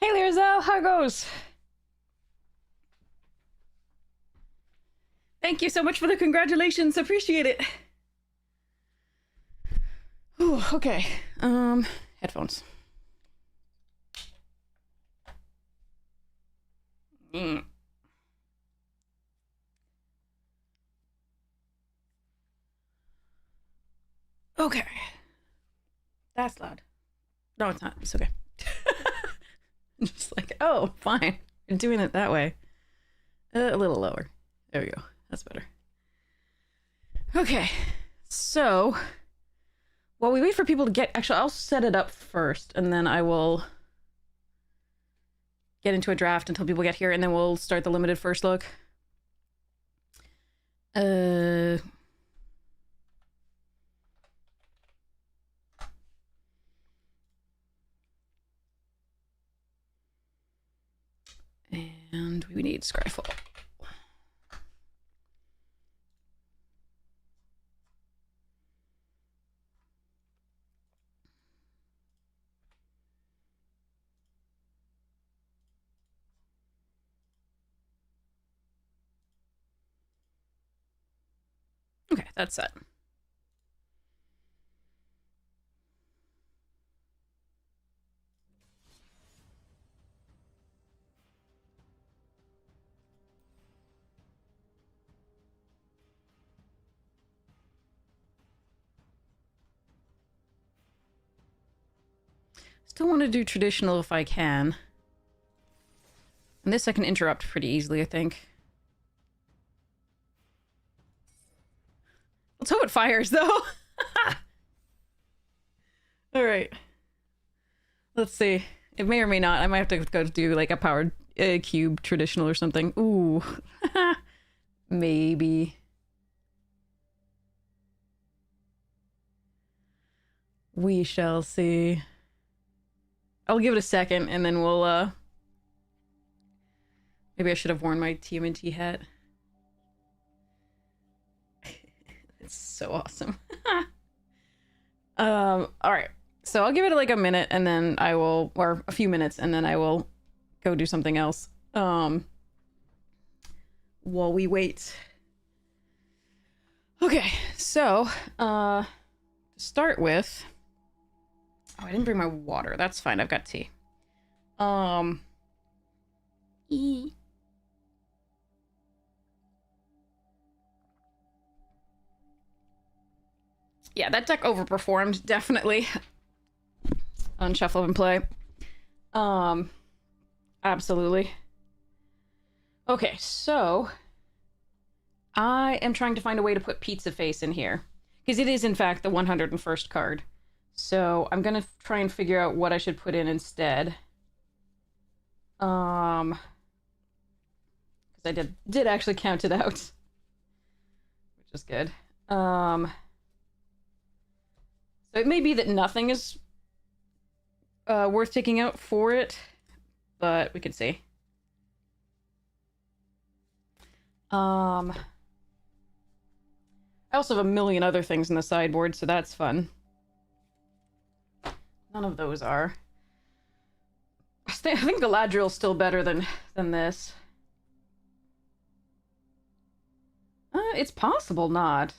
Hey Lizelle, how goes? Thank you so much for the congratulations. Appreciate it. Ooh, okay. Headphones. Mm. Okay. That's loud. No, it's not. It's okay. Just like, oh, fine. You're doing it that way. A little lower. There we go. That's better. Okay. So, while we wait for people to get... Actually, I'll set it up first, and then I will get into a draft until people get here, and then we'll start the limited first look. And we need Scryfall. Okay, that's set. Still want to do traditional if I can. And this I can interrupt pretty easily, I think. Let's hope it fires, though. Alright. Let's see. It may or may not. I might have to go do, like, a powered cube traditional or something. Ooh. Maybe. We shall see. I'll give it a second, and then we'll, maybe I should have worn my TMNT hat. It's so awesome. Alright. So I'll give it like a minute, and then I will, or a few minutes, and then I will go do something else. While we wait. Okay, so, to start with... Oh, I didn't bring my water. That's fine. I've got tea. Yeah, that deck overperformed, definitely. On Shuffle and Play. Absolutely. Okay, so... I am trying to find a way to put Pizza Face in here. Because it is, in fact, the 101st card. So I'm gonna try and figure out what I should put in instead. Because I did actually count it out. Which is good. So it may be that nothing is worth taking out for it, but we could see. I also have a million other things in the sideboard, so that's fun. None of those are. I think Galadriel's still better than this. It's possible not.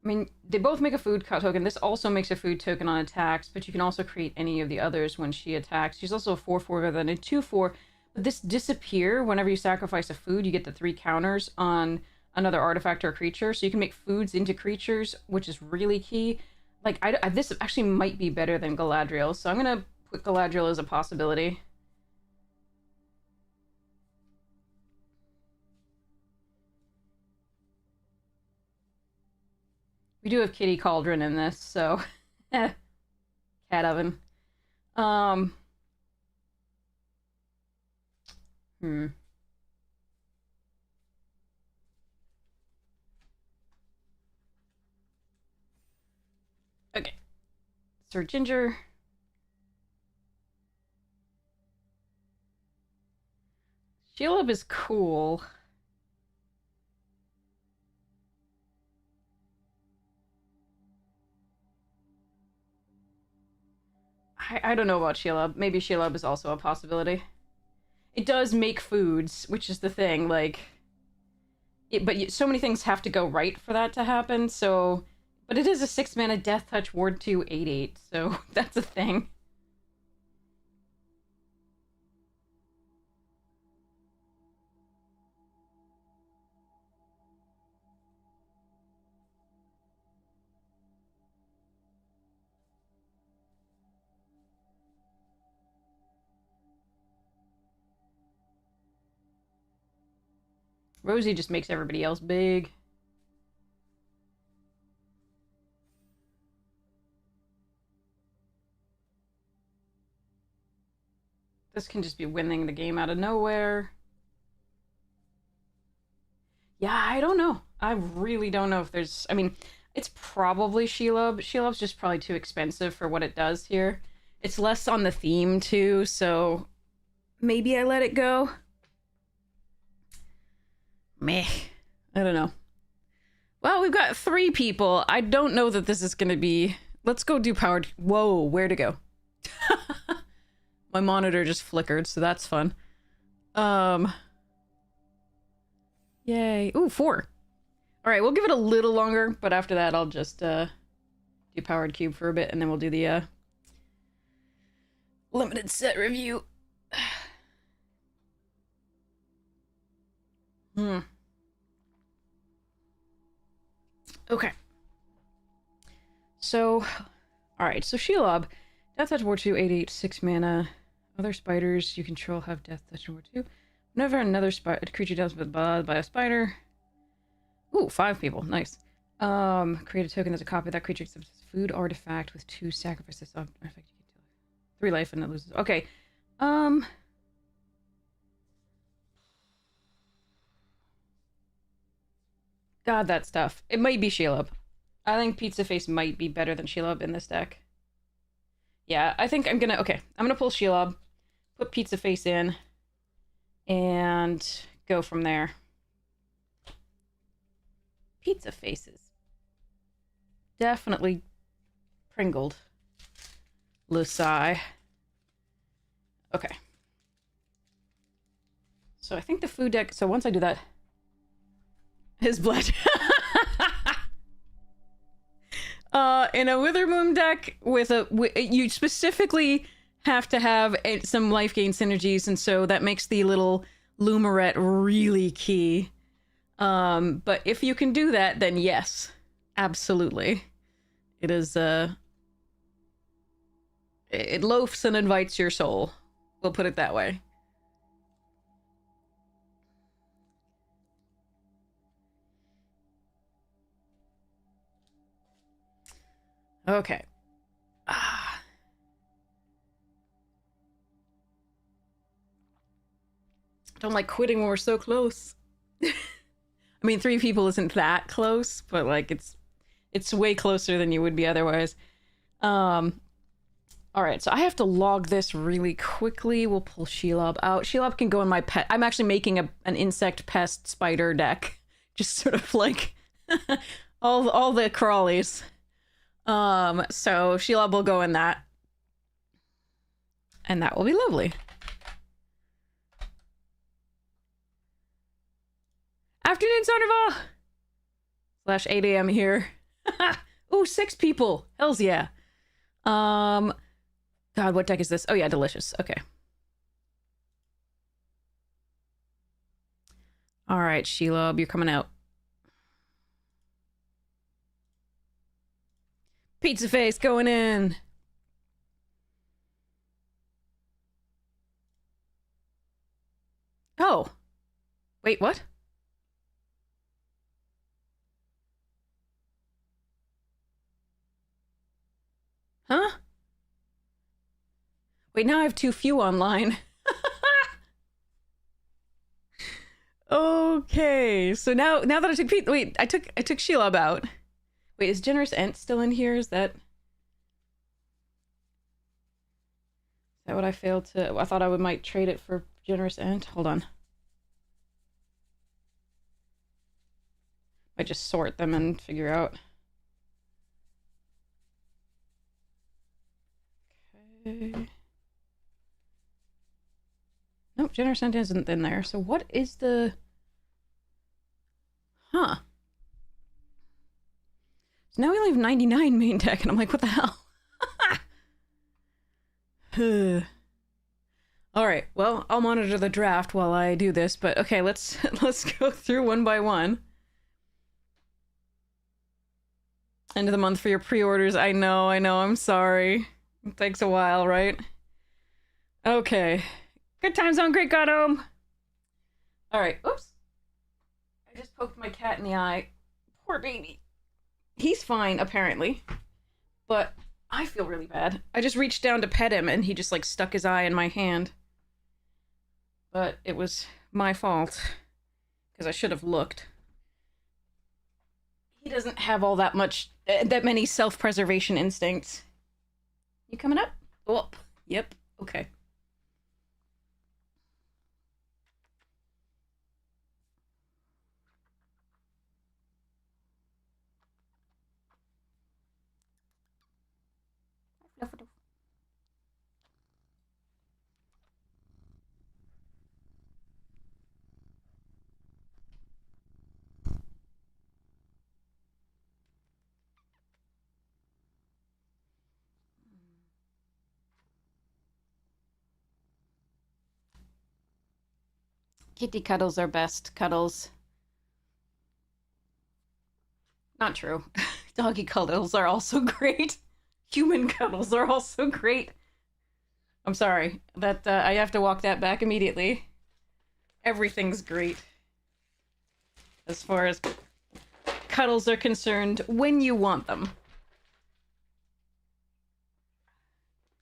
I mean, they both make a food token. This also makes a food token on attacks, but you can also create any of the others when she attacks. She's also a 4/4 rather than a 2/4. But this disappear whenever you sacrifice a food. You get the 3 counters on another artifact or creature. So you can make foods into creatures, which is really key. Like, this actually might be better than Galadriel. So I'm going to put Galadriel as a possibility. We do have Kitty Cauldron in this, so... Cat oven. Okay. Sir Ginger. Shelob is cool. I don't know about Shelob. Maybe Shelob is also a possibility. It does make foods, which is the thing, like... but so many things have to go right for that to happen, so... But it is a 6-mana Death Touch Ward 2 8/8, so that's a thing. Rosie just makes everybody else big. This can just be winning the game out of nowhere. Yeah, I don't know. I really don't know if there's... I mean, it's probably Shelob. Shelob's just probably too expensive for what it does here. It's less on the theme, too, so... Maybe I let it go. Meh. I don't know. Well, we've got 3 people. I don't know that this is going to be... Let's go do powered... Whoa, where to go? My monitor just flickered, so that's fun. Yay. Ooh, 4. Alright, we'll give it a little longer, but after that I'll just, do powered cube for a bit, and then we'll do the, limited set review. Okay. So, alright, so Shelob. Death Touch Ward 2, 8/8, 6 mana. Other spiders you control have Death Touch Ward 2. Whenever another creature deals with by a spider. Ooh, 5 people. Nice. Create a token that's a copy of that creature except it's food artifact with 2 sacrifices. Artifact you get 3 life and it loses. Okay. God, that stuff. It might be Shelob. I think Pizza Face might be better than Shelob in this deck. Yeah, I think I'm gonna... Okay, I'm gonna pull Shelob, put Pizza Face in, and go from there. Pizza Faces. Definitely pringled. Lusai. Okay. So I think the food deck... So once I do that... His blood. In a Withermoon deck with a... You specifically have to have some life gain synergies, and so that makes the little Lumaret really key. But if you can do that, then yes. Absolutely. It is, it loafs and invites your soul. We'll put it that way. Okay. Don't like quitting when we're so close. I mean, 3 people isn't that close, but like it's way closer than you would be otherwise. All right, so I have to log this really quickly. We'll pull Shelob out. Shelob can go in my pet. I'm actually making an insect pest spider deck, just sort of like all the crawlies. So Shelob will go in that, and that will be lovely. Afternoon, Sonderval! / 8 a.m. here. Ooh, 6 people. Hells yeah. God, what deck is this? Oh yeah, delicious. Okay. Alright, Shelob, you're coming out. Pizza Face going in. Oh. Wait, what? Huh? Wait, now I have too few online. Okay, so now that I took Pete, wait, I took Shelob out. Wait, is Generous Ent still in here? Is that what I failed to... I thought I might trade it for Generous Ent. Hold on. I just sort them and figure out. Okay. Nope, generous sentence isn't in there. So what is the... Huh. So now we only have 99 main deck, and I'm like, what the hell? Alright, well, I'll monitor the draft while I do this, but okay, let's go through one by one. End of the month for your pre-orders. I know, I'm sorry. It takes a while, right? Okay. Good times on Great God Home! Alright, oops. I just poked my cat in the eye. Poor baby. He's fine, apparently. But I feel really bad. I just reached down to pet him and he just like stuck his eye in my hand. But it was my fault. Because I should have looked. He doesn't have all that many self-preservation instincts. You coming up? Oh, yep. Okay. Kitty cuddles are best cuddles. Not true. Doggy cuddles are also great. Human cuddles are also great. I'm sorry. That I have to walk that back immediately. Everything's great. As far as cuddles are concerned, when you want them.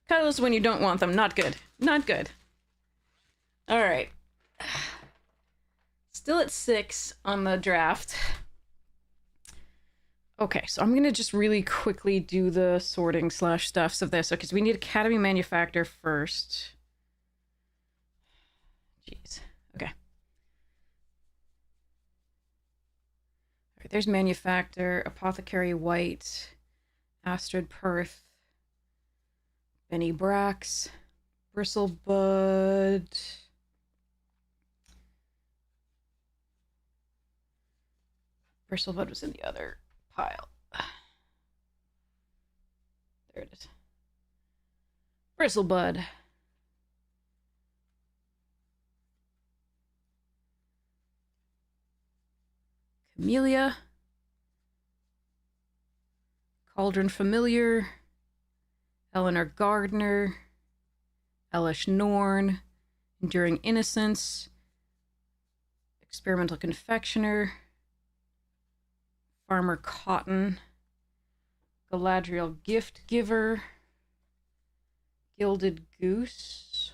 Cuddles when you don't want them. Not good. Not good. Alright. Still at 6 on the draft. Okay, so I'm gonna just really quickly do the sorting slash stuffs of this. Okay, so we need Academy Manufactor first. Jeez. Okay. Alright, there's Manufactor, Apothecary White, Astrid Perth, Benny Brax, Bristlebud. Bristlebud was in the other pile. There it is. Bristlebud. Camellia. Cauldron Familiar. Eleanor Gardner. Elish Norn. Enduring Innocence. Experimental Confectioner. Farmer Cotton, Galadriel Gift Giver, Gilded Goose,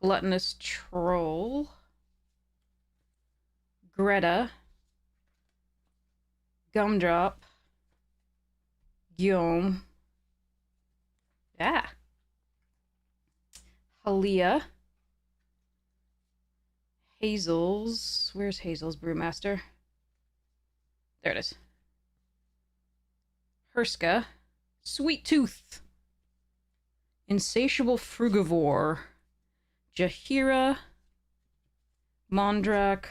Gluttonous Troll, Greta, Gumdrop, Guillaume, Halia, Hazel's, where's Hazel's Brewmaster? There it is. Herska. Sweet Tooth. Insatiable Frugivore. Jahira. Mondrak.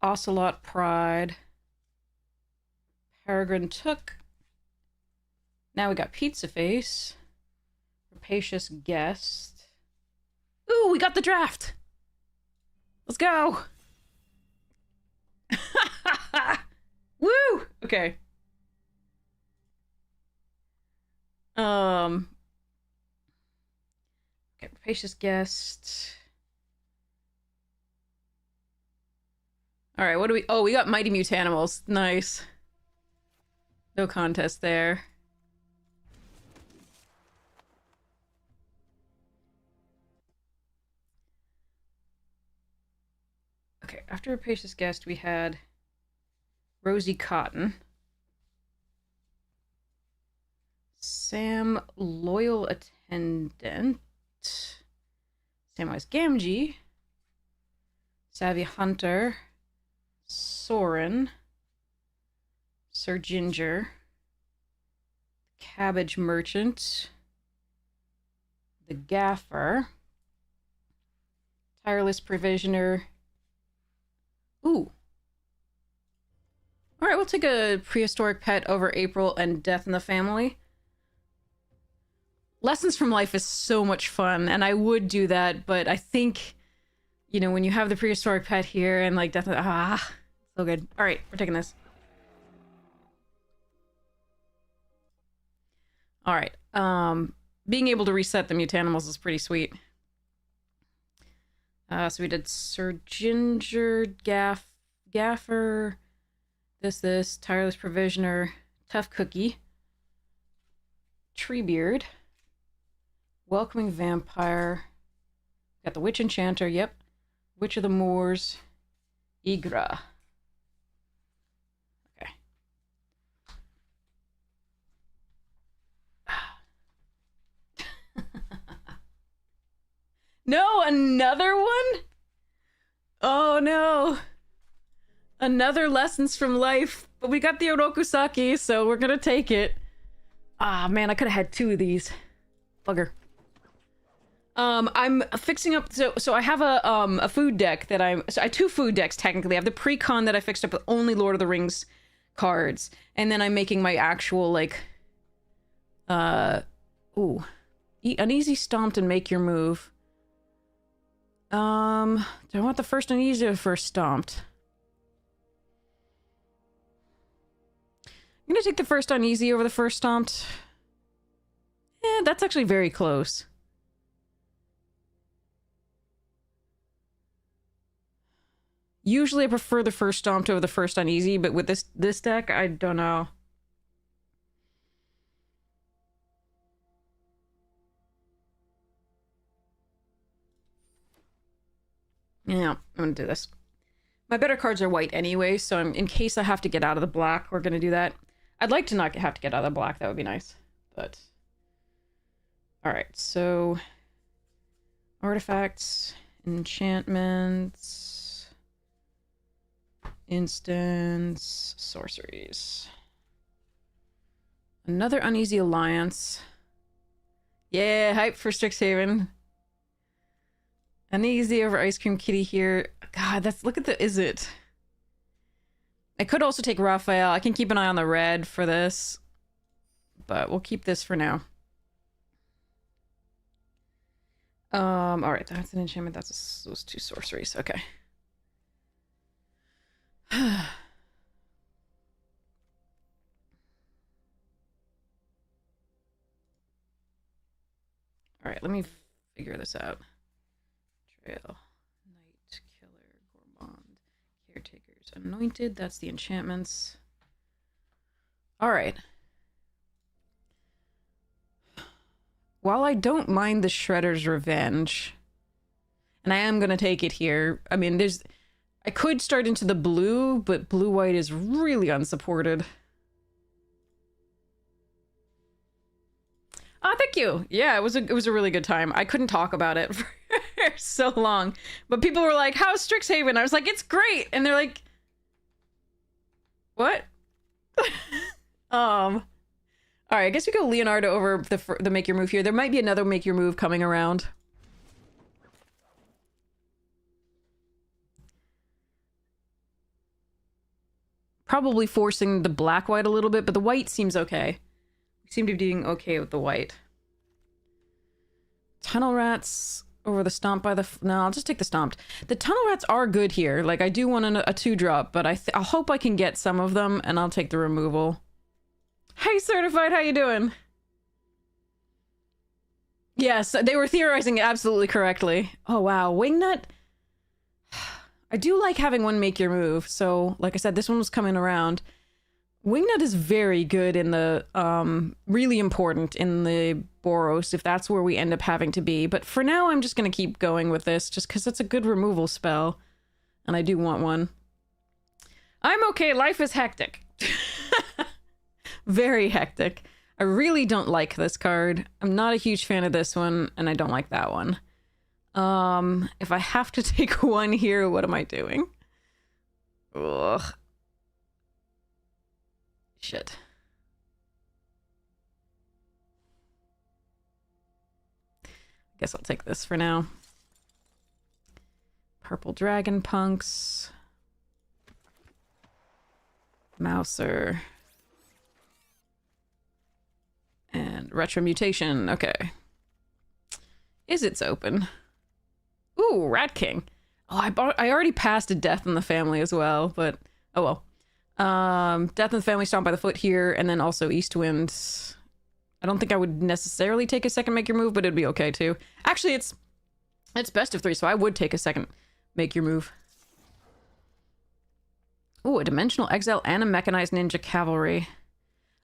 Ocelot Pride. Peregrine Took. Now we got Pizza Face. Rapacious Guest. Ooh, we got the draft! Let's go! Woo! Okay. Okay, Rapacious Guest. Alright, what do we... Oh, we got Mighty Mutanimals. Nice. No contest there. Okay, after Rapacious Guest, we had Rosie Cotton. Sam Loyal Attendant. Samwise Gamgee. Savvy Hunter. Soren. Sir Ginger. Cabbage Merchant. The Gaffer. Tireless Provisioner. Ooh. Alright, we'll take a prehistoric pet over April and Death in the Family. Lessons from Life is so much fun, and I would do that, but I think, you know, when you have the prehistoric pet here and like Death in the... so good. Alright, we're taking this. Alright, being able to reset the Mutanimals is pretty sweet. So we did Sir Ginger, Gaffer, this, Tireless Provisioner, Tough Cookie, Treebeard, Welcoming Vampire, got the Witch Enchanter, yep, Witch of the Moors, Igra. Okay. No, another one? Oh no. Another Lessons from Life. But we got the Orokusaki, so we're gonna take it. Ah, man, I could have had two of these. Bugger. I'm fixing up, so I have a food deck that I have two food decks technically. I have the pre-con that I fixed up with only Lord of the Rings cards, and then I'm making my actual, like, Uneasy Stomped and Make Your Move. Do I want the first Uneasy or the first Stomped? I'm gonna take the first Uneasy over the first Stomped. Eh, that's actually very close. Usually I prefer the first Stomped over the first Uneasy, but with this deck, I don't know. Yeah, I'm gonna do this. My better cards are white anyway, so in case I have to get out of the black, we're gonna do that. I'd like to not have to get out of the black, that would be nice, but... Alright, so... Artifacts, enchantments... Instants, sorceries. Another Uneasy Alliance. Yeah, hype for Strixhaven. Uneasy over Ice Cream Kitty here. God, look at the, is it? I could also take Raphael. I can keep an eye on the red for this. But we'll keep this for now. Alright, that's an enchantment. That's those two sorceries. Okay. Alright, let me figure this out. Trail, Night, Killer, Gourmand, Caretakers, Anointed, that's the enchantments. Alright. While I don't mind the Shredder's Revenge, and I am gonna take it here, I mean, I could start into the blue, but blue-white is really unsupported. Oh, thank you. Yeah, it was a really good time. I couldn't talk about it for so long, but people were like, "How's Strixhaven?" I was like, "It's great," and they're like, "What?" All right, I guess we go Leonardo over the Make Your Move here. There might be another Make Your Move coming around. Probably forcing the black-white a little bit, but the white seems okay. We seem to be doing okay with the white. Tunnel Rats over the Stomp by the... No, I'll just take the Stomped. The Tunnel Rats are good here. Like, I do want a 2-drop, but I hope I can get some of them, and I'll take the removal. Hey, Certified, how you doing? Yes, they were theorizing absolutely correctly. Oh, wow. Wingnut? I do like having one Make Your Move, so, like I said, this one was coming around. Wingnut is very good in the, really important in the Boros, if that's where we end up having to be. But for now, I'm just gonna keep going with this, just because it's a good removal spell. And I do want one. I'm okay, life is hectic. Very hectic. I really don't like this card. I'm not a huge fan of this one, and I don't like that one. If I have to take one here, what am I doing? Ugh. Shit. Guess I'll take this for now. Purple Dragon Punks. Mouser. And Retro Mutation. Okay. Is it's open? Ooh, Rat King. Oh, I already passed a Death in the Family as well, but oh well. Death in the Family, Stomp by the Foot here, and then also Eastwind. I don't think I would necessarily take a second Make Your Move, but it'd be okay too. Actually, it's best of 3, so I would take a second Make Your Move. Ooh, a Dimensional Exile and a Mechanized Ninja Cavalry.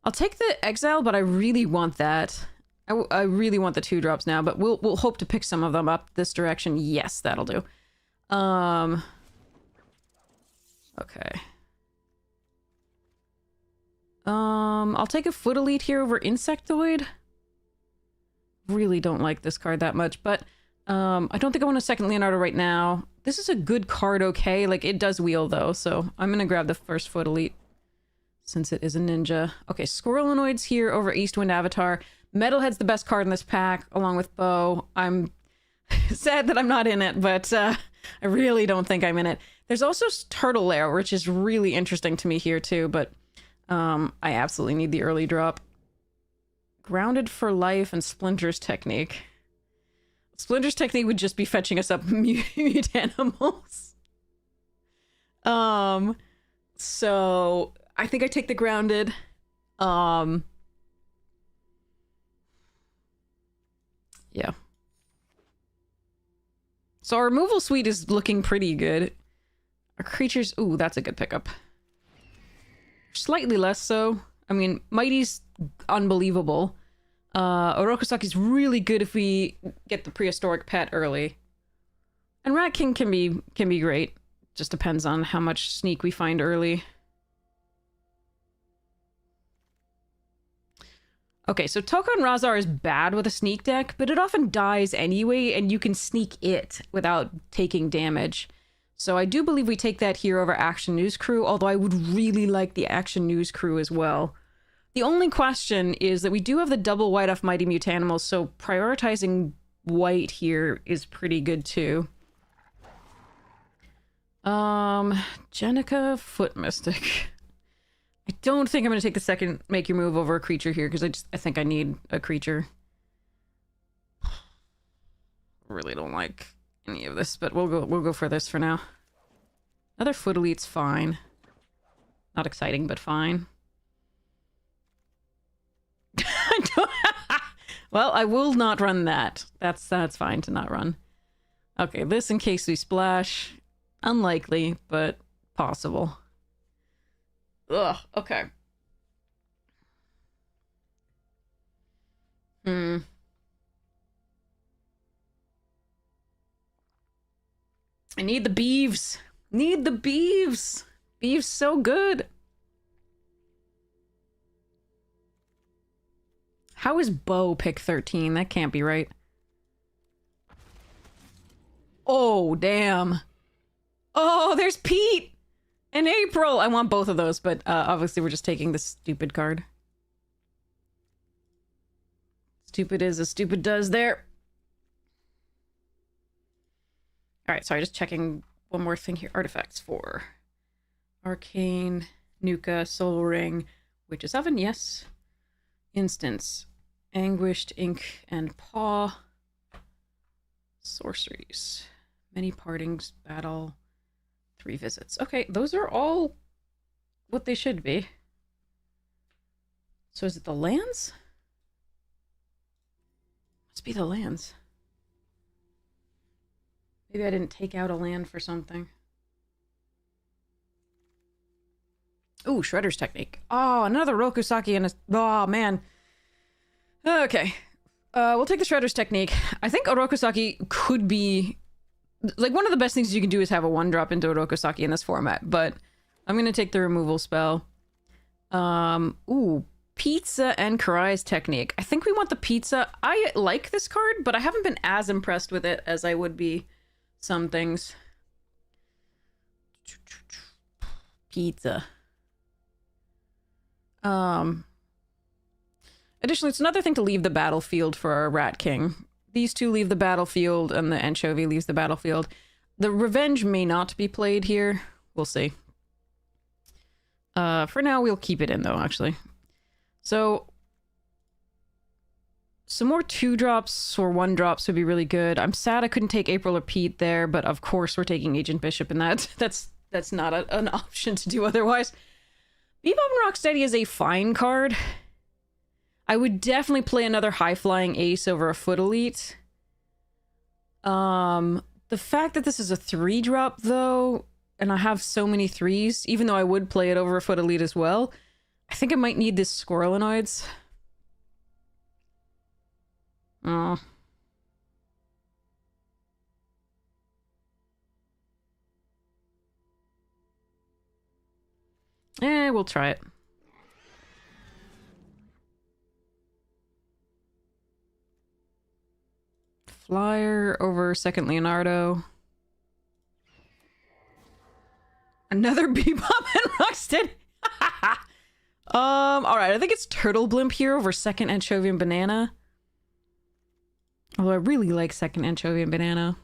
I'll take the Exile, but I really want that. I really want the 2-drops now, but we'll hope to pick some of them up this direction. Yes, that'll do. Okay. I'll take a Foot Elite here over Insectoid. Really don't like this card that much, but I don't think I want a second Leonardo right now. This is a good card, okay? Like, it does wheel, though, so I'm gonna grab the first Foot Elite since it is a ninja. Okay, Squirrelinoid's here over Eastwind Avatar. Metalhead's the best card in this pack, along with Bow. I'm sad that I'm not in it, but I really don't think I'm in it. There's also Turtle Lair, which is really interesting to me here, too, but I absolutely need the early drop. Grounded for Life and Splinter's Technique. Splinter's Technique would just be fetching us up mute animals. So I think I take the Grounded. Yeah. So our removal suite is looking pretty good. Our creatures... Ooh, that's a good pickup. Slightly less so. I mean, Mighty's unbelievable. Orokusaki's really good if we get the prehistoric pet early. And Rat King can be great. Just depends on how much sneak we find early. Okay, so Tokon Razar is bad with a sneak deck, but it often dies anyway, and you can sneak it without taking damage. So I do believe we take that here over Action News Crew, although I would really like the Action News Crew as well. The only question is that we do have the double white off Mighty Mutanimals, so prioritizing white here is pretty good too. Jenica Foot Mystic. I don't think I'm going to take the second Make Your Move over a creature here, because I think I need a creature. Really don't like any of this, but we'll go for this for now. Another Foot Elite's fine. Not exciting, but fine. I don't well, I will not run that. That's fine to not run. Okay, this in case we splash. Unlikely, but possible. Ugh, okay. I need the beeves. Need the beeves. Beeves so good. How is Bo pick 13? That can't be right. Oh, damn. Oh, there's Pete and April. I want both of those, but obviously we're just taking this stupid card. Stupid is as stupid does there. Alright, sorry, just checking one more thing here. Artifacts for Arcane, Nuka, Soul Ring, Witch's Oven, yes. Instance, Anguished Ink and Paw. Sorceries, Many Partings, Battle, 3 Visits. Okay, those are all what they should be. So is it the lands? Must be the lands. Maybe I didn't take out a land for something. Ooh, Shredder's Technique. Oh, another Rokusaki and a... Oh, man. Okay. We'll take the Shredder's Technique. I think Orokusaki could be... Like, one of the best things you can do is have a 1-drop into Orokusaki in this format, but I'm gonna take the removal spell. Ooh, Pizza and Karai's Technique. I think we want the Pizza. I like this card, but I haven't been as impressed with it as I would be some things. Pizza. Additionally, it's another thing to leave the battlefield for our Rat King. these two leave the battlefield, and the anchovy leaves the battlefield. The revenge may not be played here. We'll see. For now, we'll keep it in, though, actually. So, some more 2-drops or 1-drops would be really good. I'm sad I couldn't take April or Pete there, but of course we're taking Agent Bishop, and that's not an option to do otherwise. Bebop and Rocksteady is a fine card. I would definitely play another high-flying ace over a Foot Elite. The fact that this is a 3-drop, though, and I have so many 3s, even though I would play it over a Foot Elite as well, I think I might need this Squirrelinoids. Oh. We'll try it. Flyer over second Leonardo. Another Bebop and Rocksteady. Alright, I think it's Turtle Blimp here over second Anchovy and Banana. Although I really like second Anchovy and Banana.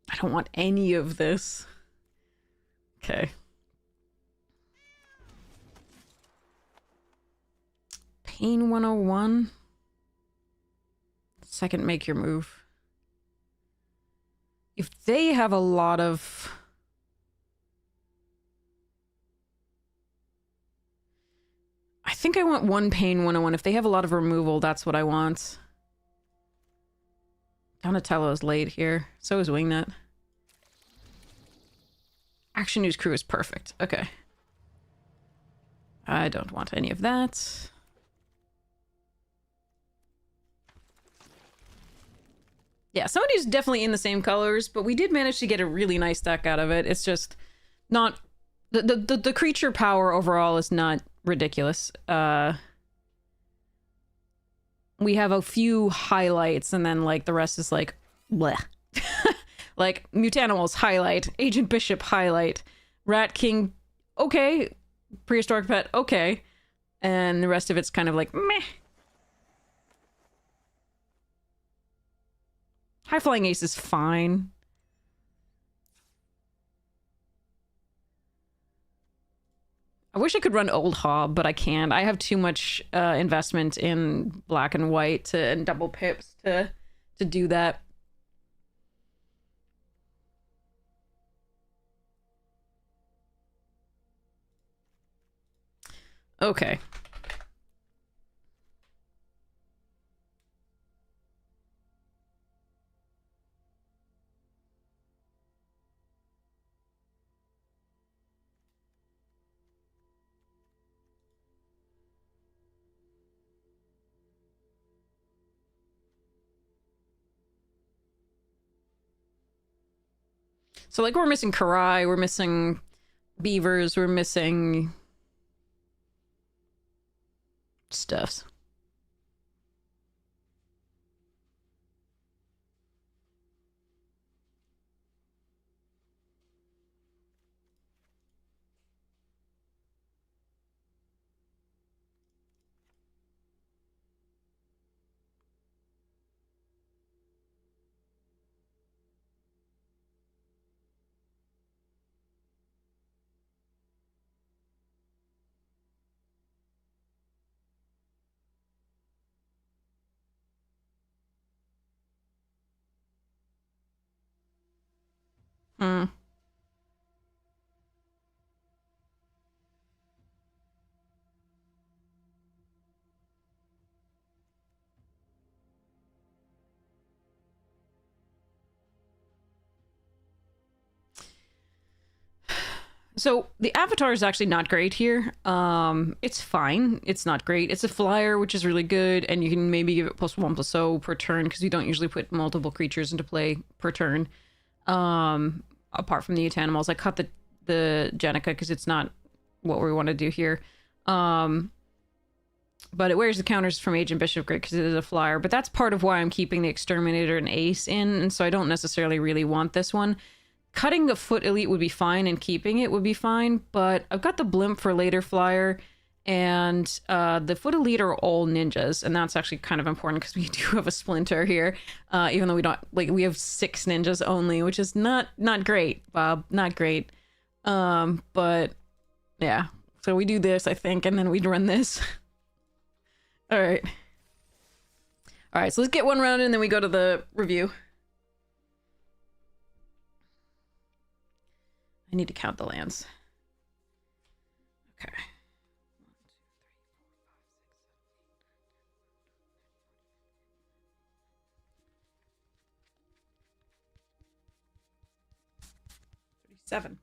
I don't want any of this. Okay. Pain 101. Second, make your move. If they have a lot of... I think I want one Pain 101. If they have a lot of removal, that's what I want. Donatello is late here. So is Wingnut. Action News Crew is perfect. Okay. I don't want any of that. Yeah, somebody's definitely in the same colors, but we did manage to get a really nice deck out of it. It's just not... The creature power overall is not ridiculous. We have a few highlights, and then, like, the rest is, like, bleh. Like, Mutanimals, highlight. Agent Bishop, highlight. Rat King, okay. Prehistoric Pet, okay. And the rest of it's kind of like, meh. High Flying Ace is fine. I wish I could run Old Hob, but I can't. I have too much investment in black and white and double pips to do that. Okay. So, like, we're missing Karai, we're missing Beavers, we're missing... stuffs. Hmm. So, the Avatar is actually not great here. It's fine. It's not great. It's a flyer, which is really good, and you can maybe give it +1/+0 per turn, because you don't usually put multiple creatures into play per turn. Apart from the Utanimals. I cut the Jenica, because it's not what we want to do here. but it wears the counters from Agent Bishop Grid because it is a flyer. But that's part of why I'm keeping the Exterminator and Ace in, and so I don't necessarily really want this one. Cutting the Foot Elite would be fine, and keeping it would be fine, but I've got the Blimp for later flyer, and the Foot Elite are all ninjas, and that's actually kind of important because we do have a Splinter here, even though we don't, like, we have 6 ninjas only, which is not great, Bob, not great. But yeah, so we do this, I think, and then we'd run this. All right, so let's get one round and then we go to the review. I need to count the lands. Okay. 37.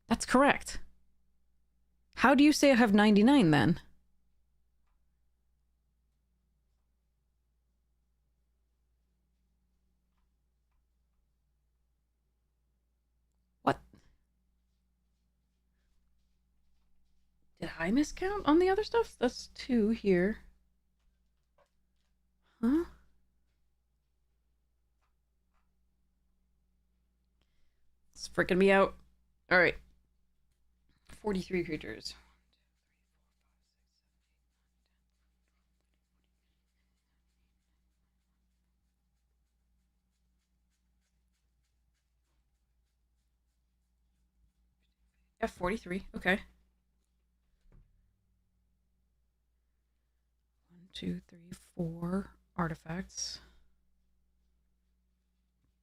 That's correct. How do you say I have 99 then? What? Did I miscount on the other stuff? That's 2 here. Huh? It's freaking me out. All right. 43 creatures. Yeah, 43. Okay. 1, 2, 3, 4 artifacts.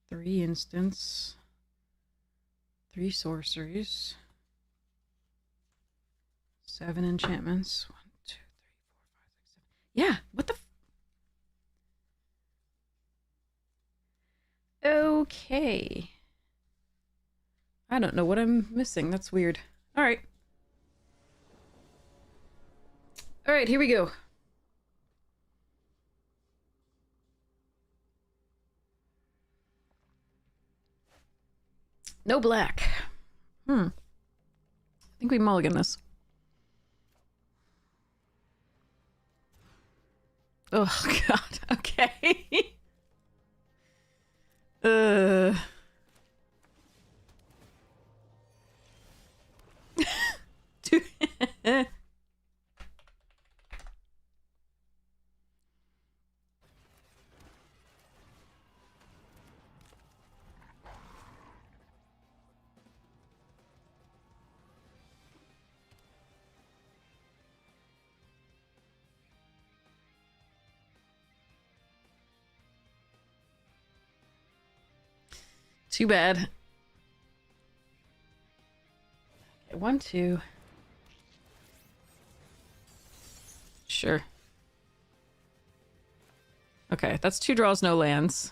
3 instants. 3 sorceries. 7 enchantments. 1, 2, 3, 4, 5, 6, 7. Yeah, what the okay. I don't know what I'm missing. That's weird. All right. All right, here we go. No black. I think we mulligan this. Oh, God. Okay. Too bad. Okay, 1, 2. Sure. Okay, that's 2 draws, no lands.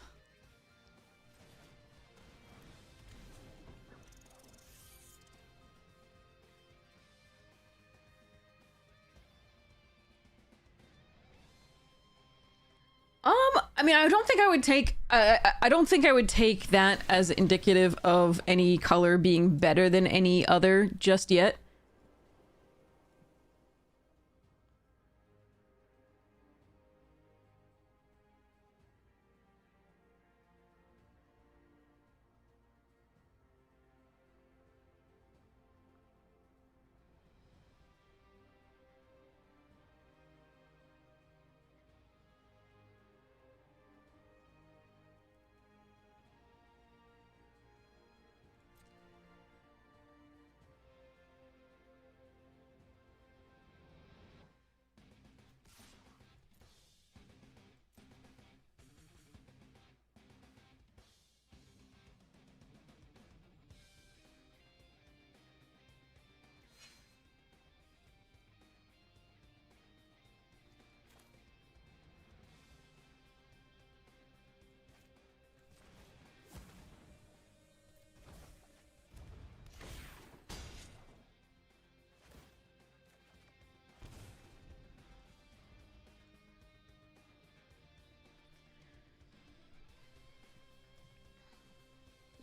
I mean, I don't think I would take. I don't think I would take that as indicative of any color being better than any other just yet.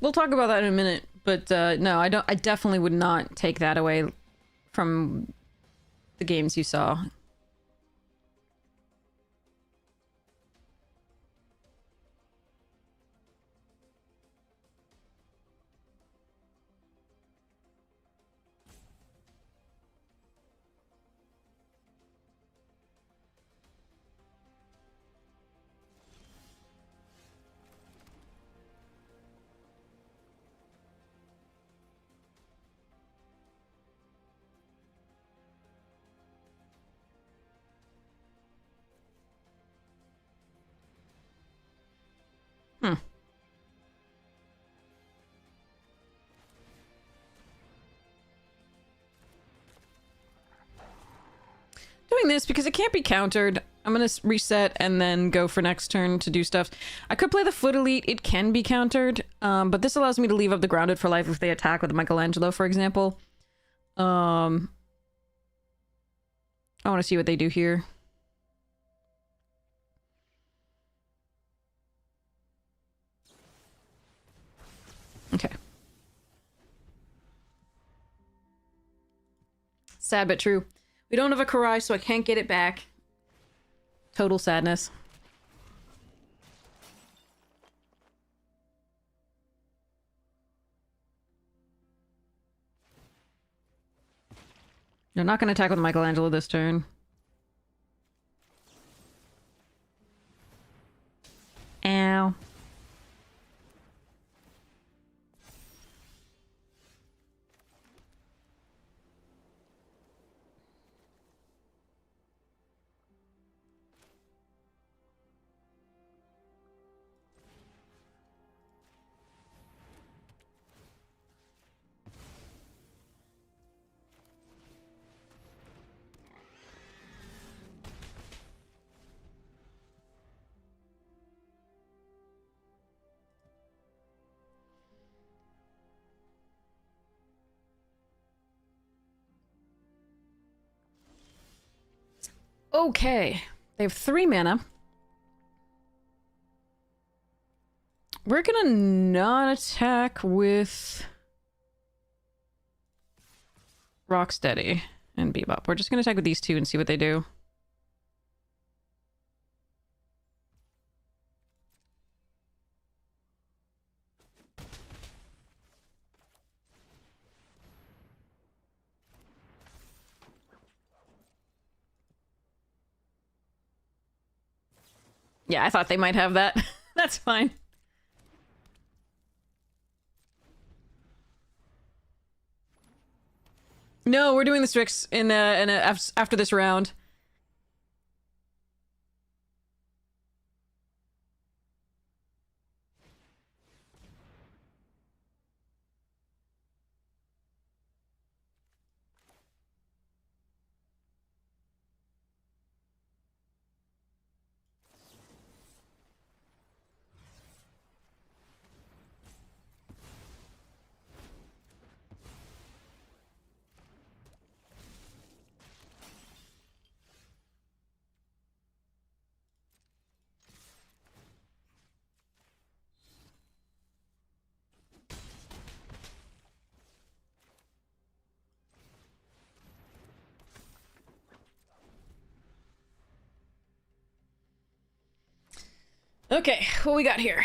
We'll talk about that in a minute, but no, I definitely would not take that away from the games you saw. Hmm. Doing this because it can't be countered. I'm gonna reset and then go for next turn to do stuff. I could play the Foot Elite. It can be countered, but this allows me to leave up the Grounded for life if they attack with Michelangelo, for example. I want to see what they do here. Okay. Sad but true. We don't have a Karai, so I can't get it back. Total sadness. They're not going to attack with Michelangelo this turn. Ow. Okay. They have 3 mana. We're gonna not attack with Rocksteady and Bebop. We're just gonna attack with these two and see what they do. Yeah, I thought they might have that. That's fine. No, we're doing the Strix after this round. Okay, what we got here?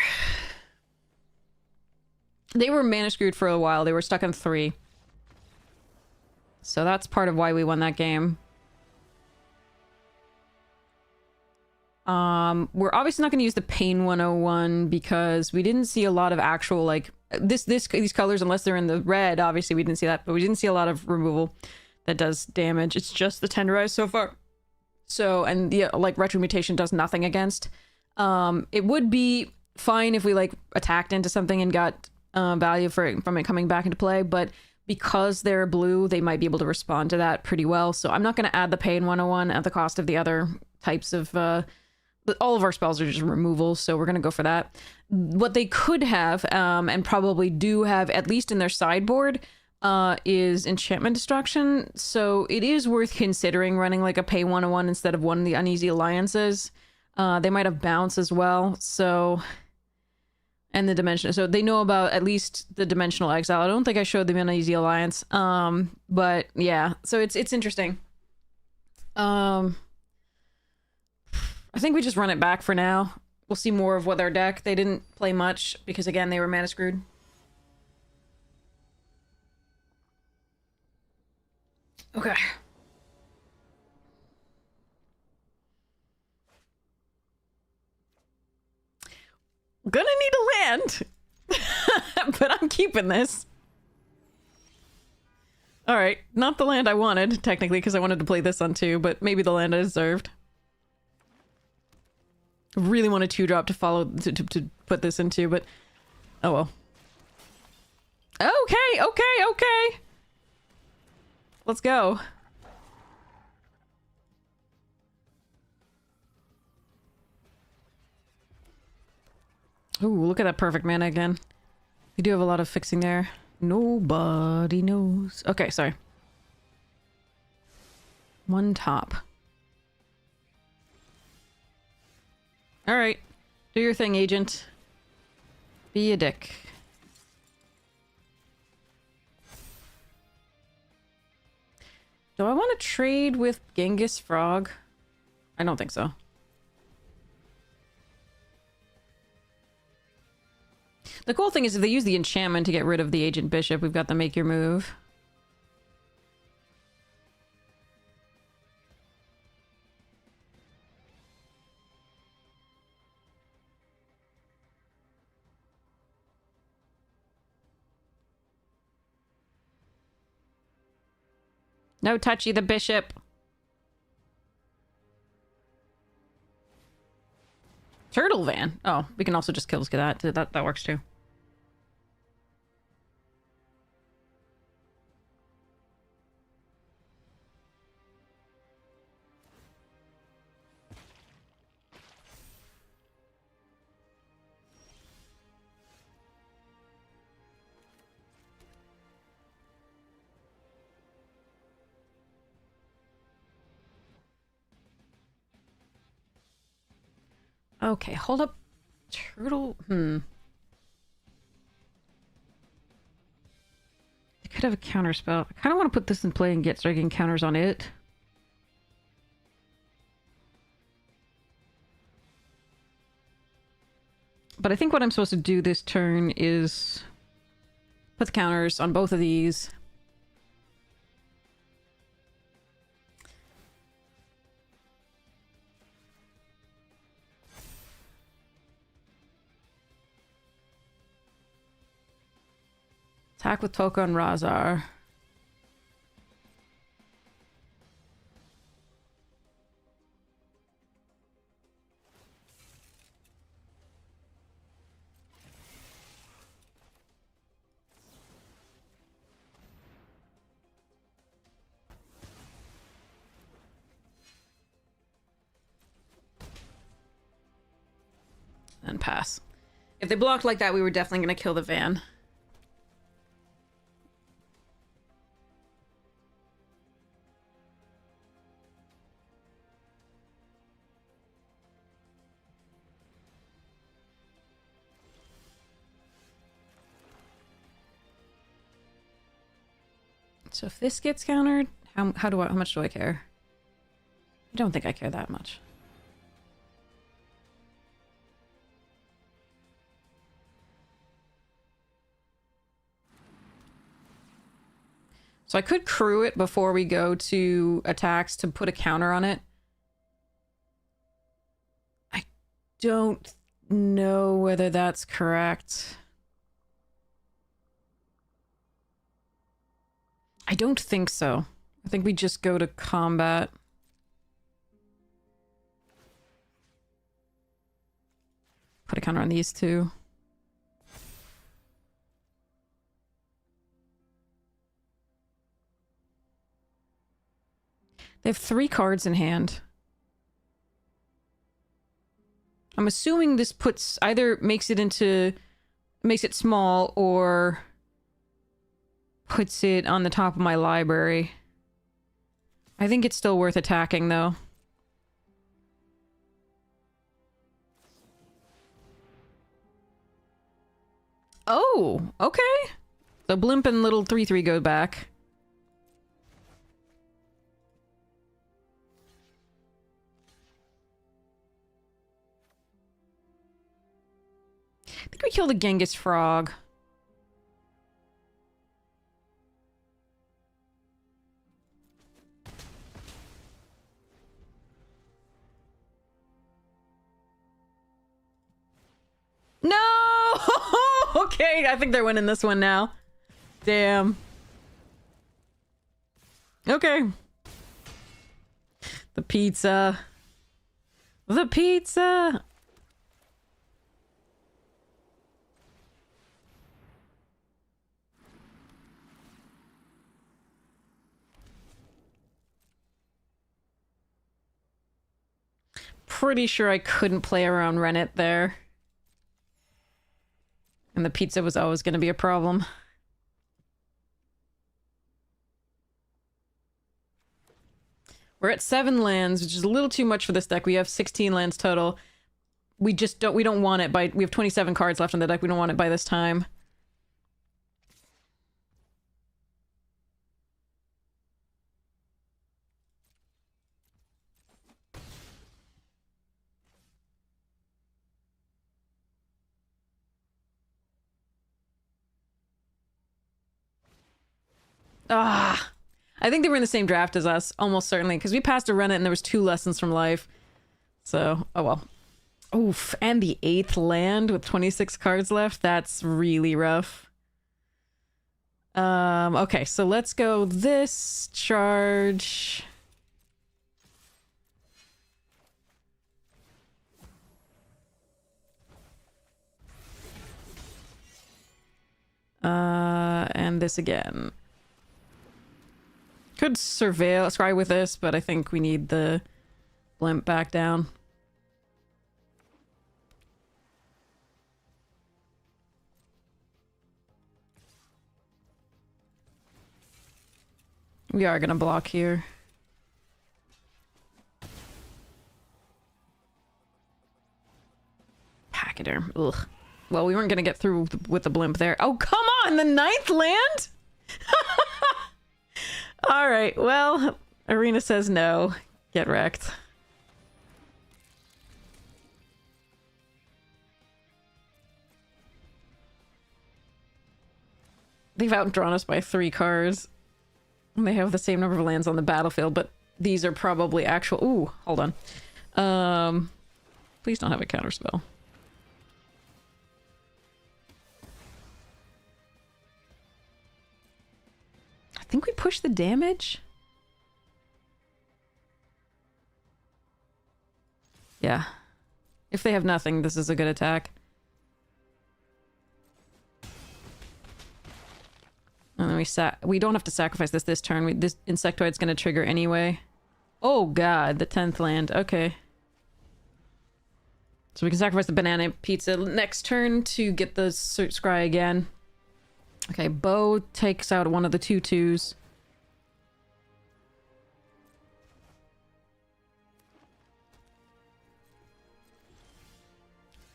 They were mana screwed for a while. They were stuck in 3. So that's part of why we won that game. We're obviously not going to use the Pain 101 because we didn't see a lot of actual, like, these colors, unless they're in the red, obviously we didn't see that, but we didn't see a lot of removal that does damage. It's just the Tenderize so far. So, and the, like, Retro Mutation does nothing against. It would be fine if we, like, attacked into something and got value from it coming back into play, but because they're blue, they might be able to respond to that pretty well. So I'm not going to add the Pain 101 at the cost of the other types of... all of our spells are just removals, so we're going to go for that. What they could have, and probably do have, at least in their sideboard, is Enchantment Destruction. So it is worth considering running like a Pay 101 instead of one of the Uneasy Alliances. They might have Bounce as well, so... And the dimension. So they know about at least the dimensional exile. I don't think I showed them Uneasy Alliance. But yeah, so it's interesting. I think we just run it back for now. We'll see more of what their deck. They didn't play much because again they were mana screwed. Okay. Gonna need a land. But I'm keeping this. Alright, not the land I wanted, technically, because I wanted to play this on 2, but maybe the land I deserved. Really want a 2-drop to follow, to put this into, but... Oh well. Okay! Let's go. Ooh, look at that perfect mana again. We do have a lot of fixing there. Nobody knows. Okay, sorry. 1 top. Alright. Do your thing, agent. Be a dick. Do I want to trade with Genghis Frog? I don't think so. The cool thing is if they use the enchantment to get rid of the Agent Bishop, we've got the make your move. No touchy the bishop. Turtle Van. Oh, we can also just kill that. That works too. Okay, hold up. Turtle... I could have a counter spell. I kind of want to put this in play and get striking counters on it. But I think what I'm supposed to do this turn is put the counters on both of these. Attack with Toka and Razar. And pass. If they blocked like that, we were definitely going to kill the van. So if this gets countered, how much do I care? I don't think I care that much. So I could crew it before we go to attacks to put a counter on it. I don't know whether that's correct. I don't think so. I think we just go to combat. Put a counter on these two. They have 3 cards in hand. I'm assuming this puts either makes it small or puts it on the top of my library. I think it's still worth attacking though. Oh, okay. So Blimp and little 3-3 go back. I think we killed a Genghis frog. No! Okay, I think they're winning this one now. Damn. Okay. The pizza. The pizza! Pretty sure I couldn't play around Rennet there. And the pizza was always going to be a problem. We're at 7 lands, which is a little too much for this deck. We have 16 lands total. We don't want it by... We have 27 cards left in the deck. We don't want it by this time. Ah, I think they were in the same draft as us, almost certainly, because we passed a Rennet and there was 2 lessons from life. So, oh well. Oof, and the 8th land with 26 cards left. That's really rough. Okay, so let's go this charge. And this again. Could surveil, scry with this, but I think we need the blimp back down. We are gonna block here. Pachyderm. Ugh. Well, we weren't gonna get through with the blimp there. Oh, come on! The 9th land? Alright, well, Arena says no. Get wrecked. They've outdrawn us by 3 cards. They have the same number of lands on the battlefield, but these are probably actual... Ooh, hold on. Please don't have a counterspell. I think we push the damage. Yeah. If they have nothing, this is a good attack. And then we don't have to sacrifice this turn. This Insectoid's gonna trigger anyway. Oh god, the 10th land. Okay. So we can sacrifice the banana pizza next turn to get the scry again. Okay, Bo takes out one of the 2/2s.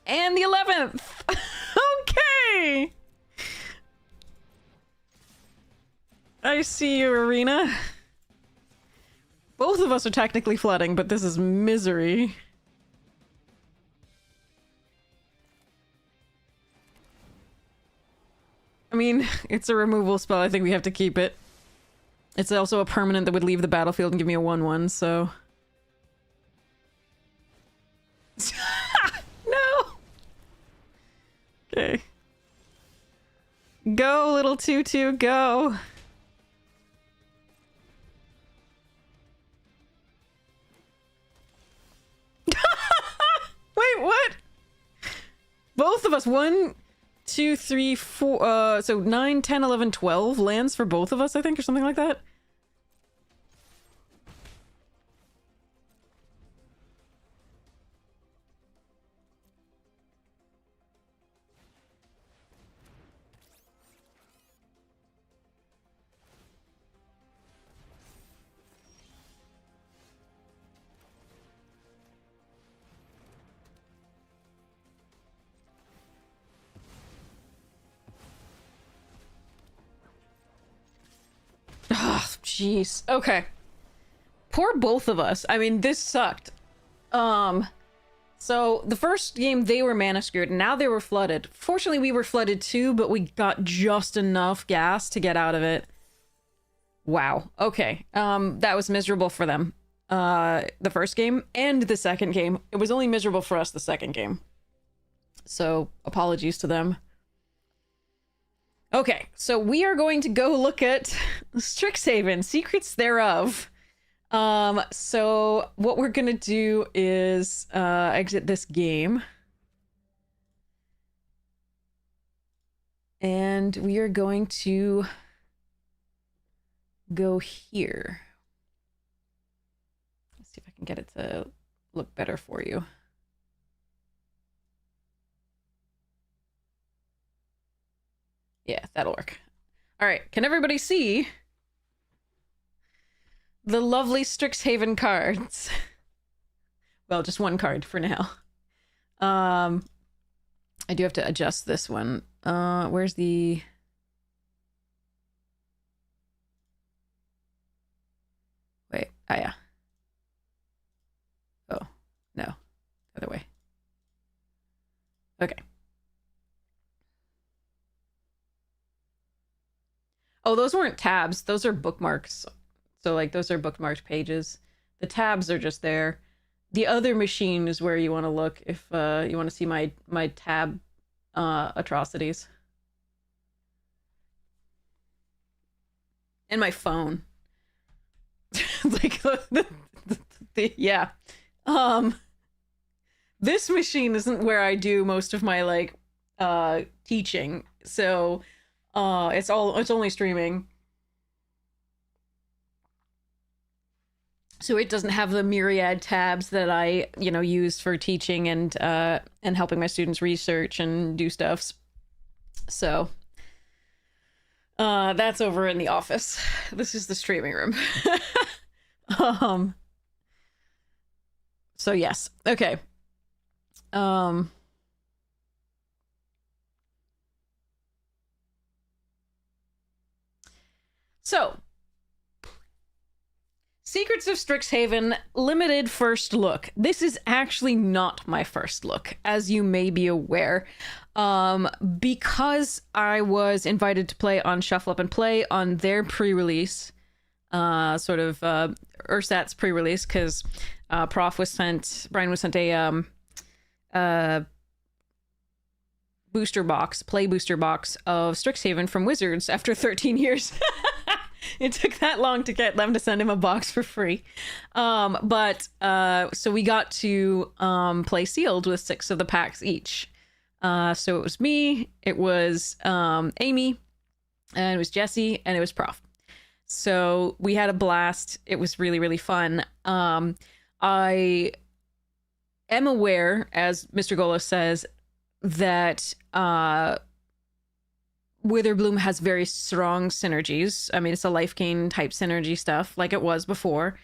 And the 11th! Okay! I see you, Arena. Both of us are technically flooding, but this is misery. I mean, it's a removal spell. I think we have to keep it. It's also a permanent that would leave the battlefield and give me a 1/1, so... No! Okay. Go, little 2/2, go! Wait, what? Both of us, 1, 2, 3, 4, so 9, 10, 11, 12 lands for both of us, I think, or something like that? jeez. Okay. Poor both of us. I mean, this sucked. So the first game they were mana screwed, and now they were flooded. Fortunately, we were flooded too, but we got just enough gas to get out of it. Wow. Okay. That was miserable for them. The first game and the second game. It was only miserable for us the second game. So apologies to them. Okay, so we are going to go look at Strixhaven, Secrets Thereof. So what we're gonna do is exit this game. And we are going to go here. Let's see if I can get it to look better for you. Yeah, that'll work. All right, can everybody see the lovely Strixhaven cards? Well, just one card for now. I do have to adjust this one. Where's the... Wait, oh yeah. Oh, no. Other way. Okay. Oh, those weren't tabs. Those are bookmarks. So, like, those are bookmarked pages. The tabs are just there. The other machine is where you want to look if you want to see my tab atrocities. And my phone. Like, yeah. This machine isn't where I do most of my, like, teaching. So... it's only streaming. So it doesn't have the myriad tabs that I, use for teaching and helping my students research and do stuff. So that's over in the office. This is the streaming room. So yes. Okay. So, Secrets of Strixhaven, limited first look. This is actually not my first look, as you may be aware. Because I was invited to play on Shuffle Up and Play on their pre-release, Ursat's pre-release, because Brian was sent a booster box of Strixhaven from Wizards after 13 years. It took that long to get them to send him a box for free. So we got to play sealed with 6 of the packs each. So it was me, it was Amy, and it was Jesse, and it was Prof. So we had a blast. It was really, really fun. I am aware, as Mr. Golos says, that Witherbloom has very strong synergies. I mean, it's a life gain type synergy stuff like it was before.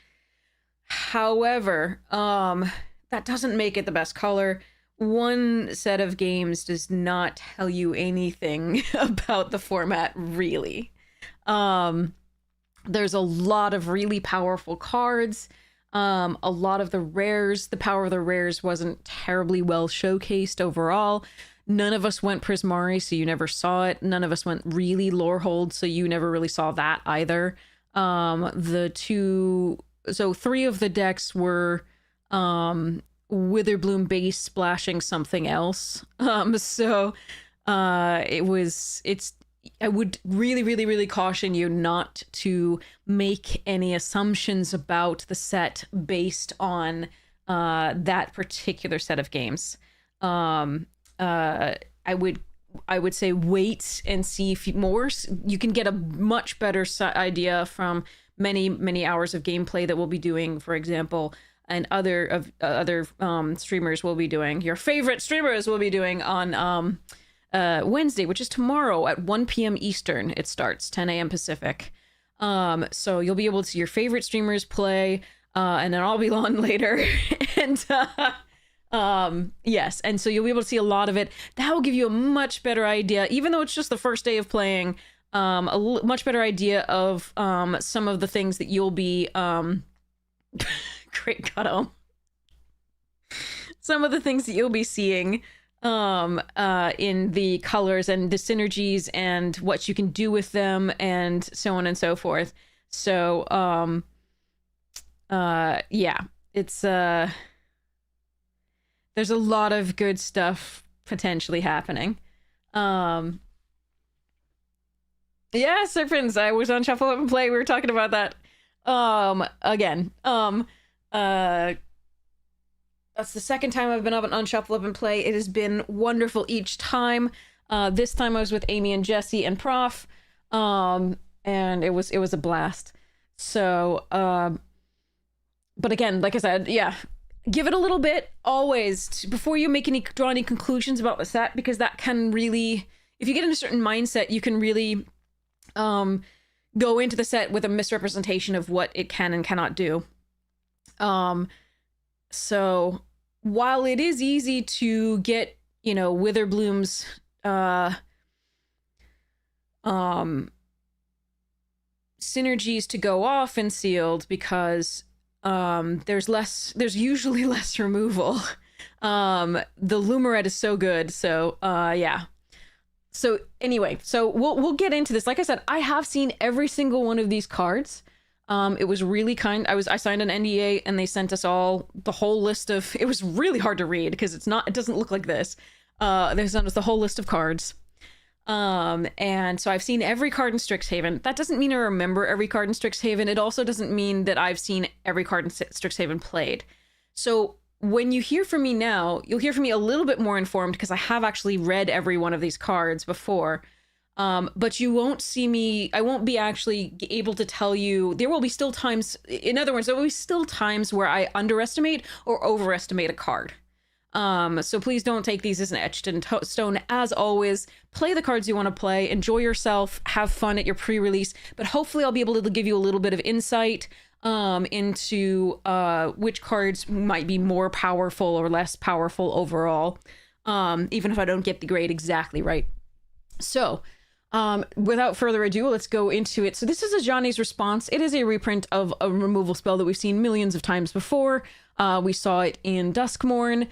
However, that doesn't make it the best color. One set of games does not tell you anything about the format, really. There's a lot of really powerful cards. A lot of the rares, the power of the rares wasn't terribly well showcased overall. None of us went Prismari, so you never saw it. None of us went really Lorehold, so you never really saw that either. 3 of the decks were Witherbloom base splashing something else. I would really, really, really caution you not to make any assumptions about the set based on that particular set of games. I would say wait and see if you can get a much better idea from many hours of gameplay that we'll be doing, for example, and other streamers will be doing. Your favorite streamers will be doing on Wednesday, which is tomorrow at 1 p.m. Eastern. It starts 10 a.m. Pacific. So you'll be able to see your favorite streamers play, and then I'll be on later. And yes, and so you'll be able to see a lot of it. That will give you a much better idea, even though it's just the first day of playing. much better idea of some of the things that you'll be great cut some of the things that you'll be seeing in the colors and the synergies and what you can do with them and so on and so forth. So yeah, it's there's a lot of good stuff potentially happening. Yeah, Serpents, I was on Shuffle Up and Play. We were talking about that again. That's the second time I've been up on Shuffle Up and Play. It has been wonderful each time. This time I was with Amy and Jesse and Prof, and it was a blast. So, but again, like I said, yeah, give it a little bit always before you draw any conclusions about the set, because that can really, if you get in a certain mindset, you can really go into the set with a misrepresentation of what it can and cannot do. So while it is easy to get, Witherbloom's synergies to go off in sealed, because there's usually less removal. The Lumerette is so good, so yeah. So anyway, so we'll get into this. Like I said, I have seen every single one of these cards. It was really kind. I signed an NDA and they sent us all the whole list of, it was really hard to read because it doesn't look like this. They sent us the whole list of cards. And so I've seen every card in Strixhaven. That doesn't mean I remember every card in Strixhaven. It also doesn't mean that I've seen every card in Strixhaven played. So when you hear from me now, you'll hear from me a little bit more informed because I have actually read every one of these cards before. But you won't see me, I won't be actually able to tell you, there will be still times, in other words, there will be still times where I underestimate or overestimate a card. So please don't take these as an etched in stone. As always, play the cards you want to play, enjoy yourself, have fun at your pre-release, but hopefully I'll be able to give you a little bit of insight into which cards might be more powerful or less powerful overall, even if I don't get the grade exactly right. So without further ado, let's go into it. So this is Ajani's Response. It is a reprint of a removal spell that we've seen millions of times before. We saw it in Duskmourn.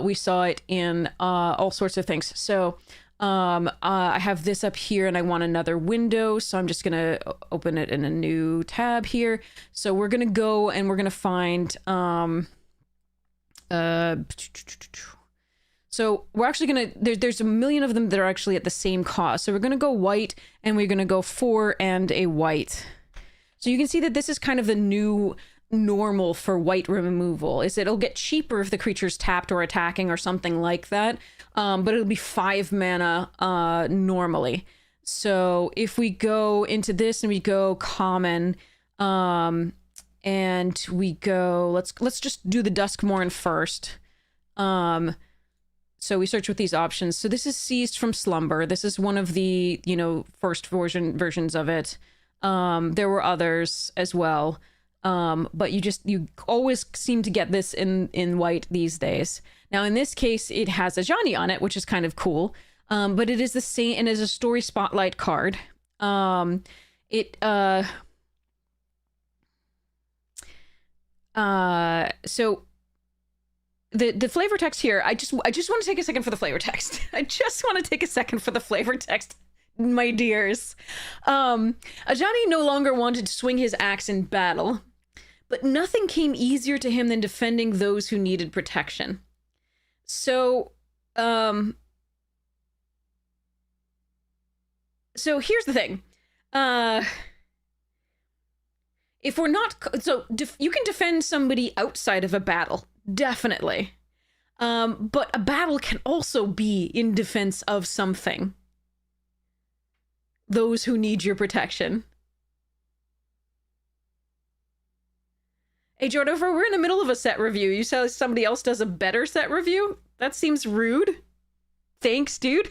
We saw it in all sorts of things. So I have this up here and I want another window. So I'm just going to open it in a new tab here. So we're going to go and we're going to find... So we're actually going to... There's a million of them that are actually at the same cost. So we're going to go white and we're going to go 4 and a white. So you can see that this is kind of the new normal for white removal, is it'll get cheaper if the creature's tapped or attacking or something like that, but it'll be 5 mana normally. So if we go into this and we go common, and we go, let's just do the Duskmourn first. So we search with these options. So this is Seized from Slumber. This is one of the first versions of it. There were others as well. But you always seem to get this in white these days. Now, in this case, it has Ajani on it, which is kind of cool. But it is the same, and is a story spotlight card. So the flavor text here, I just want to take a second for the flavor text. I just want to take a second for the flavor text, my dears. Ajani no longer wanted to swing his axe in battle, but nothing came easier to him than defending those who needed protection. So, so here's the thing. If we're not... you can defend somebody outside of a battle, definitely. But a battle can also be in defense of something. Those who need your protection. Hey, Jordan, we're in the middle of a set review. You say somebody else does a better set review? That seems rude. Thanks, dude.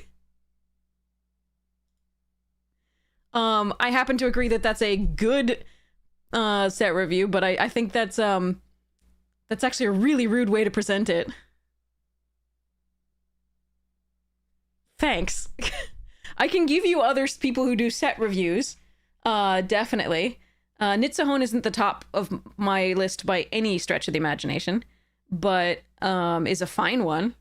I happen to agree that that's a good set review, but I think that's actually a really rude way to present it. Thanks. I can give you other people who do set reviews. Definitely. Nitsahon isn't the top of my list by any stretch of the imagination, but is a fine one.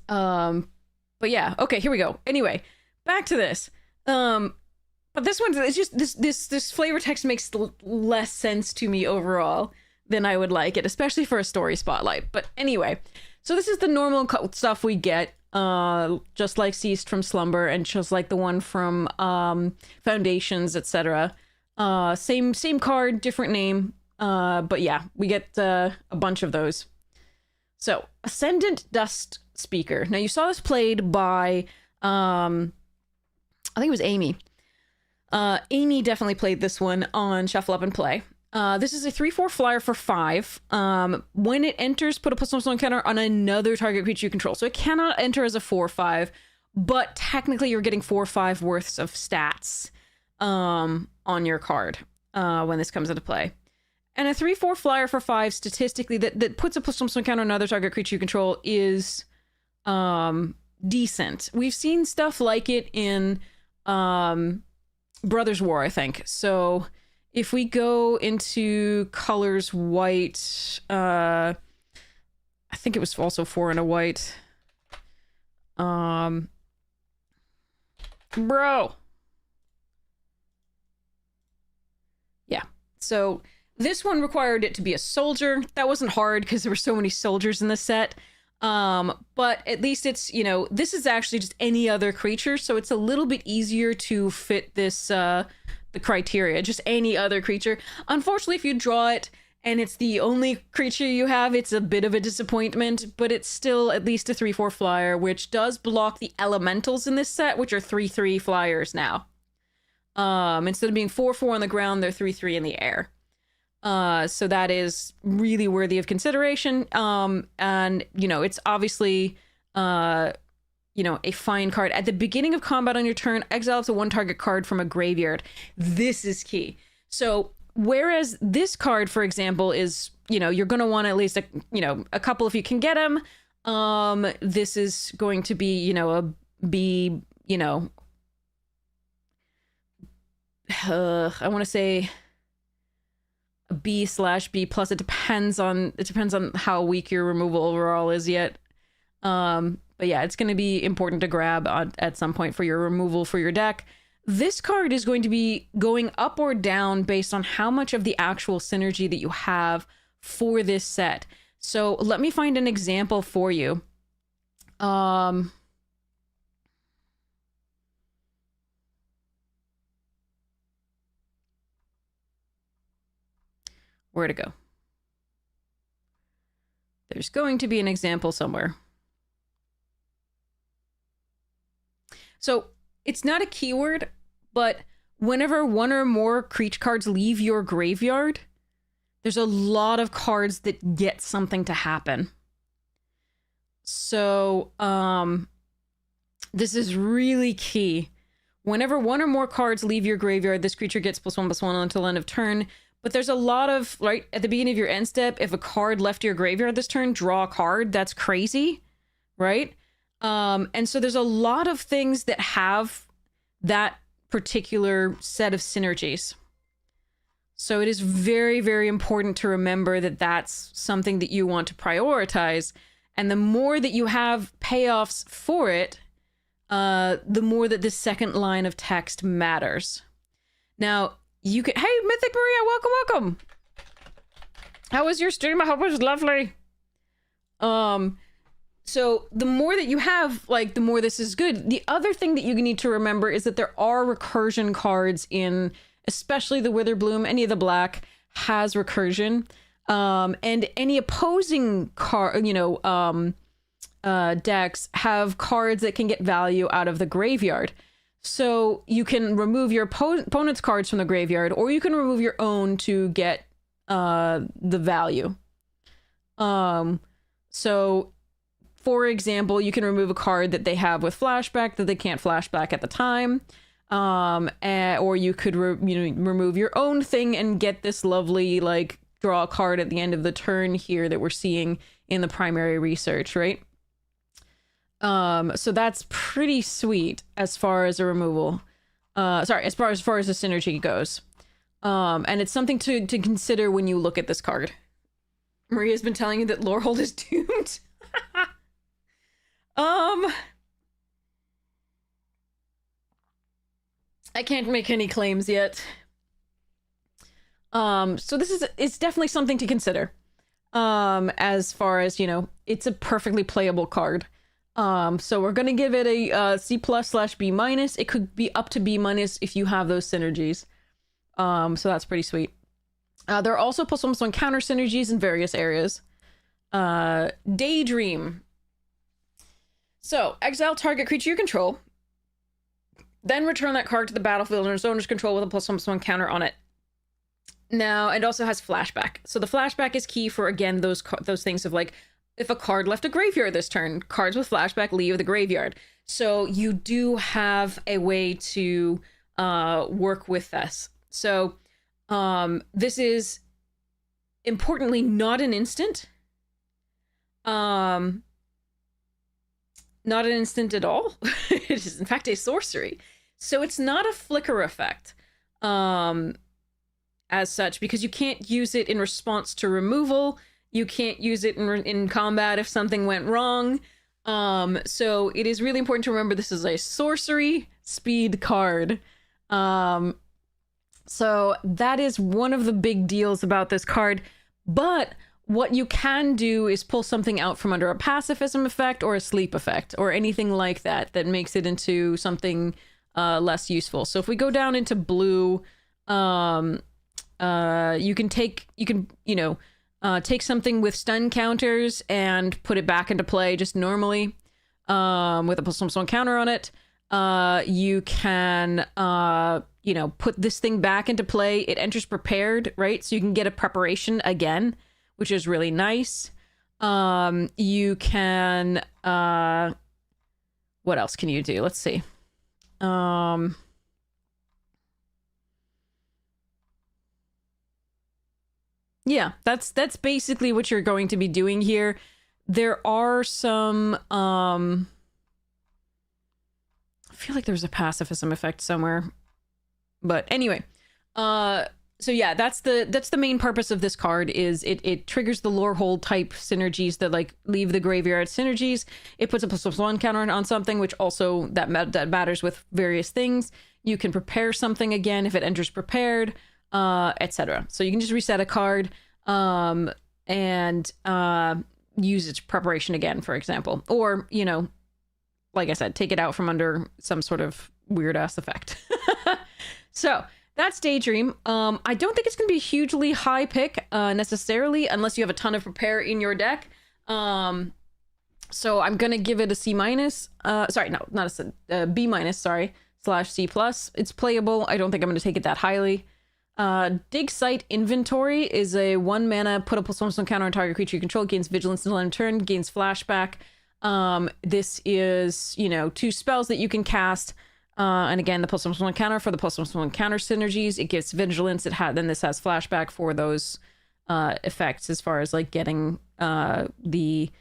But yeah, okay, here we go. Anyway, back to this. But this one, it's just this flavor text makes less sense to me overall than I would like it, especially for a story spotlight. But anyway, so this is the normal stuff we get, just like Ceased from Slumber and just like the one from Foundations, etc. Same card, different name. But yeah, we get a bunch of those. So, Ascendant Dust Speaker. Now, you saw this played by, I think it was Amy. Amy definitely played this one on Shuffle Up and Play. This is a 3/4 flyer for 5. When it enters, put a +1/+1 counter on another target creature you control. So it cannot enter as a 4/5, but technically you're getting 4/5 worths of stats on your card when this comes into play. And a 3/4 flyer for 5, statistically, that puts a +1/+1 counter on another target creature you control is decent. We've seen stuff like it in Brothers War, I think. So if we go into colors white, I think it was also 4 and a white. Bro. Yeah. So this one required it to be a soldier. That wasn't hard because there were so many soldiers in the set. But at least it's, you know, this is actually just any other creature, so it's a little bit easier to fit this, the criteria, just any other creature. Unfortunately, if you draw it and it's the only creature you have, it's a bit of a disappointment, but it's still at least a 3/4 flyer, which does block the elementals in this set, which are 3/3 flyers now. Instead of being 4/4 on the ground, they're 3/3 in the air. So that is really worthy of consideration. And, you know, it's obviously, you know, a fine card. At the beginning of combat on your turn, exile up to 1 target card from a graveyard. This is key. So whereas this card, for example, is, you know, you're going to want at least, a couple if you can get them. This is going to be, you know, I want to say B/B plus. It depends on how weak your removal overall is yet. But yeah, it's going to be important to grab at some point for your removal for your deck. This card is going to be going up or down based on how much of the actual synergy that you have for this set. So let me find an example for you. Where to go? There's going to be an example somewhere. So it's not a keyword, but whenever 1 or more creature cards leave your graveyard, there's a lot of cards that get something to happen. So this is really key. Whenever 1 or more cards leave your graveyard, this creature gets +1/+1 until end of turn. But there's a lot of, right, at the beginning of your end step, if a card left your graveyard this turn, draw a card. That's crazy, right? And so there's a lot of things that have that particular set of synergies. So it is very, very important to remember that that's something that you want to prioritize. And the more that you have payoffs for it, the more that this second line of text matters. Now, you can, hey, Mythic Maria, welcome. How was your stream? I hope it was lovely. So the more that you have, like, the more this is good. The other thing that you need to remember is that there are recursion cards in, especially the Witherbloom. Any of the black has recursion. And any opposing card, decks have cards that can get value out of the graveyard. So you can remove your opponent's cards from the graveyard, or you can remove your own to get the value. So, for example, you can remove a card that they have with flashback that they can't flashback at the time. Or you could remove your own thing and get this lovely, like, draw a card at the end of the turn here that we're seeing in the primary research, right? So that's pretty sweet as far as a removal. Sorry, as far as the synergy goes. And it's something to consider when you look at this card. Maria's been telling you that Lorehold is doomed. I can't make any claims yet. So it's definitely something to consider. As far as, you know, it's a perfectly playable card. So we're gonna give it a C+/B-. It could be up to B- if you have those synergies. So that's pretty sweet. There are also +1/+1 counter synergies in various areas. Daydream. So exile target creature you control, then return that card to the battlefield under its owner's control with a +1/+1 counter on it. Now, it also has flashback. So the flashback is key for, again, those things of like, if a card left a graveyard this turn, cards with flashback leave the graveyard. So you do have a way to work with this. So this is importantly not an instant. Not an instant at all. It is in fact a sorcery. So it's not a flicker effect as such, because you can't use it in response to removal. You can't use it in combat if something went wrong. So it is really important to remember this is a sorcery speed card. So that is one of the big deals about this card. But what you can do is pull something out from under a pacifism effect or a sleep effect or anything like that that makes it into something less useful. So if we go down into blue, you can take something with stun counters and put it back into play just normally with a +1/+1 counter on it. You can put this thing back into play. It enters prepared, right? So you can get a preparation again, which is really nice. You can what else can you do? Let's see. Yeah, that's basically what you're going to be doing here. There are some I feel like there's a pacifism effect somewhere. But anyway, so yeah, that's the main purpose of this card. Is it triggers the Lorehold type synergies that like leave the graveyard synergies. It puts a +1 counter on something, which also that matters with various things. You can prepare something again if it enters prepared, etc. So you can just reset a card and use its preparation again, for example, or like I said, take it out from under some sort of weird ass effect. So that's Daydream. I don't think it's going to be a hugely high pick necessarily, unless you have a ton of prepare in your deck. So I'm going to give it a C-. Sorry, no, not a B-, sorry, /C+. It's playable. I don't think I'm going to take it that highly. Dig Site Inventory is a 1 mana, put a +1/+1 counter on target creature you control, gains vigilance until end turn, gains flashback. This is, 2 spells that you can cast. And again, the +1/+1 counter for the +1/+1 counter synergies. It gives vigilance. Then this has flashback for those effects as far as like getting the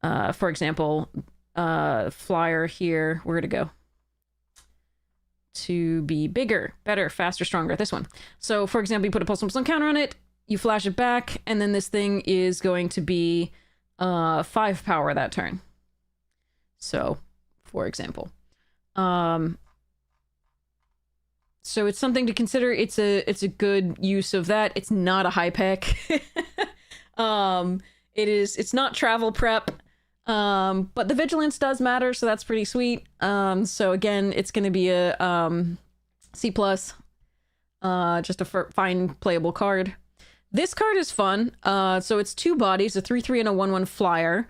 for example, flyer here. Where to go? To be bigger, better, faster, stronger. This one. So for example, you put a +1/+1 counter on it, you flash it back, and then this thing is going to be 5 power that turn. So for example, so it's something to consider. It's a good use of that. It's not a high pick. It's not travel prep. But the vigilance does matter, so that's pretty sweet. So again, it's going to be a C+, just a fine playable card. This card is fun. So it's 2 bodies, a 3/3 and a 1/1 flyer.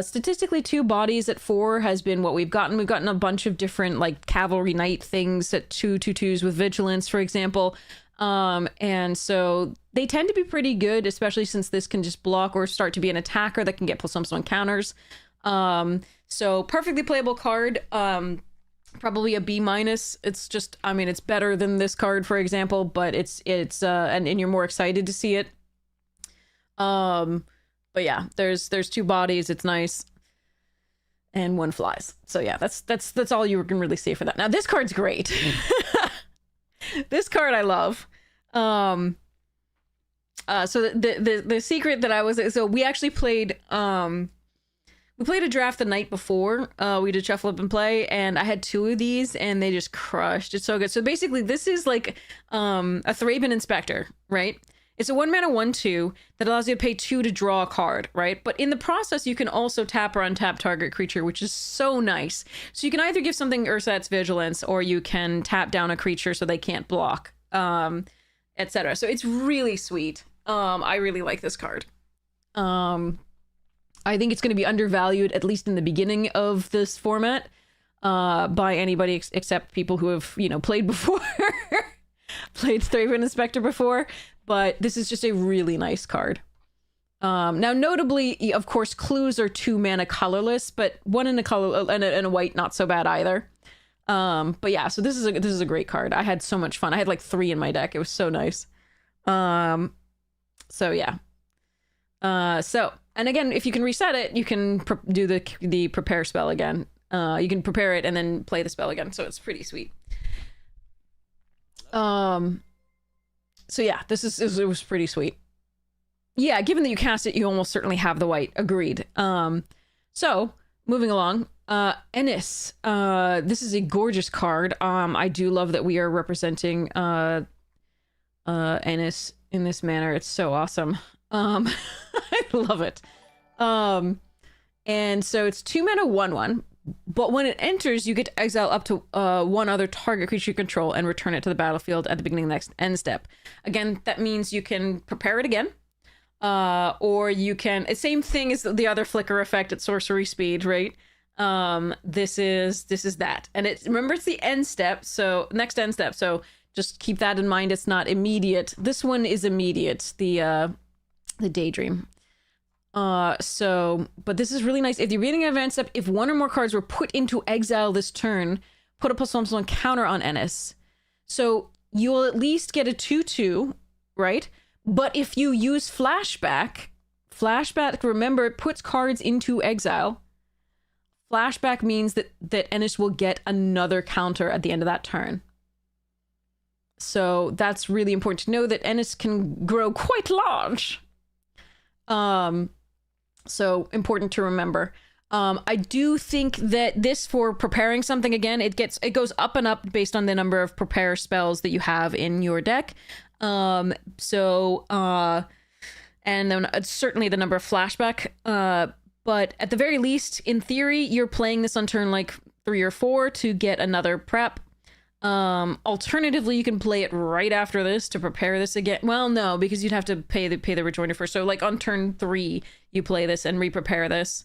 Statistically, 2 bodies at 4 has been what we've gotten. We've gotten a bunch of different like cavalry knight things at 2/2/2s with vigilance, for example. And so they tend to be pretty good, especially since this can just block or start to be an attacker that can get +1/+1 counters. So perfectly playable card. Probably a B-. It's just, it's better than this card, for example, but it's and you're more excited to see it. But yeah, there's 2 bodies. It's nice. and 1 flies. So yeah, that's all you can really say for that. Now this card's great. This card I love. So the secret that I was, so we actually played we played a draft the night before. We did shuffle up and play, and I had 2 of these and they just crushed. It's so good. So basically this is like a Thraben Inspector, right? It's a 1 mana 1/2 that allows you to pay 2 to draw a card, right? But in the process, you can also tap or untap target creature, which is so nice. So you can either give something Ursat's Vigilance, or you can tap down a creature so they can't block, etc. So it's really sweet. I really like this card. I think it's going to be undervalued, at least in the beginning of this format, by anybody except people who have, you know, played before, played Thraben Inspector before. But this is just a really nice card. Now, notably, of course, clues are 2 mana colorless, but 1 in a color and a white, not so bad either. But yeah, so this is a great card. I had so much fun. I had like 3 in my deck. It was so nice. So yeah. And again, if you can reset it, you can do the prepare spell again. You can prepare it and then play the spell again. So it's pretty sweet. So yeah, it was pretty sweet. Yeah, given that you cast it, you almost certainly have the white. Agreed. So moving along, Ennis. This is a gorgeous card. I do love that we are representing Ennis in this manner. It's so awesome. I love it. And so it's 2 mana 1/1. But when it enters, you get to exile up to 1 other target creature you control and return it to the battlefield at the beginning of the next end step. Again, that means you can prepare it again, or you can... Same thing as the other flicker effect at sorcery speed, right? This is that. And remember, it's the end step, so next end step. So just keep that in mind. It's not immediate. This one is immediate, the Daydream. But this is really nice. If the beginning of event step, if 1 or more cards were put into exile this turn, put a +1/+1 counter on Ennis. So you'll at least get a 2/2, right? But if you use flashback, remember, it puts cards into exile. Flashback means that Ennis will get another counter at the end of that turn. So that's really important to know, that Ennis can grow quite large. So important to remember. I do think that this, for preparing something, again, it goes up and up based on the number of prepare spells that you have in your deck. And then certainly the number of flashback. But at the very least, in theory, you're playing this on turn like 3 or 4 to get another prep. Alternatively, you can play it right after this to prepare this again. Well, no, because you'd have to pay the rejoinder first. So like on turn 3, you play this and re-prepare this.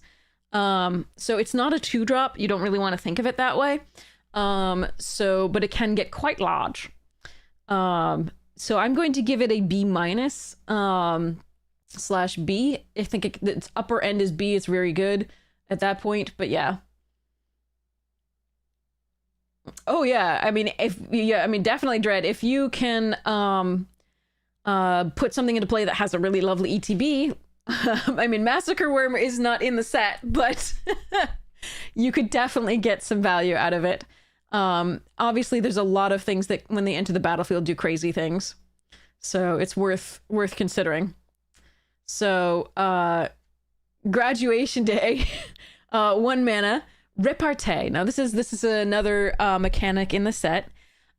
So it's not a 2-drop. You don't really want to think of it that way. But it can get quite large. So I'm going to give it a B-, /B. I think its upper end is B. It's very good at that point, but yeah. Oh yeah, I mean, definitely Dread. If you can put something into play that has a really lovely ETB, I mean, Massacre Worm is not in the set, but you could definitely get some value out of it. Obviously, there's a lot of things that when they enter the battlefield do crazy things, so it's worth considering. So, Graduation Day, 1 mana. Repartee. Now this is another mechanic in the set.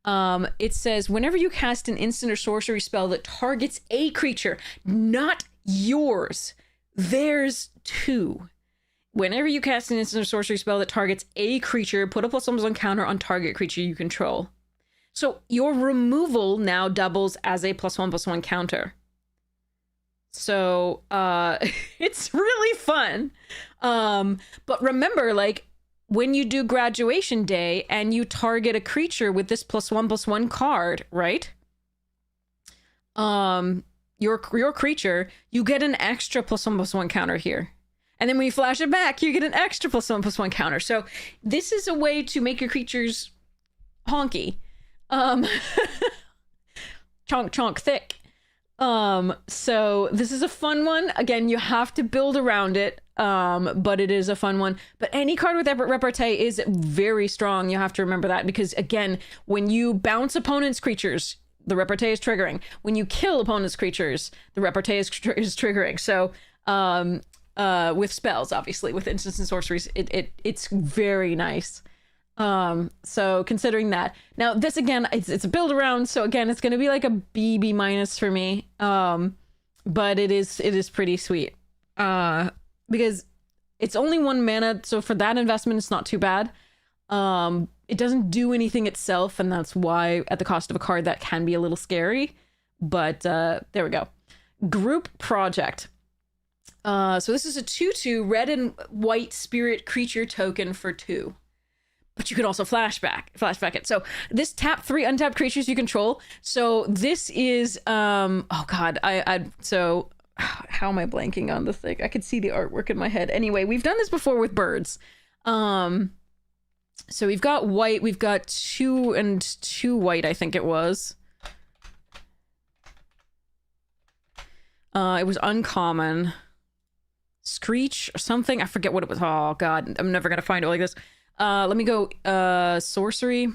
It says whenever you cast an instant or sorcery spell that targets a creature, not yours, theirs too. Whenever you cast an instant or sorcery spell that targets a creature, put a +1/+1 counter on target creature you control. So your removal now doubles as a +1/+1 counter. So it's really fun. But remember, like, when you do Graduation Day and you target a creature with this +1/+1 card, right? Your creature, you get an extra +1/+1 counter here. And then when you flash it back, you get an extra +1/+1 counter. So this is a way to make your creatures honky. Chonk thick. So this is a fun one. Again, you have to build around it. But it is a fun one. But any card with repartee is very strong. You have to remember that because again, when you bounce opponents' creatures, the repartee is triggering. When you kill opponents' creatures, the repartee is triggering. So, with spells, obviously, with instants and sorceries, it's very nice. So considering that. Now this again, it's a build around, so again, it's gonna be like a B minus for me. But it is pretty sweet. Because it's only 1 mana, so for that investment, it's not too bad. It doesn't do anything itself, and that's why at the cost of a card that can be a little scary. But there we go. Group Project. So this is a 2/2 red and white spirit creature token for 2. But you could also flashback it. So this tap 3 untapped creatures you control. So this is oh god, so how am I blanking on the thing? I could see the artwork in my head. Anyway, we've done this before with birds. So we've got white, we've got 2 and 2 white, I think it was. It was uncommon. Screech or something. I forget what it was. Oh god, I'm never gonna find it like this. Let me go sorcery.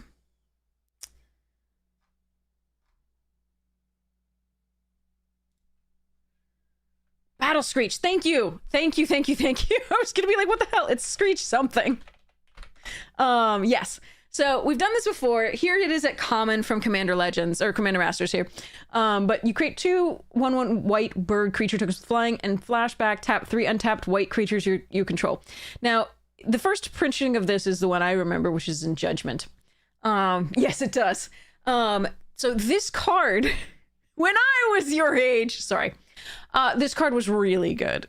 Battle Screech. Thank you. I was gonna be like, what the hell? It's Screech something. Yes. So we've done this before. Here it is at common from Commander Legends or Commander Masters here. But you create 2 1/1 white bird creature tokens with flying and flashback, tap 3 untapped white creatures you control. Now, the first printing of this is the one I remember, which is in Judgment. Yes, it does. So this card, when I was your age, sorry, this card was really good.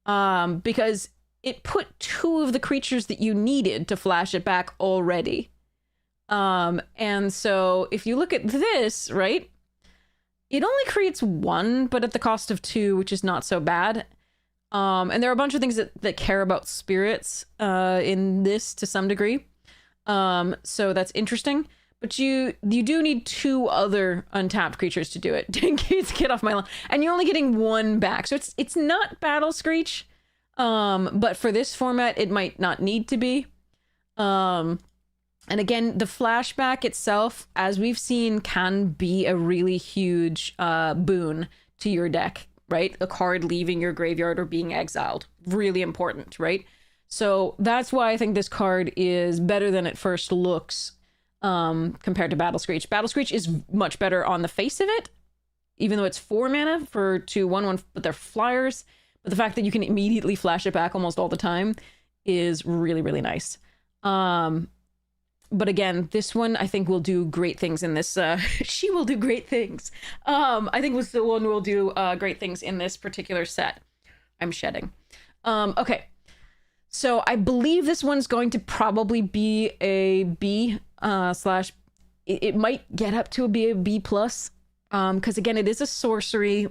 Because it put 2 of the creatures that you needed to flash it back already. And so if you look at this, right, it only creates 1, but at the cost of 2, which is not so bad. And there are a bunch of things that care about spirits in this to some degree. So that's interesting. But you do need 2 other untapped creatures to do it. Get off my lawn. And you're only getting 1 back. So it's not Battle Screech. But for this format, it might not need to be. And again, the flashback itself, as we've seen, can be a really huge boon to your deck. Right? A card leaving your graveyard or being exiled. Really important, right? So that's why I think this card is better than it first looks compared to Battle Screech. Battle Screech is much better on the face of it, even though it's 4 mana for 2 1/1, but they're flyers. But the fact that you can immediately flash it back almost all the time is really, really nice. But again, this one I think will do great things in this. She will do great things. I think was the one will do great things in this particular set. I'm shedding. Okay, so I believe this one's going to probably be a B slash. It might get up to a B plus. Because again, it is a sorcery.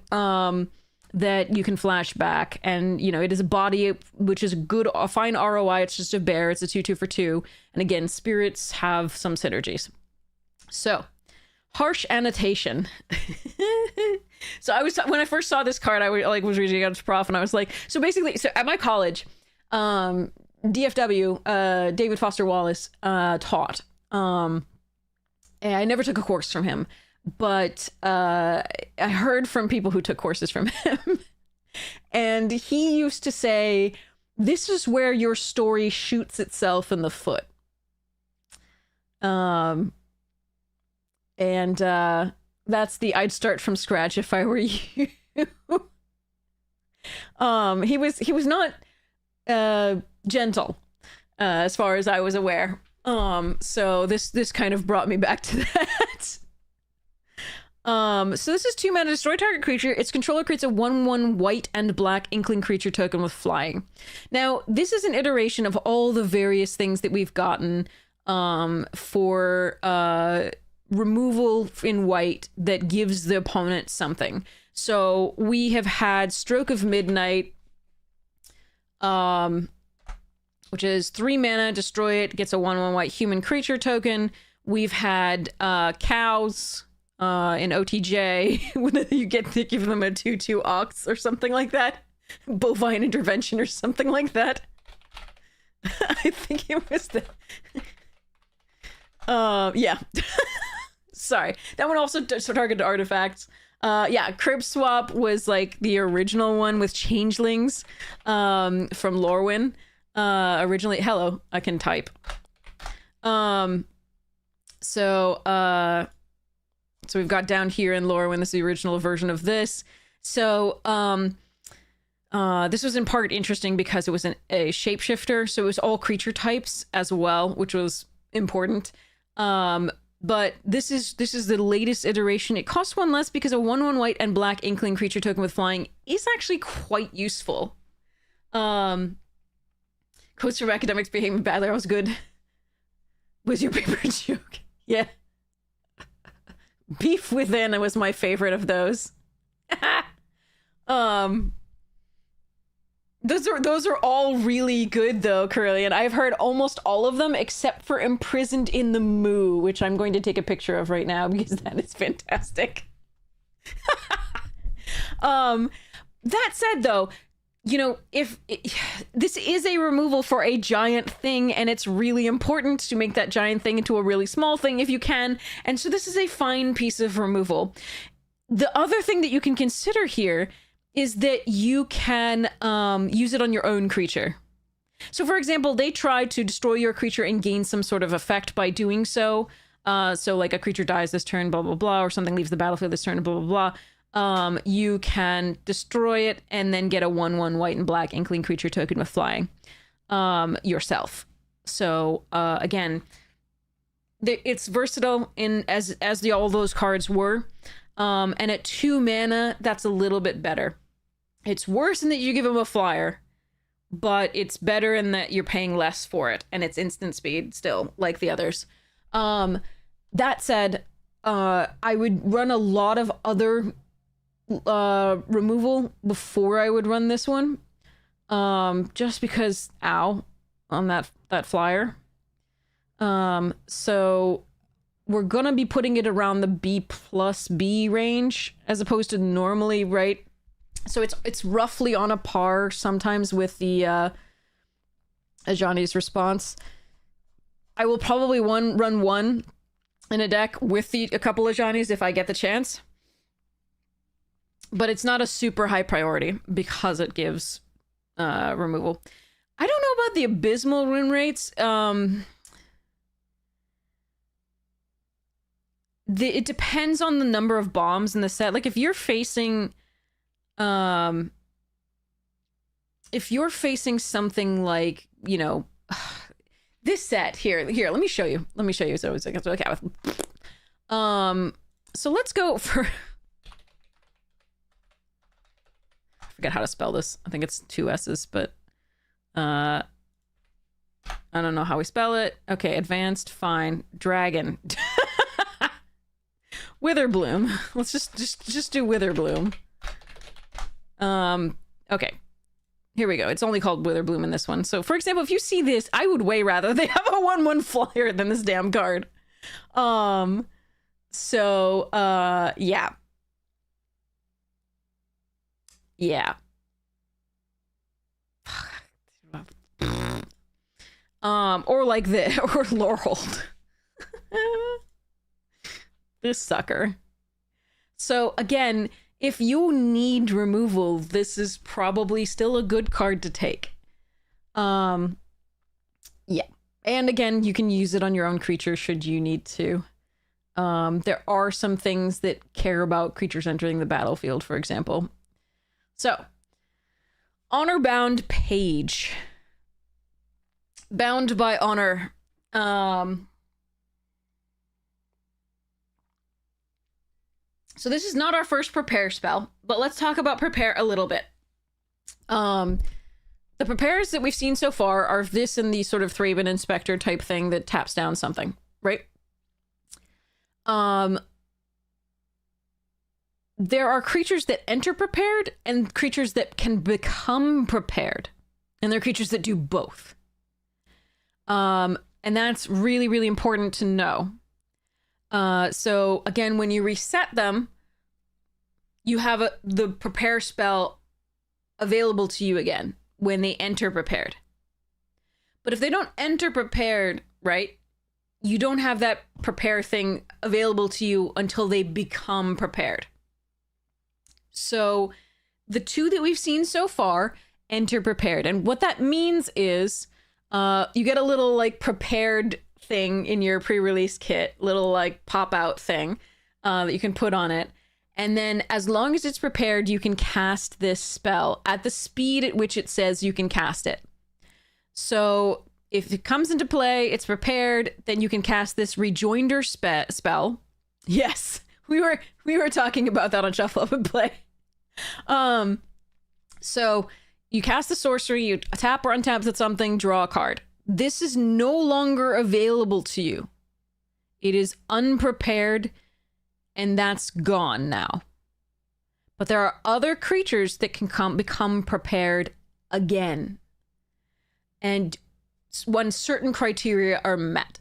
That you can flash back, and you know it is a body which is a fine ROI. It's just a bear. It's a 2/2 for 2, and again, spirits have some synergies. So, harsh annotation. So when I first saw this card, I was reading it as prof, and I was like, so basically, so at my college, DFW, David Foster Wallace, taught, and I never took a course from him. But I heard from people who took courses from him. And he used to say, this is where your story shoots itself in the foot. And that's the I'd start from scratch if I were you. He was not gentle, as far as I was aware. So this kind of brought me back to that. So this is 2 mana, destroy target creature. Its controller creates a 1/1 white and black inkling creature token with flying. Now, this is an iteration of all the various things that we've gotten for removal in white that gives the opponent something. So we have had Stroke of Midnight, which is 3 mana, destroy it, gets a 1/1 white human creature token. We've had cows. in OTJ, when you get to give them a 2/2 ox or something like that. Bovine intervention or something like that. I think it was the... yeah. Sorry. That one also targeted artifacts. Yeah, Crib Swap was like the original one with changelings from Lorwyn. Originally, hello, I can type. So we've got down here in Lorwyn, this is the original version of this. So this was in part interesting because it was a shapeshifter, so it was all creature types as well, which was important. But this is the latest iteration. It costs 1 less because a 1/1 white and black inkling creature token with flying is actually quite useful. Quotes from academics behaving badly. I was good. Was your paper joke? Yeah. Beef Within was my favorite of those. Those are all really good though, Carillion. I've heard almost all of them except for Imprisoned in the Moo, which I'm going to take a picture of right now because that is fantastic. That said though, you know, this is a removal for a giant thing, and it's really important to make that giant thing into a really small thing if you can, and so this is a fine piece of removal. The other thing that you can consider here is that you can use it on your own creature. So for example, they try to destroy your creature and gain some sort of effect by doing so. So like a creature dies this turn, blah, blah, blah, or something leaves the battlefield this turn, blah, blah, blah. You can destroy it and then get a 1/1 white and black inkling creature token with flying yourself. So again, it's versatile in as all those cards were. And at 2 mana, that's a little bit better. It's worse in that you give him a flyer, but it's better in that you're paying less for it, and it's instant speed still, like the others. That said, I would run a lot of other removal before I would run this one. Just because, ow, on that flyer. So we're gonna be putting it around the B+B range as opposed to normally, right? So it's roughly on a par sometimes with the Ajani's Response. I will probably run one in a deck with a couple of Ajani's if I get the chance. But it's not a super high priority because it gives removal. I don't know about the abysmal win rates. It depends on the number of bombs in the set. Like if you're facing something like, you know, this set here, let me show you. So it's like, okay. So let's go for, I forget how to spell this. I think it's 2 S's, but I don't know how we spell it. Okay, advanced, fine. Dragon. Witherbloom. Let's just do Witherbloom. Okay. Here we go. It's only called Witherbloom in this one. So, for example, if you see this, I would way rather they have a 1/1 flyer than this damn card. So, yeah. Yeah. Or like this, or Laureled. This sucker. So again, if you need removal, this is probably still a good card to take. Yeah. And again, you can use it on your own creature should you need to. There are some things that care about creatures entering the battlefield, for example. So, Honor-bound Page. Bound by Honor. So this is not our first prepare spell, but let's talk about prepare a little bit. The prepares that we've seen so far are this and the sort of Thraben Inspector type thing that taps down something, right? There are creatures that enter prepared and creatures that can become prepared. And there are creatures that do both. And that's really, really important to know. So again, when you reset them, you have the prepare spell available to you again when they enter prepared. But if they don't enter prepared, right, you don't have that prepare thing available to you until they become prepared. So the two that we've seen so far enter prepared. And what that means is you get a little like prepared thing in your pre-release kit, little like pop-out thing that you can put on it. And then as long as it's prepared, you can cast this spell at the speed at which it says you can cast it. So if it comes into play, it's prepared, then you can cast this rejoinder spell. Yes, we were talking about that on Shuffle Up and Play. So you cast the sorcery, you tap or untap with something, draw a card. This is no longer available to you. It is unprepared, and that's gone now. But there are other creatures that can become prepared again. And when certain criteria are met.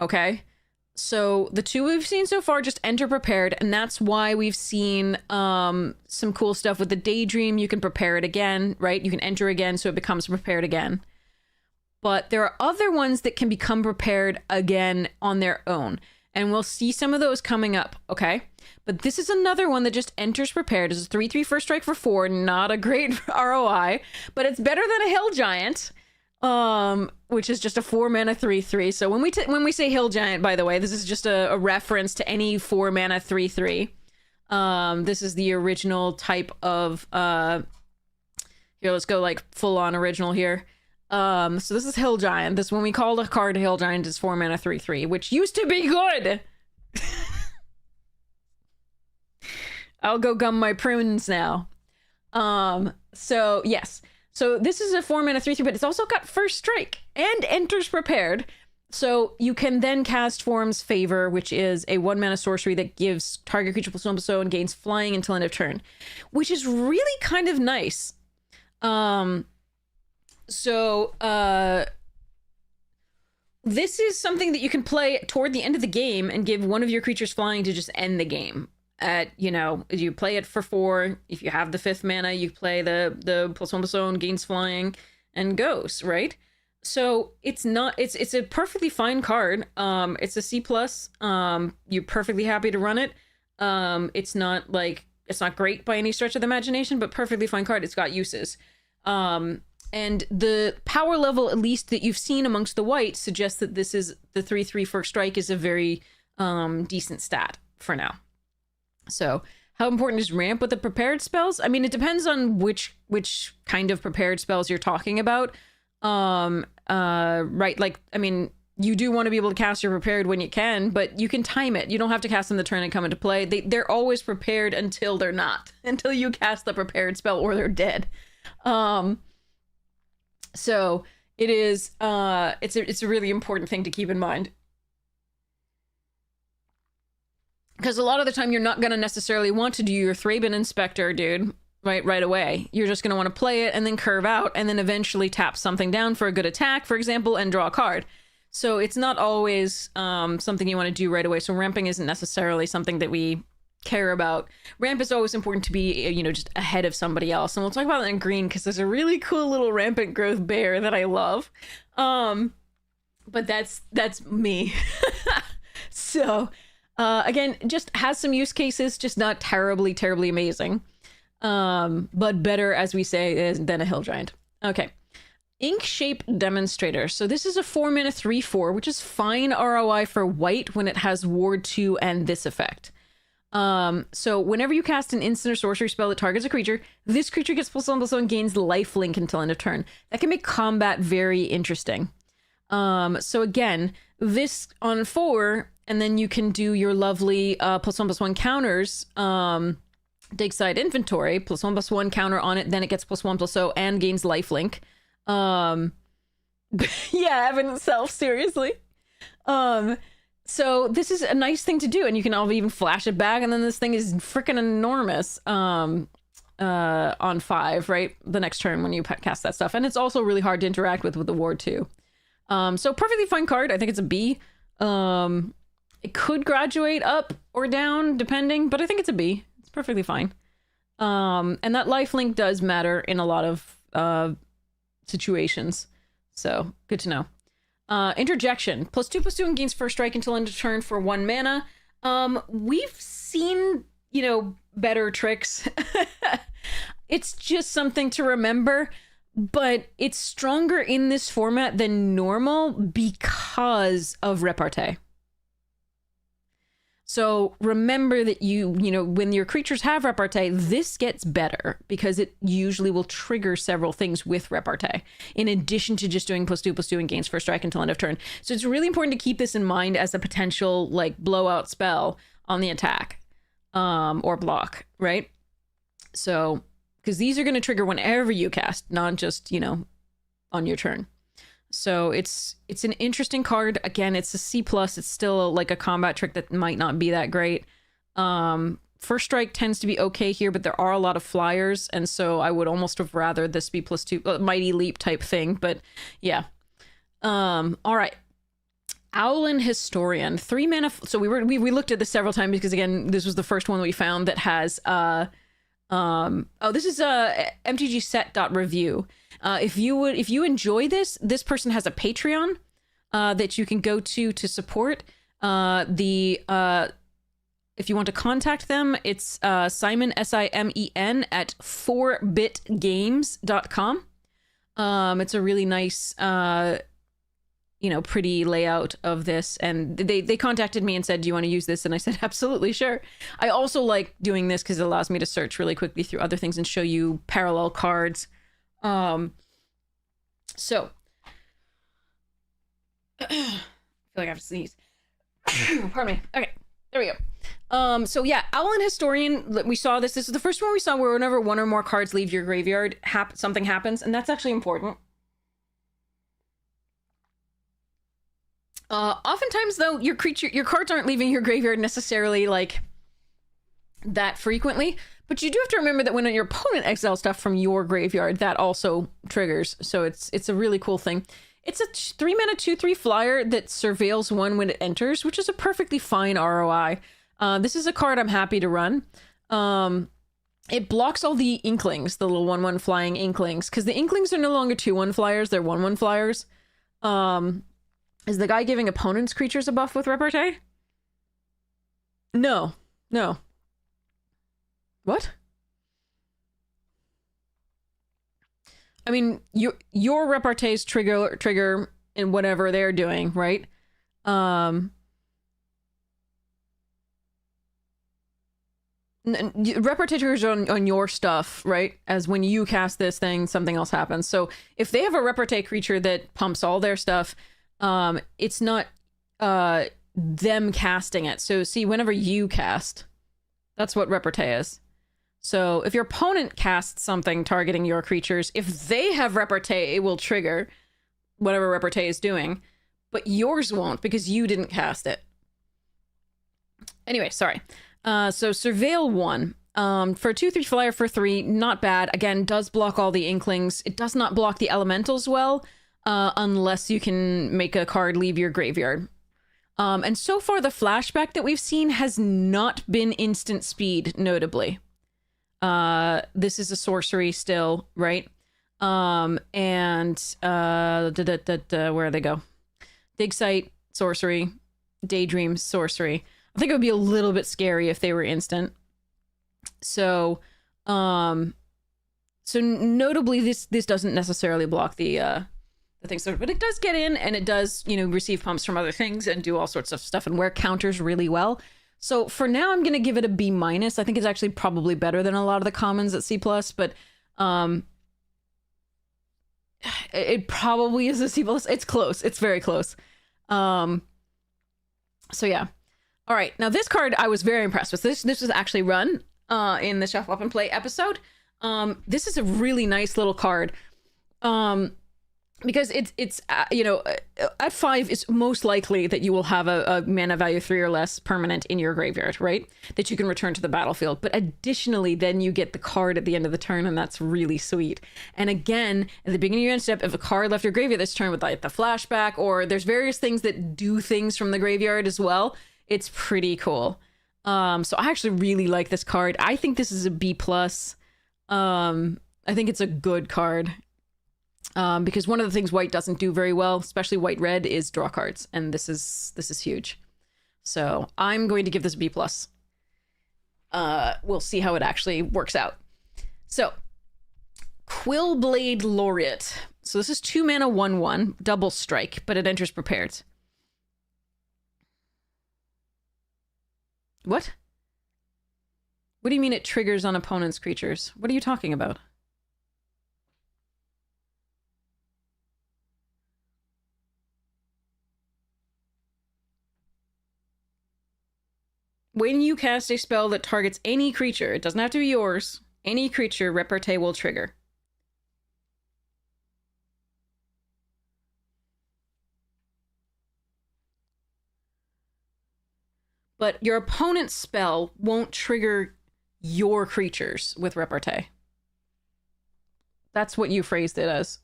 Okay? So the two we've seen so far just enter prepared, and that's why we've seen some cool stuff with the Daydream. You can prepare it again, right? You can enter again, so it becomes prepared again. But there are other ones that can become prepared again on their own. And we'll see some of those coming up, okay? But this is another one that just enters prepared. It's a 3/3 first strike for 4. Not a great ROI, but it's better than a Hill Giant, which is just a 4 mana 3/3. So when we say Hill Giant, by the way, this is just a reference to any 4 mana 3/3. This is the original type of here. Let's go like full on original here. So this is Hill Giant. This, when we called a card Hill Giant, is 4 mana 3/3, which used to be good. I'll go gum my prunes now. So yes. So this is a 4 mana 3/3, but it's also got first strike and enters prepared. So you can then cast Form's Favor, which is a 1 mana sorcery that gives target creature +1/+0 and gains flying until end of turn, which is really kind of nice. This is something that you can play toward the end of the game and give one of your creatures flying to just end the game. You play it for 4. If you have the 5th mana, you play the +1/+0 and gains flying and goes, right? So it's a perfectly fine card. It's a C+. You're perfectly happy to run it. It's not great by any stretch of the imagination, but perfectly fine card. It's got uses. And the power level, at least that you've seen amongst the whites, suggests that this is the 3/3 first strike is a very decent stat for now. So how important is ramp with the prepared spells? I mean, it depends on which kind of prepared spells you're talking about. Right, like, I mean, you do want to be able to cast your prepared when you can, but you can time it. You don't have to cast them the turn and come into play. They're always prepared until they're not, until you cast the prepared spell or they're dead. So it is, it's a really important thing to keep in mind. Because a lot of the time you're not going to necessarily want to do your Thraben Inspector, dude, right away. You're just going to want to play it and then curve out and then eventually tap something down for a good attack, for example, and draw a card. So it's not always something you want to do right away. So ramping isn't necessarily something that we care about. Ramp is always important to be, just ahead of somebody else. And we'll talk about that in green because there's a really cool little rampant growth bear that I love. But that's me. So... again, just has some use cases, just not terribly amazing. But better, as we say, than a Hill Giant. Okay. Ink Shape Demonstrator. So this is a 4 mana 3/4, which is fine ROI for white when it has Ward 2 and this effect. So whenever you cast an instant or sorcery spell that targets a creature, this creature gets +1/+1 and gains lifelink until end of turn. That can make combat very interesting. So again, this on 4... and then you can do your lovely +1/+1 counters. Dig Side Inventory, +1/+1 counter on it, then it gets +1/+0 and gains lifelink. Yeah, Evan itself, seriously. So this is a nice thing to do, and you can even flash it back, and then this thing is freaking enormous on 5, right? The next turn when you cast that stuff. And it's also really hard to interact with the Ward too. So perfectly fine card. I think it's a B. It could graduate up or down depending, but I think it's a B. It's perfectly fine. And that lifelink does matter in a lot of situations, so good to know. Interjection, +2/+2 and gains first strike until end of turn for 1 mana. We've seen, you know, better tricks. It's just something to remember, but it's stronger in this format than normal because of repartee. So remember that you know, when your creatures have repartee, this gets better because it usually will trigger several things with repartee, in addition to just doing +2/+2 and gains first strike until end of turn. So it's really important to keep this in mind as a potential, like, blowout spell on the attack, or block, right? So, because these are going to trigger whenever you cast, not just, you know, on your turn. So it's an interesting card. Again, it's a C+. It's still like a combat trick that might not be that great. First strike tends to be okay here, but there are a lot of flyers, and so I would almost have rather this be +2, mighty leap type thing. But yeah. All right. Owlin Historian, 3 mana. So we looked at this several times because, again, this was the first one that we found that has this is mtgset.review. If you enjoy this person has a Patreon that you can go to support. If you want to contact them, it's Simon, SIMEN, at 4bitgames.com. It's a really nice you know, pretty layout of this, and they contacted me and said, do you want to use this? And I said, absolutely, sure. I also like doing this because it allows me to search really quickly through other things and show you parallel cards. So I feel like I have to sneeze. Pardon me. Okay, there we go. So yeah, Owlin Historian, we saw this. This is the first one we saw where whenever one or more cards leave your graveyard, something happens, and that's actually important. Oftentimes, though, your cards aren't leaving your graveyard necessarily, like, that frequently, but you do have to remember that when your opponent exiles stuff from your graveyard, that also triggers, so it's a really cool thing. It's a 3 mana 2/3 flyer that surveils 1 when it enters, which is a perfectly fine ROI. This is a card I'm happy to run. It blocks all the Inklings, the little 1/1 flying Inklings, because the Inklings are no longer 2/1 flyers, they're 1/1 flyers. Is the guy giving opponent's creatures a buff with repartee? No. What? I mean, your repartees trigger in whatever they're doing, right? Repartee triggers on your stuff, right? As when you cast this thing, something else happens. So if they have a repartee creature that pumps all their stuff, it's not them casting it. So see, whenever you cast, that's what repartee is. So if your opponent casts something targeting your creatures, if they have repartee, it will trigger whatever repartee is doing, but yours won't because you didn't cast it. Anyway, sorry. So Surveil 1. For a 2/3 flyer for 3, not bad. Again, does block all the Inklings. It does not block the elementals well, unless you can make a card leave your graveyard. And so far, the flashback that we've seen has not been instant speed, notably. This is a sorcery still, right? Where they go? Dig Site, sorcery. Daydream, sorcery. I think it would be a little bit scary if they were instant. So, notably, this doesn't necessarily block the things, but it does get in, and it does, you know, receive pumps from other things and do all sorts of stuff and wear counters really well. So for now, I'm gonna give it a B-. I think it's actually probably better than a lot of the commons at C+, but it probably is a C+. It's close. It's very close. So yeah. All right. Now this card I was very impressed with. This was actually run in the Shuffle Up and Play episode. This is a really nice little card. because it's at 5 it's most likely that you will have a mana value 3 or less permanent in your graveyard, right, that you can return to the battlefield. But additionally, then you get the card at the end of the turn, and that's really sweet. And again, at the beginning of your end step, if a card left your graveyard this turn with like the flashback, or there's various things that do things from the graveyard as well, it's pretty cool. So I actually really like this card. I think this is a B plus. I think it's a good card. Because one of the things white doesn't do very well, especially white red, is draw cards, and this is huge. So I'm going to give this a B plus. We'll see how it actually works out. So Quillblade Laureate. So this is 2 mana 1/1 double strike, but it enters prepared. What? What do you mean it triggers on opponent's creatures? What are you talking about? When you cast a spell that targets any creature, it doesn't have to be yours, any creature, repartee will trigger. But your opponent's spell won't trigger your creatures with repartee. That's what you phrased it as.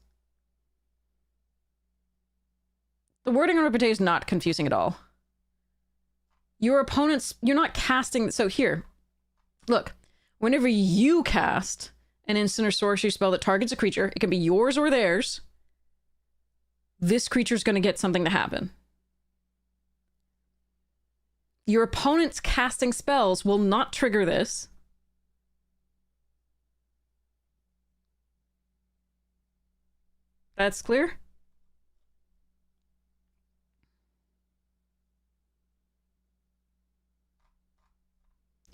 The wording on repartee is not confusing at all. Your opponent's, you're not casting, so here, look, whenever you cast an instant or sorcery spell that targets a creature, it can be yours or theirs, this creature's going to get something to happen. Your opponent's casting spells will not trigger this. That's clear?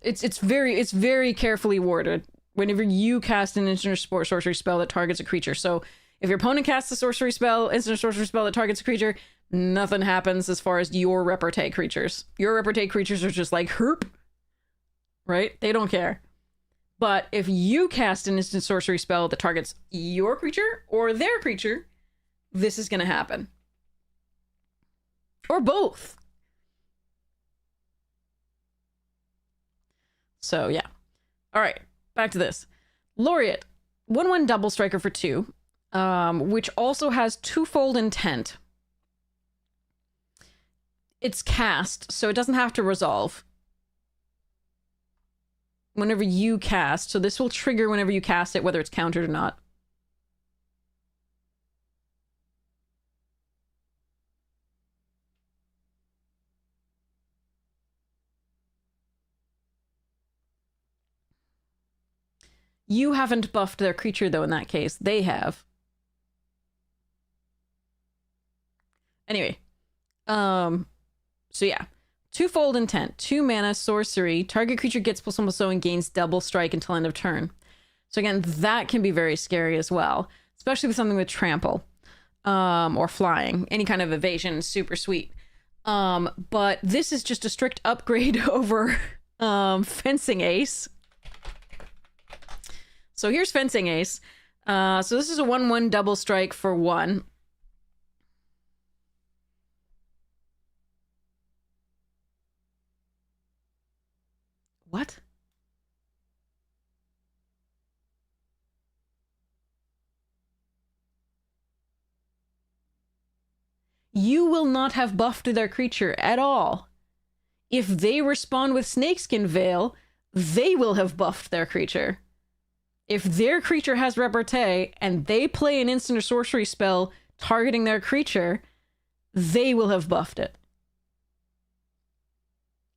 It's very carefully worded. Whenever you cast an instant or sorcery spell that targets a creature. So if your opponent casts a sorcery spell, instant or sorcery spell that targets a creature, nothing happens as far as your repartee creatures. Your repartee creatures are just like herp, right? They don't care. But if you cast an instant sorcery spell that targets your creature or their creature, this is going to happen. Or both. So, yeah. All right, back to this. Laureate, 1/1 double striker for 2, which also has twofold intent. It's cast, so it doesn't have to resolve. Whenever you cast, so this will trigger whenever you cast it, whether it's countered or not. You haven't buffed their creature, though, in that case. They have. Anyway. So yeah. Twofold intent. 2 mana, sorcery. Target creature gets +1/+0 and gains double strike until end of turn. So again, that can be very scary as well. Especially with something with trample. Or flying. Any kind of evasion. Super sweet. But this is just a strict upgrade over Fencing Ace. So here's Fencing Ace. So this is a 1/1 double strike for 1. What? You will not have buffed their creature at all. If they respond with Snakeskin Veil, they will have buffed their creature. If their creature has repartee and they play an instant or sorcery spell targeting their creature, they will have buffed it.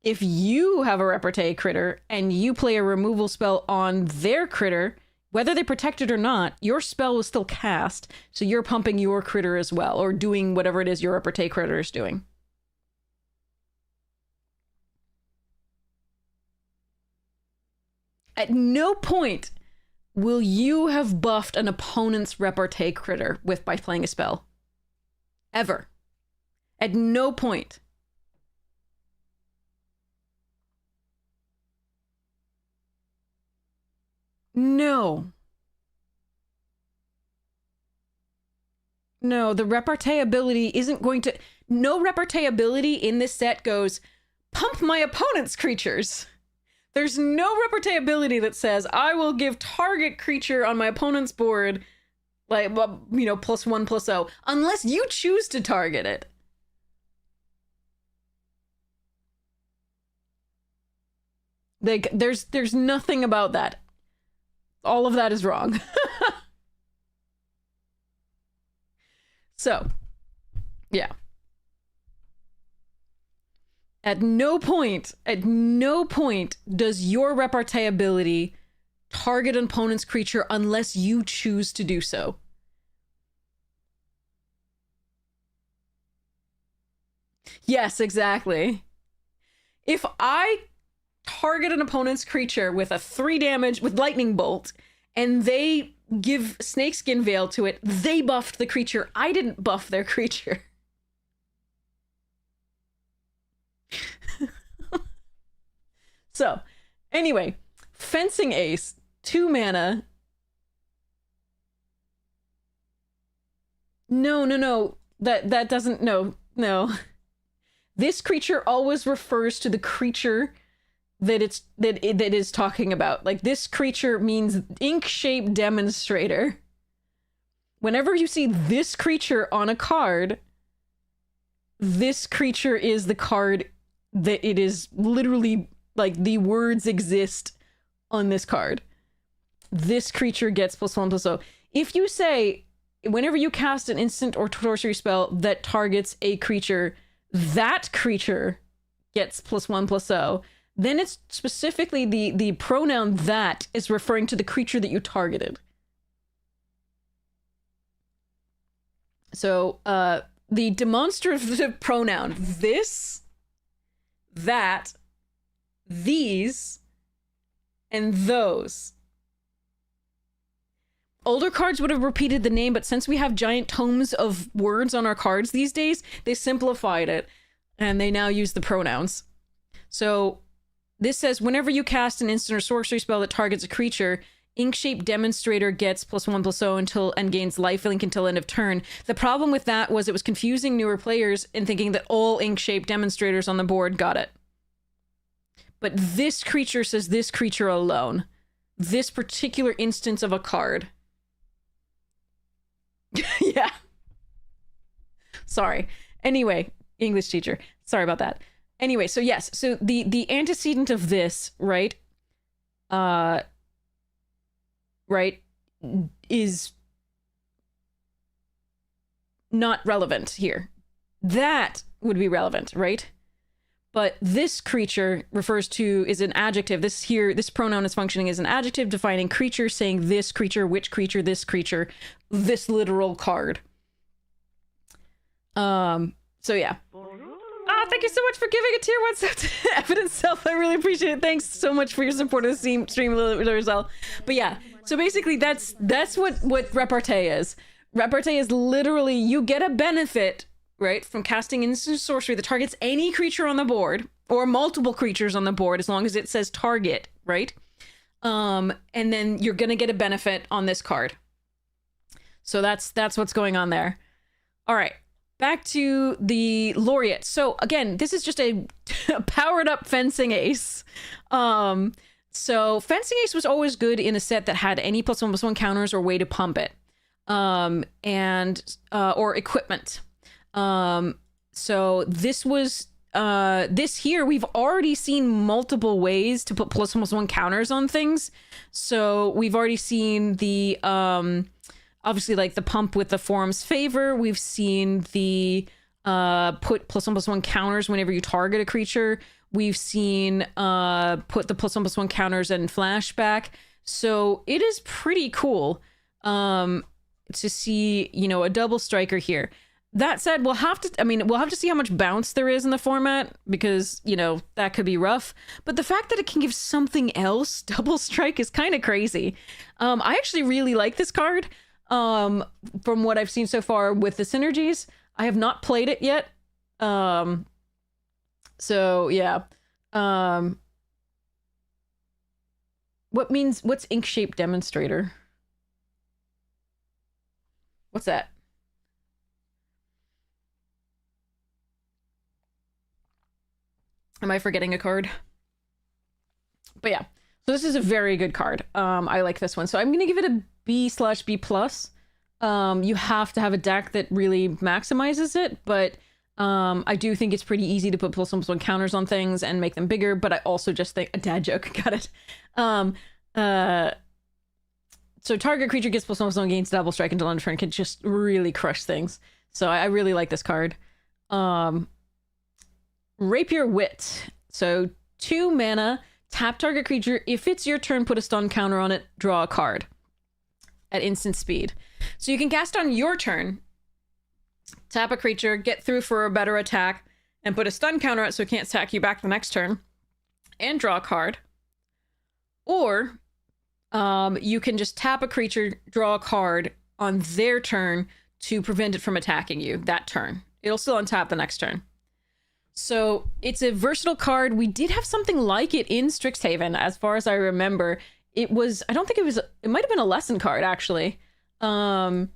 If you have a repartee critter and you play a removal spell on their critter, whether they protect it or not, your spell was still cast, so you're pumping your critter as well, or doing whatever it is your repartee critter is doing. At no point will you have buffed an opponent's repartee critter by playing a spell. Ever. At no point. No. No, the repartee ability isn't going to... No repartee ability in this set goes, pump my opponent's creatures. There's no repartee ability that says, I will give target creature on my opponent's board, like, you know, +1/+0, unless you choose to target it. Like, there's nothing about that. All of that is wrong. So, yeah. At no point does your repartee ability target an opponent's creature unless you choose to do so. Yes, exactly. If I target an opponent's creature with a 3 damage with lightning bolt, and they give Snakeskin Veil to it, they buffed the creature. I didn't buff their creature. So, anyway, Fencing Ace, 2 mana. No. That doesn't, no. This creature always refers to the creature that it is talking about. Like, this creature means Ink-Shape Demonstrator. Whenever you see this creature on a card, this creature is the card that it is literally, like, the words exist on this card. This creature gets +1/+0. If you say, whenever you cast an instant or sorcery spell that targets a creature, that creature gets +1/+0, then it's specifically the pronoun that is referring to the creature that you targeted. So, the demonstrative pronoun, this, that, these, and those. Older cards would have repeated the name, but since we have giant tomes of words on our cards these days, they simplified it, and they now use the pronouns. So, this says, whenever you cast an instant or sorcery spell that targets a creature, Ink-Shape Demonstrator gets +1/+0 until and gains lifelink until end of turn. The problem with that was it was confusing newer players in thinking that all Ink-Shape Demonstrators on the board got it. But this creature says this creature alone. This particular instance of a card. Yeah. Sorry. Anyway, English teacher. Sorry about that. Anyway, so yes, so the antecedent of this, right, is not relevant here. That would be relevant, right? But this creature is an adjective. This pronoun is functioning as an adjective defining creature, saying this creature, which creature, this creature, this literal card. So yeah. Thank you so much for giving a tier 1 sub to Evidence Self. I really appreciate it. Thanks so much for your support of the stream, Lizelle. But yeah, so basically that's what repartee is. Repartee is literally, you get a benefit, right, from casting instant sorcery that targets any creature on the board, or multiple creatures on the board, as long as it says target, right? And then you're gonna get a benefit on this card. So that's what's going on there. All right. Back to the Laureate. So again, this is just a powered up Fencing Ace. So Fencing Ace was always good in a set that had any +1/+1 counters or way to pump it. Or equipment. So this was, this here, we've already seen multiple ways to put +1/+1 counters on things. So we've already seen the, obviously, like the pump with the Forum's Favor. We've seen the put +1/+1 counters whenever you target a creature. We've seen put the +1/+1 counters in flashback. So it is pretty cool to see, you know, a double striker here. That said, we'll have to see how much bounce there is in the format, because, you know, that could be rough. But the fact that it can give something else double strike is kind of crazy. I actually really like this card. From what I've seen so far with the synergies. I have not played it yet. So yeah. What's Ink-Shape Demonstrator? What's that? Am I forgetting a card? But yeah, so this is a very good card. I like this one. So I'm going to give it a B/B plus. You have to have a deck that really maximizes it, but I do think it's pretty easy to put +1/+1 counters on things and make them bigger, but I also just think a dad joke. Got it. So target creature gets +1/+1, gains double strike until end of turn, can just really crush things. So I really like this card. Rapier Wit. So 2 mana, tap target creature. If it's your turn, put a stun counter on it, draw a card at instant speed. So you can cast on your turn, tap a creature, get through for a better attack, and put a stun counter on it so it can't attack you back the next turn, and draw a card. Or you can just tap a creature, draw a card on their turn to prevent it from attacking you that turn. It'll still untap the next turn. So it's a versatile card. We did have something like it in Strixhaven, as far as I remember. It was, I don't think it was, it might have been a lesson card, actually. I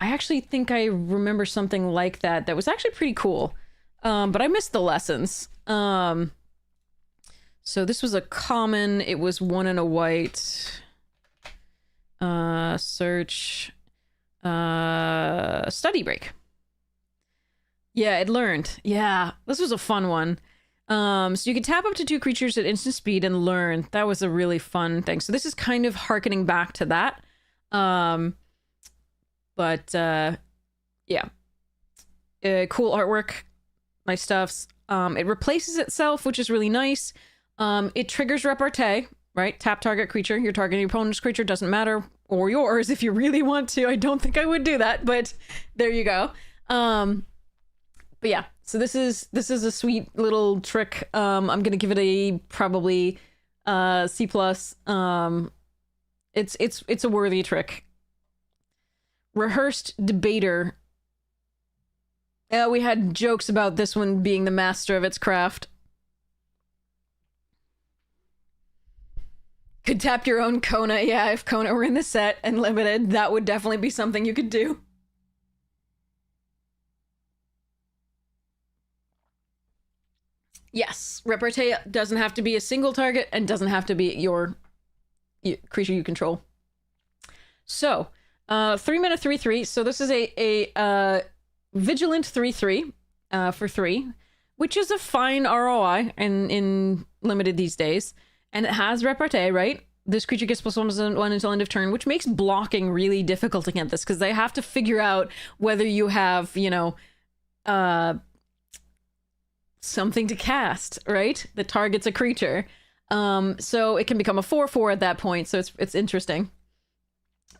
actually think I remember something like that that was actually pretty cool. But I missed the lessons. So this was a common. It was 1 and a white. Search. Study break. Yeah, it learned. Yeah, this was a fun one. So you can tap up to 2 creatures at instant speed and learn. That was a really fun thing. So this is kind of harkening back to that. Yeah. Cool artwork. Nice stuffs. It replaces itself, which is really nice. It triggers repartee, right? Tap target creature. You're targeting your opponent's creature. Doesn't matter. Or yours if you really want to. I don't think I would do that, but there you go. But yeah, so this is a sweet little trick. I'm gonna give it a probably C+. It's a worthy trick. Rehearsed Debater. We had jokes about this one being the master of its craft. Could tap your own Kona. Yeah, if Kona were in the set and limited, that would definitely be something you could do. Yes, repartee doesn't have to be a single target and doesn't have to be your creature you control. So, 3 mana 3/3. So this is a Vigilant 3/3 for 3, which is a fine ROI in limited these days. And it has repartee, right? This creature gets +1/+1 until end of turn, which makes blocking really difficult against this because they have to figure out whether you have, you know, something to cast, right? That targets a creature. So it can become a 4/4 at that point. So it's interesting.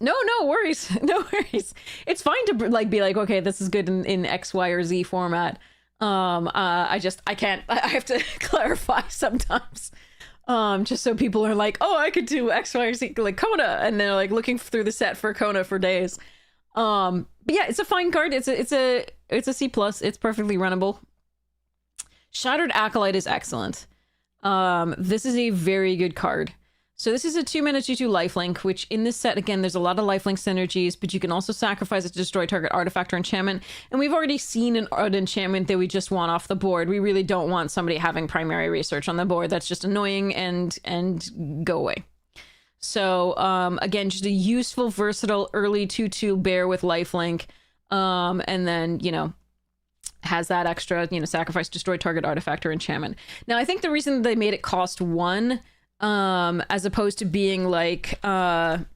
No worries. No worries. It's fine to like be like, okay, this is good in X, Y, or Z format. I can't. I have to clarify sometimes. Just so people are like, oh, I could do X, Y, or Z, like Kona, and they're like looking through the set for Kona for days. But yeah, it's a fine card. It's a C+. It's perfectly runnable. Shattered Acolyte is excellent. This is a very good card. So this is a 2 mana 2/2 lifelink, which in this set, again, there's a lot of lifelink synergies, but you can also sacrifice it to destroy target artifact or enchantment. And we've already seen an enchantment that we just want off the board. We really don't want somebody having primary research on the board. That's just annoying and go away. So again, just a useful, versatile early 2/2 bear with lifelink. And then, you know, has that extra, you know, sacrifice, destroy target artifact or enchantment. Now, I think the reason they made it cost 1, as opposed to being like Kami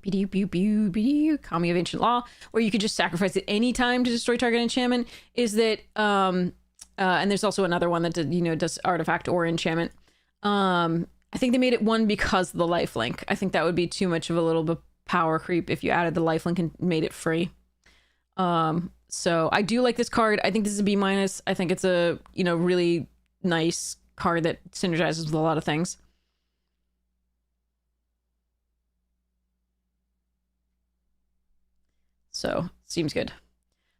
of Ancient Law, where you could just sacrifice it any time to destroy target enchantment, is that and there's also another one that does artifact or enchantment. I think they made it 1 because of the lifelink. I think that would be too much of a little bit power creep if you added the lifelink and made it free. So I do like this card. I think this is a B-. I think it's a, you know, really nice card that synergizes with a lot of things. So, seems good.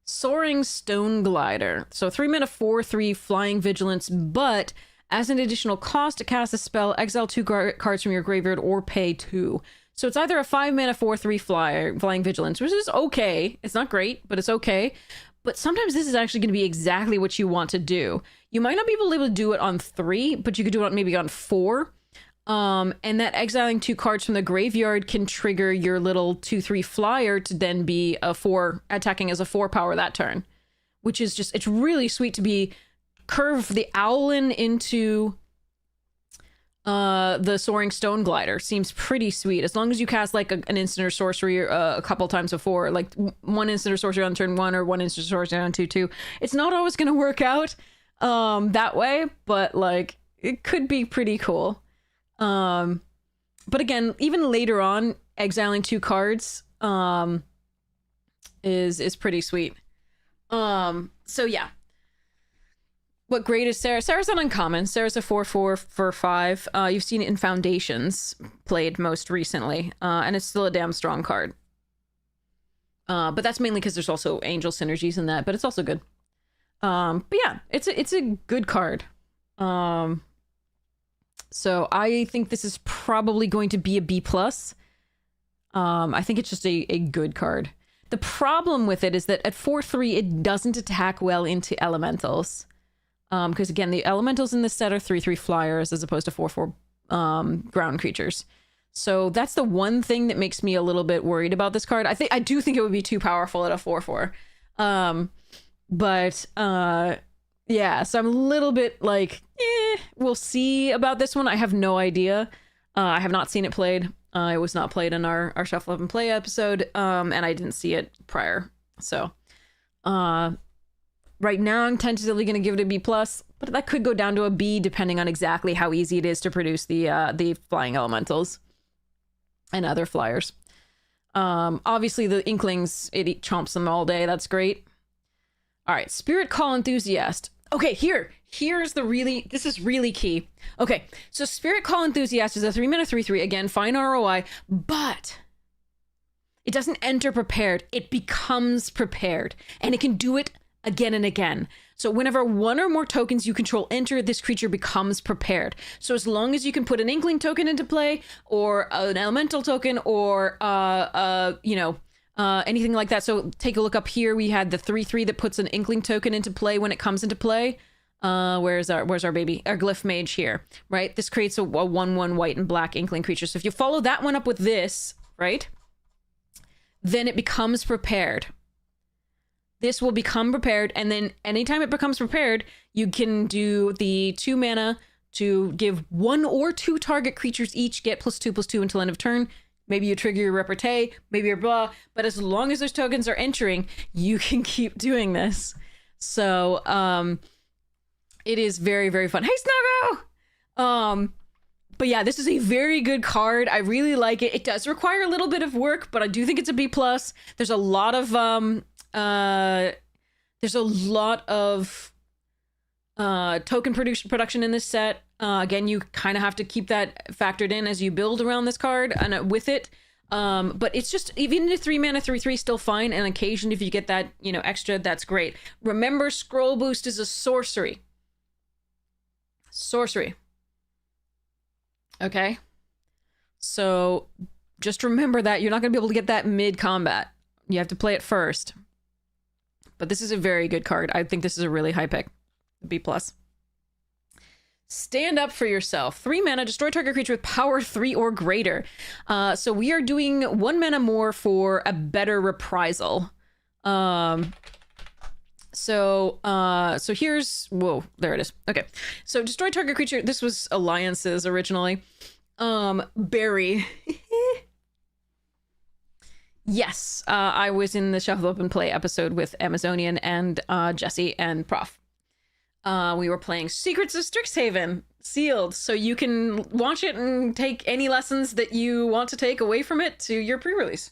Soaring Stone Glider. So 3 mana 4/3 flying vigilance, but as an additional cost to cast a spell, exile 2 cards from your graveyard or pay 2. So it's either a 5 mana 4/3 flying vigilance, which is okay. It's not great, but it's okay. but sometimes this is actually going to be exactly what you want to do. You might not be able to do it on 3, but you could do it maybe on 4. And that exiling 2 cards from the graveyard can trigger your little 2/3 flyer to then be a 4, attacking as a 4 power that turn, which is just, it's really sweet to be curve the Owlin into the Soaring Stone Glider. Seems pretty sweet, as long as you cast like an instant or sorcery a couple times before, like 1 instant or sorcery on turn 1 or 1 instant or sorcery on 2/2. It's not always going to work out that way, but like it could be pretty cool. But again, even later on, exiling 2 cards is pretty sweet. So yeah. What grade is Sarah? Sarah's not uncommon. Sarah's a 4/4 for 5. You've seen it in Foundations played most recently, and it's still a damn strong card. But that's mainly because there's also angel synergies in that, but it's also good. But yeah, it's a good card. So I think this is probably going to be a B+. I think it's just a good card. The problem with it is that at 4/3, it doesn't attack well into elementals. Because again, the elementals in this set are 3/3 flyers as opposed to 4/4 ground creatures. So that's the one thing that makes me a little bit worried about this card. I do think it would be too powerful at a 4/4. Yeah, so I'm a little bit like, we'll see about this one. I have no idea. I have not seen it played. It was not played in our Shuffle Up and Play episode, and I didn't see it prior. So, right now I'm tentatively going to give it a B+, but that could go down to a B depending on exactly how easy it is to produce the flying elementals and other flyers. Obviously the Inklings, it chomps them all day. That's great. All right, Spirit Call Enthusiast. Okay, this is really key. Okay, so Spirit Call Enthusiast is a 3-mana 3/3, again, fine ROI, but it doesn't enter prepared. It becomes prepared, and it can do it again and again. So whenever 1 or more tokens you control enter, this creature becomes prepared. So as long as you can put an Inkling token into play, or an Elemental token, or anything like that. So take a look up here. We had the 3/3 that puts an Inkling token into play when it comes into play. Where's our baby? Our Glyph Mage here, right? This creates a 1/1 white and black Inkling creature. So if you follow that one up with this, right, then it becomes prepared. This will become prepared, and then anytime it becomes prepared, you can do the 2 mana to give 1 or 2 target creatures each get +2/+2 until end of turn. Maybe you trigger your repartee, maybe your blah, but as long as those tokens are entering, you can keep doing this. So, it is very, very fun. Hey, Snuggo! But yeah, this is a very good card. I really like it. It does require a little bit of work, but I do think it's a B+. There's a lot of, token production in this set. Again, you kind of have to keep that factored in as you build around this card and with it. But it's just, even a 3-mana 3/3 still fine, and occasionally if you get that, extra, that's great. Remember, Scroll Boost is a sorcery. Okay? So just remember that you're not going to be able to get that mid-combat. You have to play it first. But this is a very good card. I think this is a really high pick. B+. Stand Up For Yourself. 3 mana, destroy target creature with power 3 or greater. So we are doing 1 mana more for a better reprisal. So here's, whoa, there it is. Okay. So destroy target creature. This was Alliances originally. Barry. Yes, I was in the Shuffle Up and Play episode with Amazonian and Jesse and Prof. We were playing Secrets of Strixhaven sealed, so you can watch it and take any lessons that you want to take away from it to your pre-release.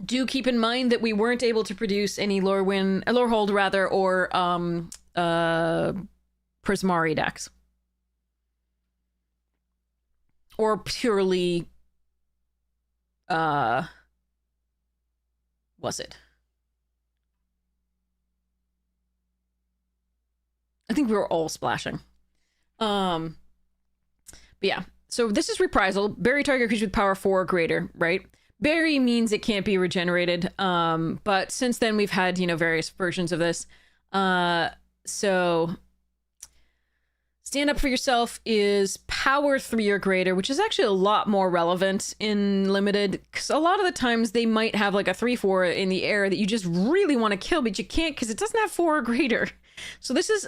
Do keep in mind that we weren't able to produce any Lorehold rather, or Prismari decks, or purely was it? I think we were all splashing. But yeah, so this is Reprisal. Bury target creature with power 4 or greater, right? Berry means it can't be regenerated. But since then we've had, various versions of this. So stand up for yourself is power 3 or greater, which is actually a lot more relevant in limited, because a lot of the times they might have like a 3/4 in the air that you just really want to kill, but you can't because it doesn't have 4 or greater. So this is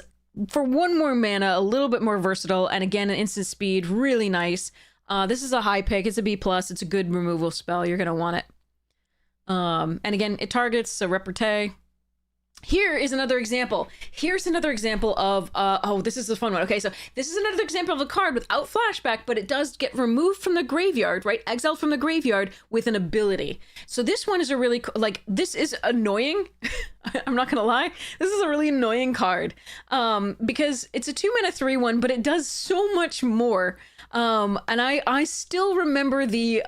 for 1 more mana, a little bit more versatile, and again, an instant speed, really nice. This is a high pick. It's a B+. It's a good removal spell. You're going to want it. And again, it targets a repartee. Here is another example. Here's another example of, this is a fun one. Okay, so this is another example of a card without flashback, but it does get removed from the graveyard, right? Exiled from the graveyard with an ability. So this one is a really, this is annoying. I'm not gonna lie. This is a really annoying card because it's a 2 mana 3/1, but it does so much more. And I still remember the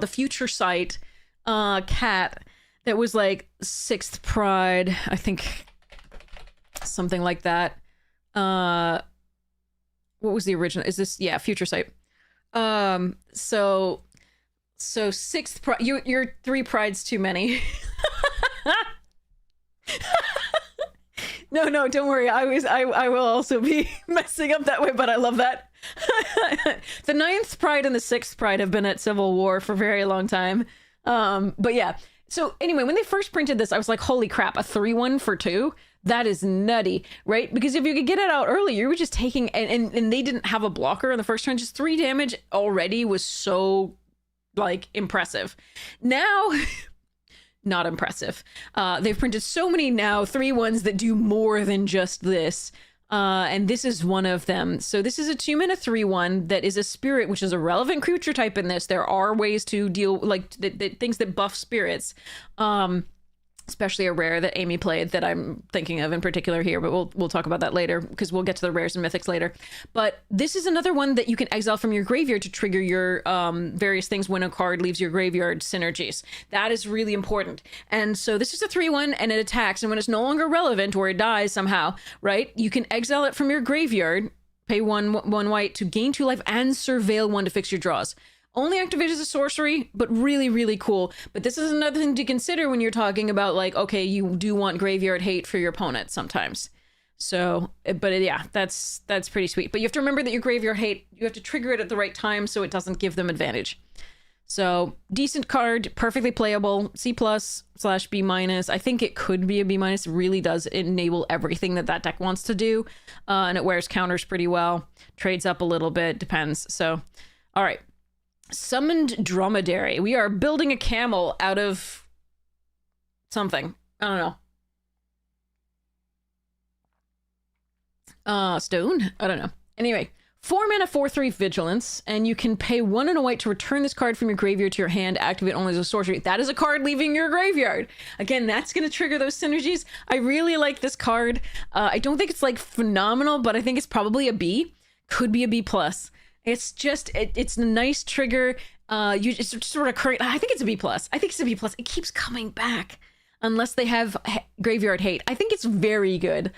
Future Sight cat that was like 6th Pride, I think, something like that. What was the original? Is this, yeah, Future Sight. So 6th Pride, you're 3 Prides too many. No, don't worry. I will also be messing up that way, but I love that. The 9th Pride and the 6th Pride have been at Civil War for a very long time. But yeah. So anyway, when they first printed this, I was like, holy crap, a 3/1 for 2? That is nutty, right? Because if you could get it out early, you were just taking, and they didn't have a blocker in the first turn, just 3 damage already was so, impressive. Now, not impressive. They've printed so many now 3/1s that do more than just this. And this is one of them. So this is a 2 mana 3/1 that is a spirit, which is a relevant creature type in this. There are ways to deal, things that buff spirits. Especially a rare that Amy played that I'm thinking of in particular here, but we'll talk about that later because we'll get to the rares and mythics later. But this is another one that you can exile from your graveyard to trigger your various things when a card leaves your graveyard synergies. That is really important. And so this is a 3/1 and it attacks, and when it's no longer relevant or it dies somehow, right, you can exile it from your graveyard, pay one white to gain 2 life and surveil 1 to fix your draws. Only activates as a sorcery, but really, really cool. But this is another thing to consider when you're talking about, okay, you do want graveyard hate for your opponent sometimes. So, but yeah, that's pretty sweet. But you have to remember that your graveyard hate, you have to trigger it at the right time so it doesn't give them advantage. So, decent card, perfectly playable, C+/B-. I think it could be a B-. It really does enable everything that deck wants to do. And it wears counters pretty well. Trades up a little bit, depends. So, all right. Summoned Dromedary. We are building a camel out of something. I don't know. Stone? I don't know. Anyway, 4 mana 4/3 Vigilance, and you can pay 1 and a white to return this card from your graveyard to your hand, activate only as a sorcery. That is a card leaving your graveyard. Again, that's going to trigger those synergies. I really like this card. I don't think it's phenomenal, but I think it's probably a B. Could be a B+. It's just, it's a nice trigger. It's just sort of current. I think it's a B+. I think it's a B+. It keeps coming back unless they have graveyard hate. I think it's very good.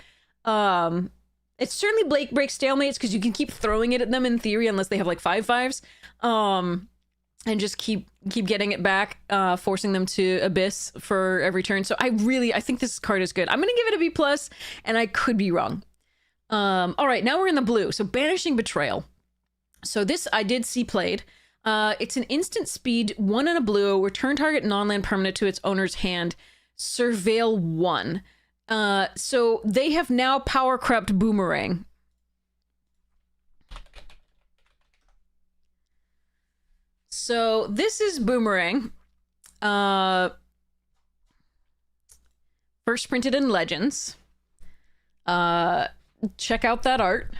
It certainly breaks stalemates because you can keep throwing it at them in theory unless they have 5/5s. And just keep getting it back, forcing them to Abyss for every turn. So I think this card is good. I'm going to give it a B+, and I could be wrong. All right, now we're in the blue. So Banishing Betrayal. So this I did see played. It's an instant speed, 1 and a blue, return target non-land permanent to its owner's hand, surveil 1. So they have now power crept Boomerang. So this is Boomerang. First printed in Legends. Check out that art.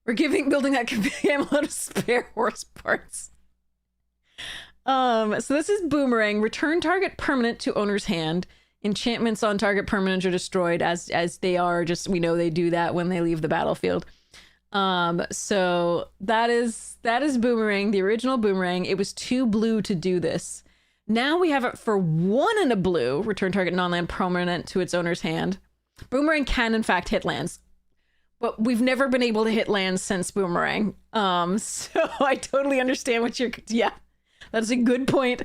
We're building that camel out of spare horse parts. So this is Boomerang. Return target permanent to owner's hand. Enchantments on target permanent are destroyed as they are. Just, we know they do that when they leave the battlefield. So that is Boomerang, the original Boomerang. It was 2 blue to do this. Now we have it for 1 and a blue. Return target non-land permanent to its owner's hand. Boomerang can in fact hit lands. But we've never been able to hit lands since Boomerang. So I totally understand what yeah. That's a good point.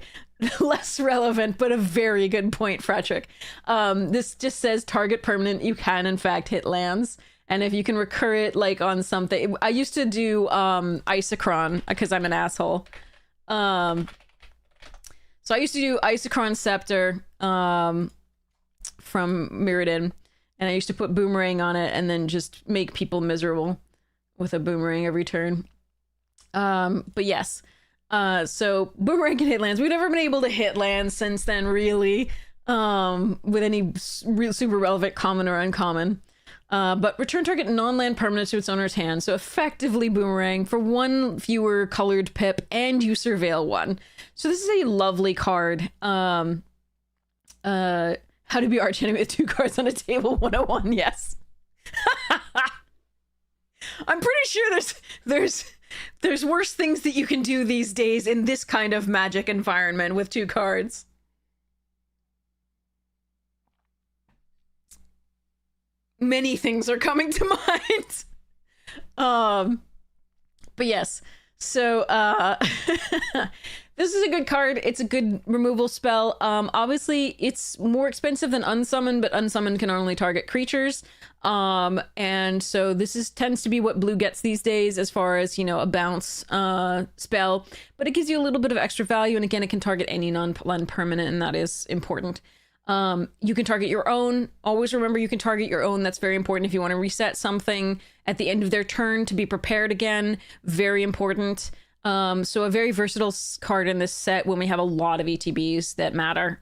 Less relevant, but a very good point, Frederick. This just says target permanent. You can, in fact, hit lands. And if you can recur it, like, on something... I used to do Isochron, because I'm an asshole. So I used to do Isochron Scepter from Mirrodin. And I used to put Boomerang on it and then just make people miserable with a Boomerang every turn. But yes... so Boomerang can hit lands. We've never been able to hit lands since then, really, with any super relevant common or uncommon. But return target non-land permanent to its owner's hand. So effectively Boomerang for one fewer colored pip, and you surveil one. So this is a lovely card. How to be arch enemy with 2 cards on a table 101. Yes. I'm pretty sure there's worse things that you can do these days in this kind of Magic environment with 2 cards. Many things are coming to mind. But yes. So this is a good card. It's a good removal spell. Obviously it's more expensive than Unsummon, but Unsummon can only target creatures. And so this tends to be what blue gets these days as far as, you know, a bounce spell, but it gives you a little bit of extra value. And again, it can target any non-land permanent, and that is important. You can target your own. Always remember you can target your own. That's very important if you want to reset something at the end of their turn to be prepared again. Very important. So a very versatile card in this set when we have a lot of ETBs that matter,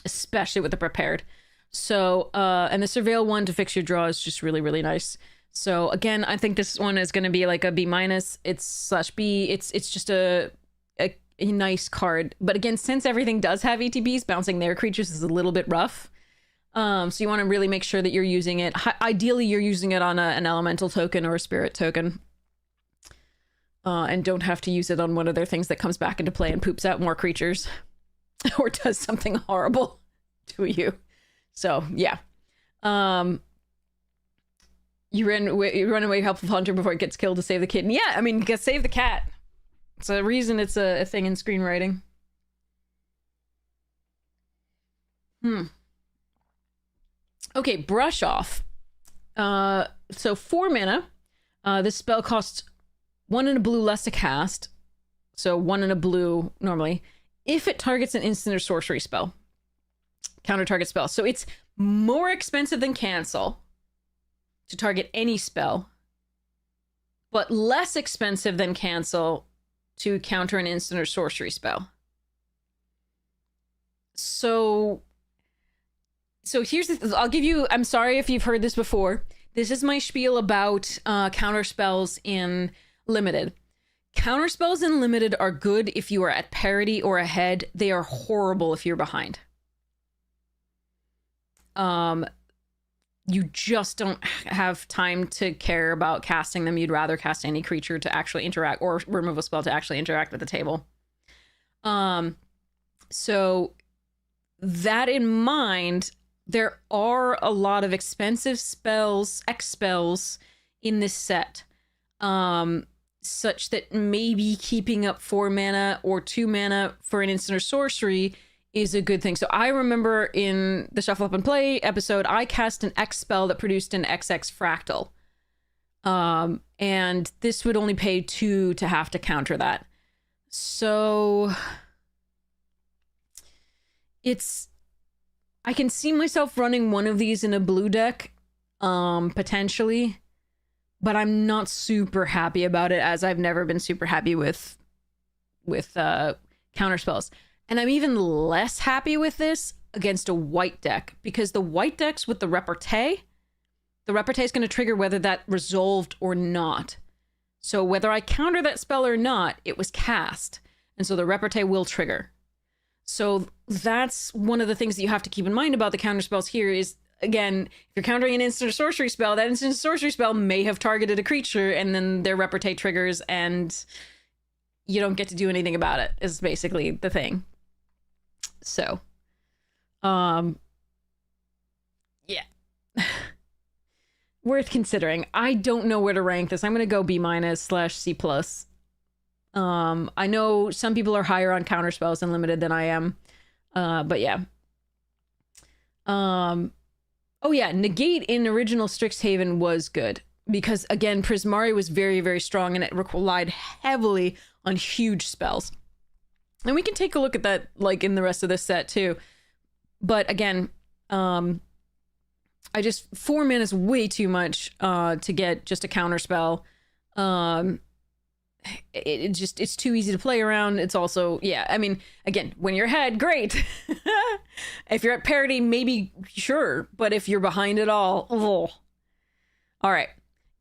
especially with the prepared. So, and the Surveil one to fix your draw is just really, really nice. So again, I think this one is going to be like a B-. It's /B. It's just a nice card. But again, since everything does have ETBs, bouncing their creatures is a little bit rough. So you want to really make sure that you're using it. Ideally, you're using it on an elemental token or a spirit token. And don't have to use it on one of their things that comes back into play and poops out more creatures. Or does something horrible to you. So, yeah. You run away, helpful hunter before it gets killed to save the kitten. Yeah, I mean, save the cat. It's a reason it's a thing in screenwriting. Okay, Brush Off. So 4 mana. This spell costs 1 and a blue less to cast. So 1 and a blue normally. If it targets an instant or sorcery spell. Counter target spell. So it's more expensive than cancel to target any spell, but less expensive than cancel to counter an instant or sorcery spell. So here's I'll give you, I'm sorry if you've heard this before. This is my spiel about counter spells in Limited. Counter spells in Limited are good if you are at parity or ahead. They are horrible if you're behind. You just don't have time to care about casting them. You'd rather cast any creature to actually interact, or remove a spell to actually interact with the table. So that in mind, there are a lot of expensive spells, X spells in this set, such that maybe keeping up 4 mana or 2 mana for an instant or sorcery is a good thing. So I remember in the Shuffle Up and Play episode, I cast an X spell that produced an XX fractal. And this would only pay 2 to have to counter that. So I can see myself running one of these in a blue deck, potentially, but I'm not super happy about it, as I've never been super happy with counter spells. And I'm even less happy with this against a white deck, because the white decks with the repartee is going to trigger whether that resolved or not. So whether I counter that spell or not, it was cast. And so the repartee will trigger. So that's one of the things that you have to keep in mind about the counter spells here is, again, if you're countering an instant or sorcery spell, that instant or sorcery spell may have targeted a creature, and then their repartee triggers and you don't get to do anything about it, is basically the thing. So, yeah. Worth considering. I don't know where to rank this. I'm going to go B- /C+. I know some people are higher on counter spells and limited than I am. But yeah. Oh yeah, negate in original Strixhaven was good because again, Prismari was very, very strong and it relied heavily on huge spells. And we can take a look at that like in the rest of this set too. But again, I just 4 mana is way too much to get just a counter spell. It's too easy to play around. It's also, yeah, I mean, again, when you're ahead, great. If you're at parity, maybe, sure. But if you're behind it all, ugh. All right.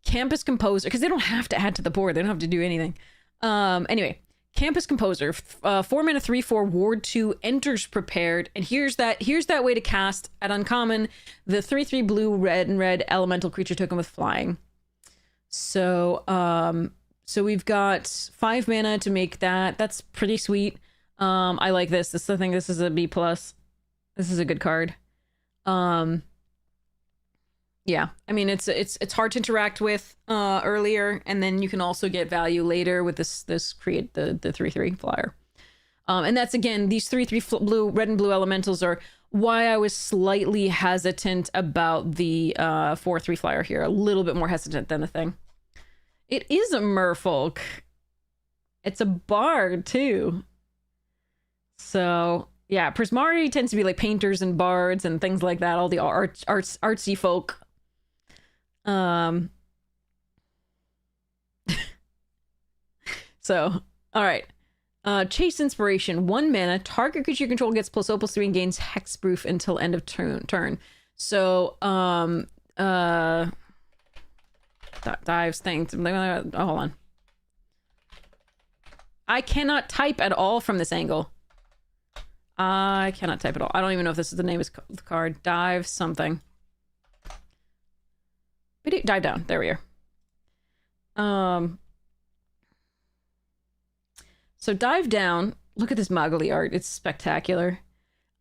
Campus Composer, because they don't have to add to the board. They don't have to do anything. Anyway, Campus Composer, 4 mana, 3/4, Ward 2, enters prepared. And here's that way to cast at uncommon the 3/3 blue, red, and red elemental creature token with flying. So, so we've got 5 mana to make that. That's pretty sweet. I like this. I think this is a B+. This is a good card. Yeah, I mean it's hard to interact with earlier, and then you can also get value later with this create the 3/3 flyer. And that's again these 3/3 blue, red and blue elementals are why I was slightly hesitant about the 4/3 flyer here. A little bit more hesitant than the thing. It is a merfolk. It's a bard too. So yeah, Prismari tends to be like painters and bards and things like that. All the artsy folk. So all right. Chase Inspiration, 1 mana. Target creature you control gets +0/+3 and gains hexproof until end of turn. So dives things. Oh, hold on. I cannot type at all from this angle. I cannot type at all. I don't even know if this is the name of the card. Dive something. Dive down. There we are. So dive down. Look at this Moggly art. It's spectacular.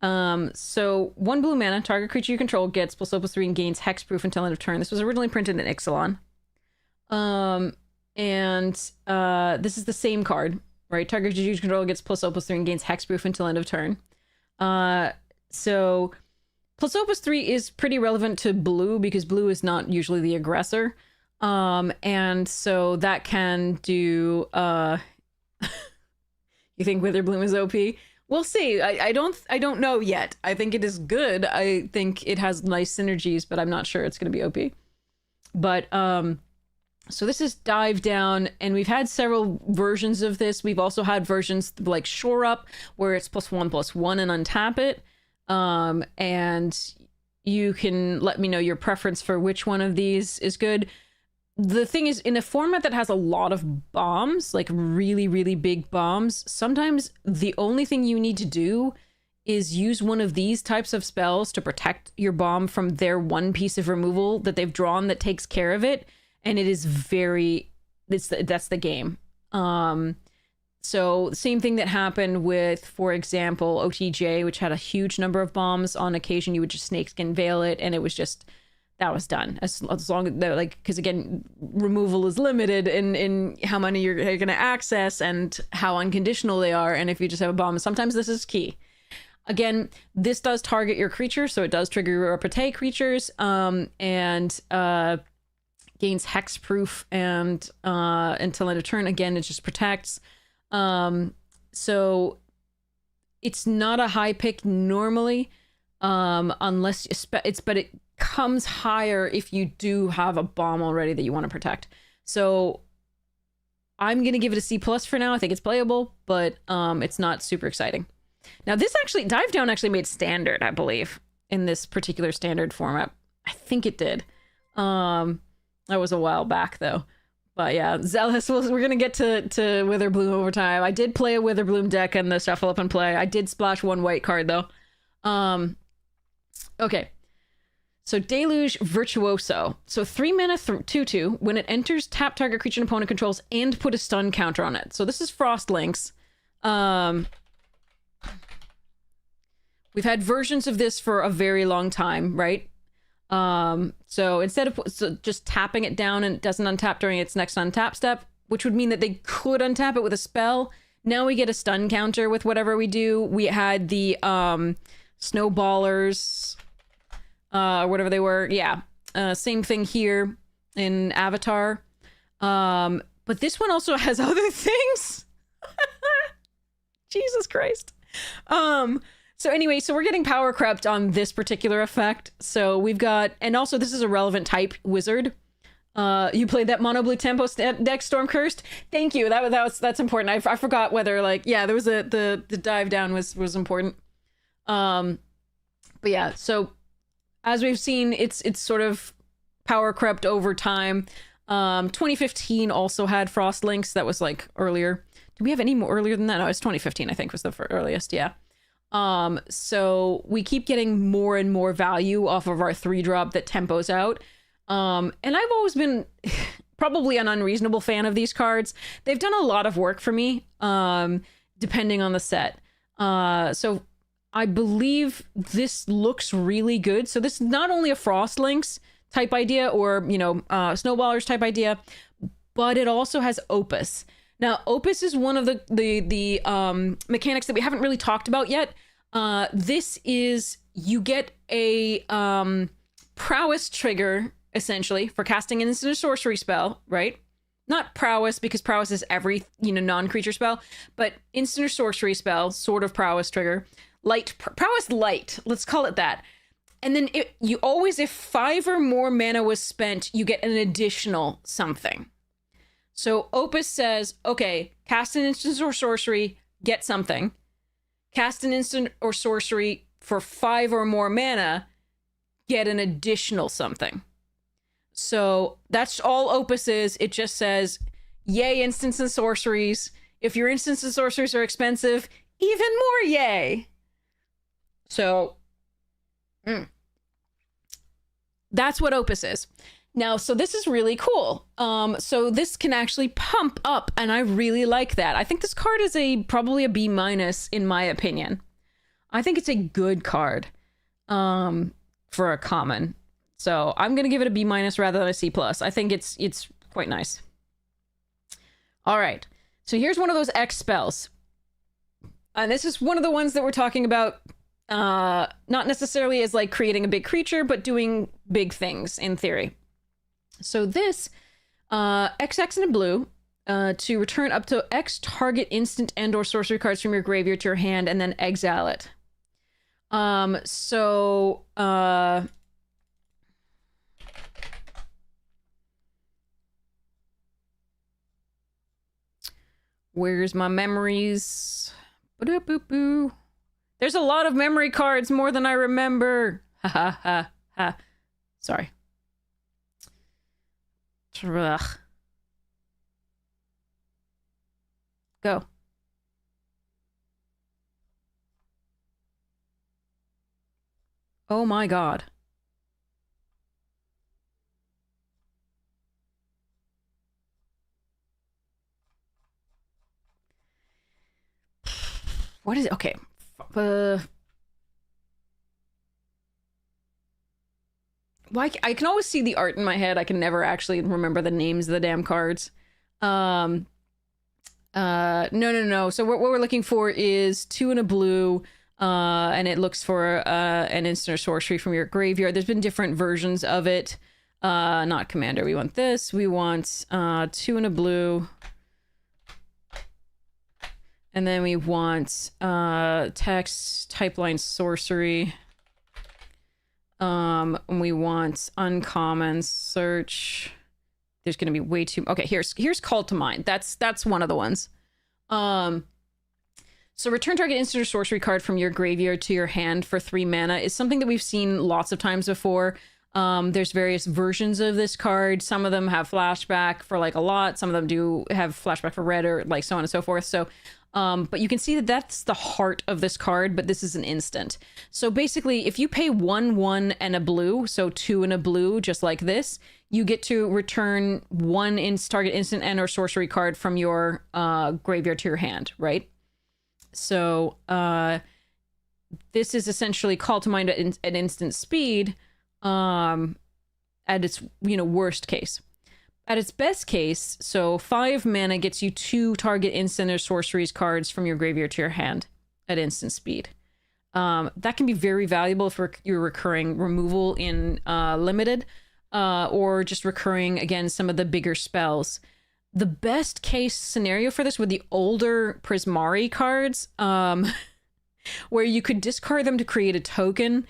So 1 blue mana. Target creature you control gets +0/+3 and gains hexproof until end of turn. This was originally printed in Ixalan. This is the same card, right? Target creature you control gets +0/+3 and gains hexproof until end of turn. So +0/+3 is pretty relevant to blue because blue is not usually the aggressor. And so that can do, you think Witherbloom is OP? We'll see. I don't know yet. I think it is good. I think it has nice synergies, but I'm not sure it's going to be OP. But, so this is Dive Down, and we've had several versions of this. We've also had versions like Shore Up, where it's +1/+1 and untap it. And you can let me know your preference for which one of these is good. The thing is, in a format that has a lot of bombs, like really, really big bombs, sometimes the only thing you need to do is use one of these types of spells to protect your bomb from their one piece of removal that they've drawn that takes care of it. And it is that's the game. So the same thing that happened with, for example, OTJ, which had a huge number of bombs. On occasion, you would just snakeskin veil it, and it was just, that was done. As long as they're like, because again, removal is limited in how many you're going to access and how unconditional they are. And if you just have a bomb, sometimes this is key. Again, this does target your creature, so it does trigger your Repete creatures, and gains hexproof and until end of turn. Again, it just protects. So it's not a high pick normally, unless but it comes higher if you do have a bomb already that you want to protect. So I'm gonna give it a C+ for now. I think it's playable, but it's not super exciting. Now this actually, Dive Down actually made standard, I believe, in this particular standard format. I think it did. That was a while back though. But yeah, Zealous, we're gonna get to Witherbloom over time. I did play a Witherbloom deck in the Shuffle Up and Play. I did splash 1 white card though. Okay. So Deluge Virtuoso. So 3 mana 2/2. When it enters, tap target creature and opponent controls and put a stun counter on it. So this is Frostlinks. We've had versions of this for a very long time, right? So instead of just tapping it down and it doesn't untap during its next untap step, which would mean that they could untap it with a spell. Now we get a stun counter with whatever we do. We had the snowballers, whatever they were. Yeah. Same thing here in Avatar. But this one also has other things. Jesus Christ. So anyway, so we're getting power crept on this particular effect. So we've got, and also this is a relevant type wizard. You played that mono blue tempo deck Storm Cursed. Thank you. That's important. I forgot whether like, yeah, there was the dive down was important. But yeah, so as we've seen, it's sort of power crept over time. 2015 also had Frost Links. That was like earlier. Do we have any more earlier than that? No, it's 2015, I think was the earliest. Yeah. So we keep getting more and more value off of our 3-drop that tempos out. And I've always been probably an unreasonable fan of these cards. They've done a lot of work for me, depending on the set. So I believe this looks really good. So this is not only a Frost Links type idea or, you know, Snowballers type idea, but it also has Opus. Now, Opus is one of the mechanics that we haven't really talked about yet. This is, you get a prowess trigger, essentially, for casting an instant or sorcery spell, right? Not prowess, because prowess is every, you know, non-creature spell, but instant or sorcery spell, sort of prowess trigger. Prowess light, let's call it that. And then you always, if 5 or more mana was spent, you get an additional something. So Opus says, okay, cast an instant or sorcery, get something. Cast an instant or sorcery for 5 or more mana, get an additional something. So that's all Opus is. It just says, yay, instants and sorceries. If your instants and sorceries are expensive, even more yay. So that's what Opus is. Now, so this is really cool. So this can actually pump up, and I really like that. I think this card is probably a B- in my opinion. I think it's a good card for a common. So I'm gonna give it a B- rather than a C+. I think it's quite nice. All right, so here's one of those X spells, and this is one of the ones that we're talking about. Not necessarily as like creating a big creature, but doing big things in theory. So this, XX in a blue, to return up to X target instant and or sorcery cards from your graveyard to your hand and then exile it. Where's my memories? Ba-da-boo-boo. There's a lot of memory cards, more than I remember. Ha ha ha ha. Sorry. Ugh. Go. Oh my god. What is it? Okay. Well, I can always see the art in my head. I can never actually remember the names of the damn cards. No. So what we're looking for is 2 and a blue, and it looks for an instant or sorcery from your graveyard. There's been different versions of it. Not commander. We want this. We want 2 and a blue. And then we want text, type line sorcery. We want uncommon search. There's going to be way too... Okay, here's Call to Mind. That's one of the ones. So return target instant or sorcery card from your graveyard to your hand for 3 mana is something that we've seen lots of times before. There's various versions of this card. Some of them have flashback for like a lot. Some of them do have flashback for red or like so on and so forth. So... but you can see that that's the heart of this card, but this is an instant. So basically, if you pay 1 and a blue, so 2 and a blue, just like this, you get to return 1 target instant and or sorcery card from your graveyard to your hand, right? So this is essentially Call to Mind at instant speed at its, worst case. At its best case, so 5 mana gets you 2 target instant or sorceries cards from your graveyard to your hand at instant speed. That can be very valuable for your recurring removal in limited, or just recurring against some of the bigger spells. The best case scenario for this were the older Prismari cards, where you could discard them to create a token.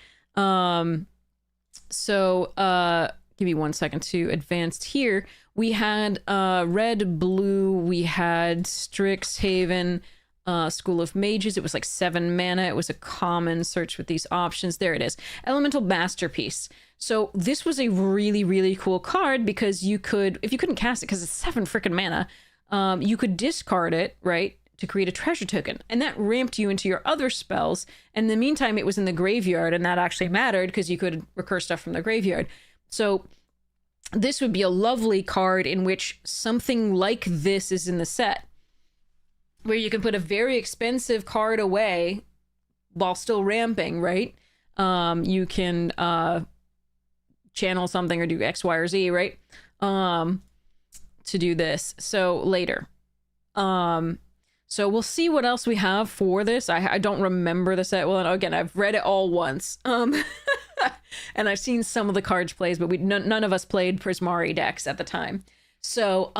Give me 1 second to advance here. We had red, blue, we had Strixhaven, School of Mages. It was like 7 mana. It was a common search with these options. There it is. Elemental Masterpiece. So this was a really, really cool card because you could, if you couldn't cast it because it's 7 freaking mana, you could discard it, right, to create a treasure token. And that ramped you into your other spells. And in the meantime, it was in the graveyard, and that actually mattered because you could recur stuff from the graveyard. So this would be a lovely card in which something like this is in the set, where you can put a very expensive card away while still ramping, right? You can channel something or do X, Y, or Z, right? To do this. So later. So we'll see what else we have for this. I don't remember the set. Well, again, I've read it all once. And I've seen some of the cards plays, but none of us played Prismari decks at the time. So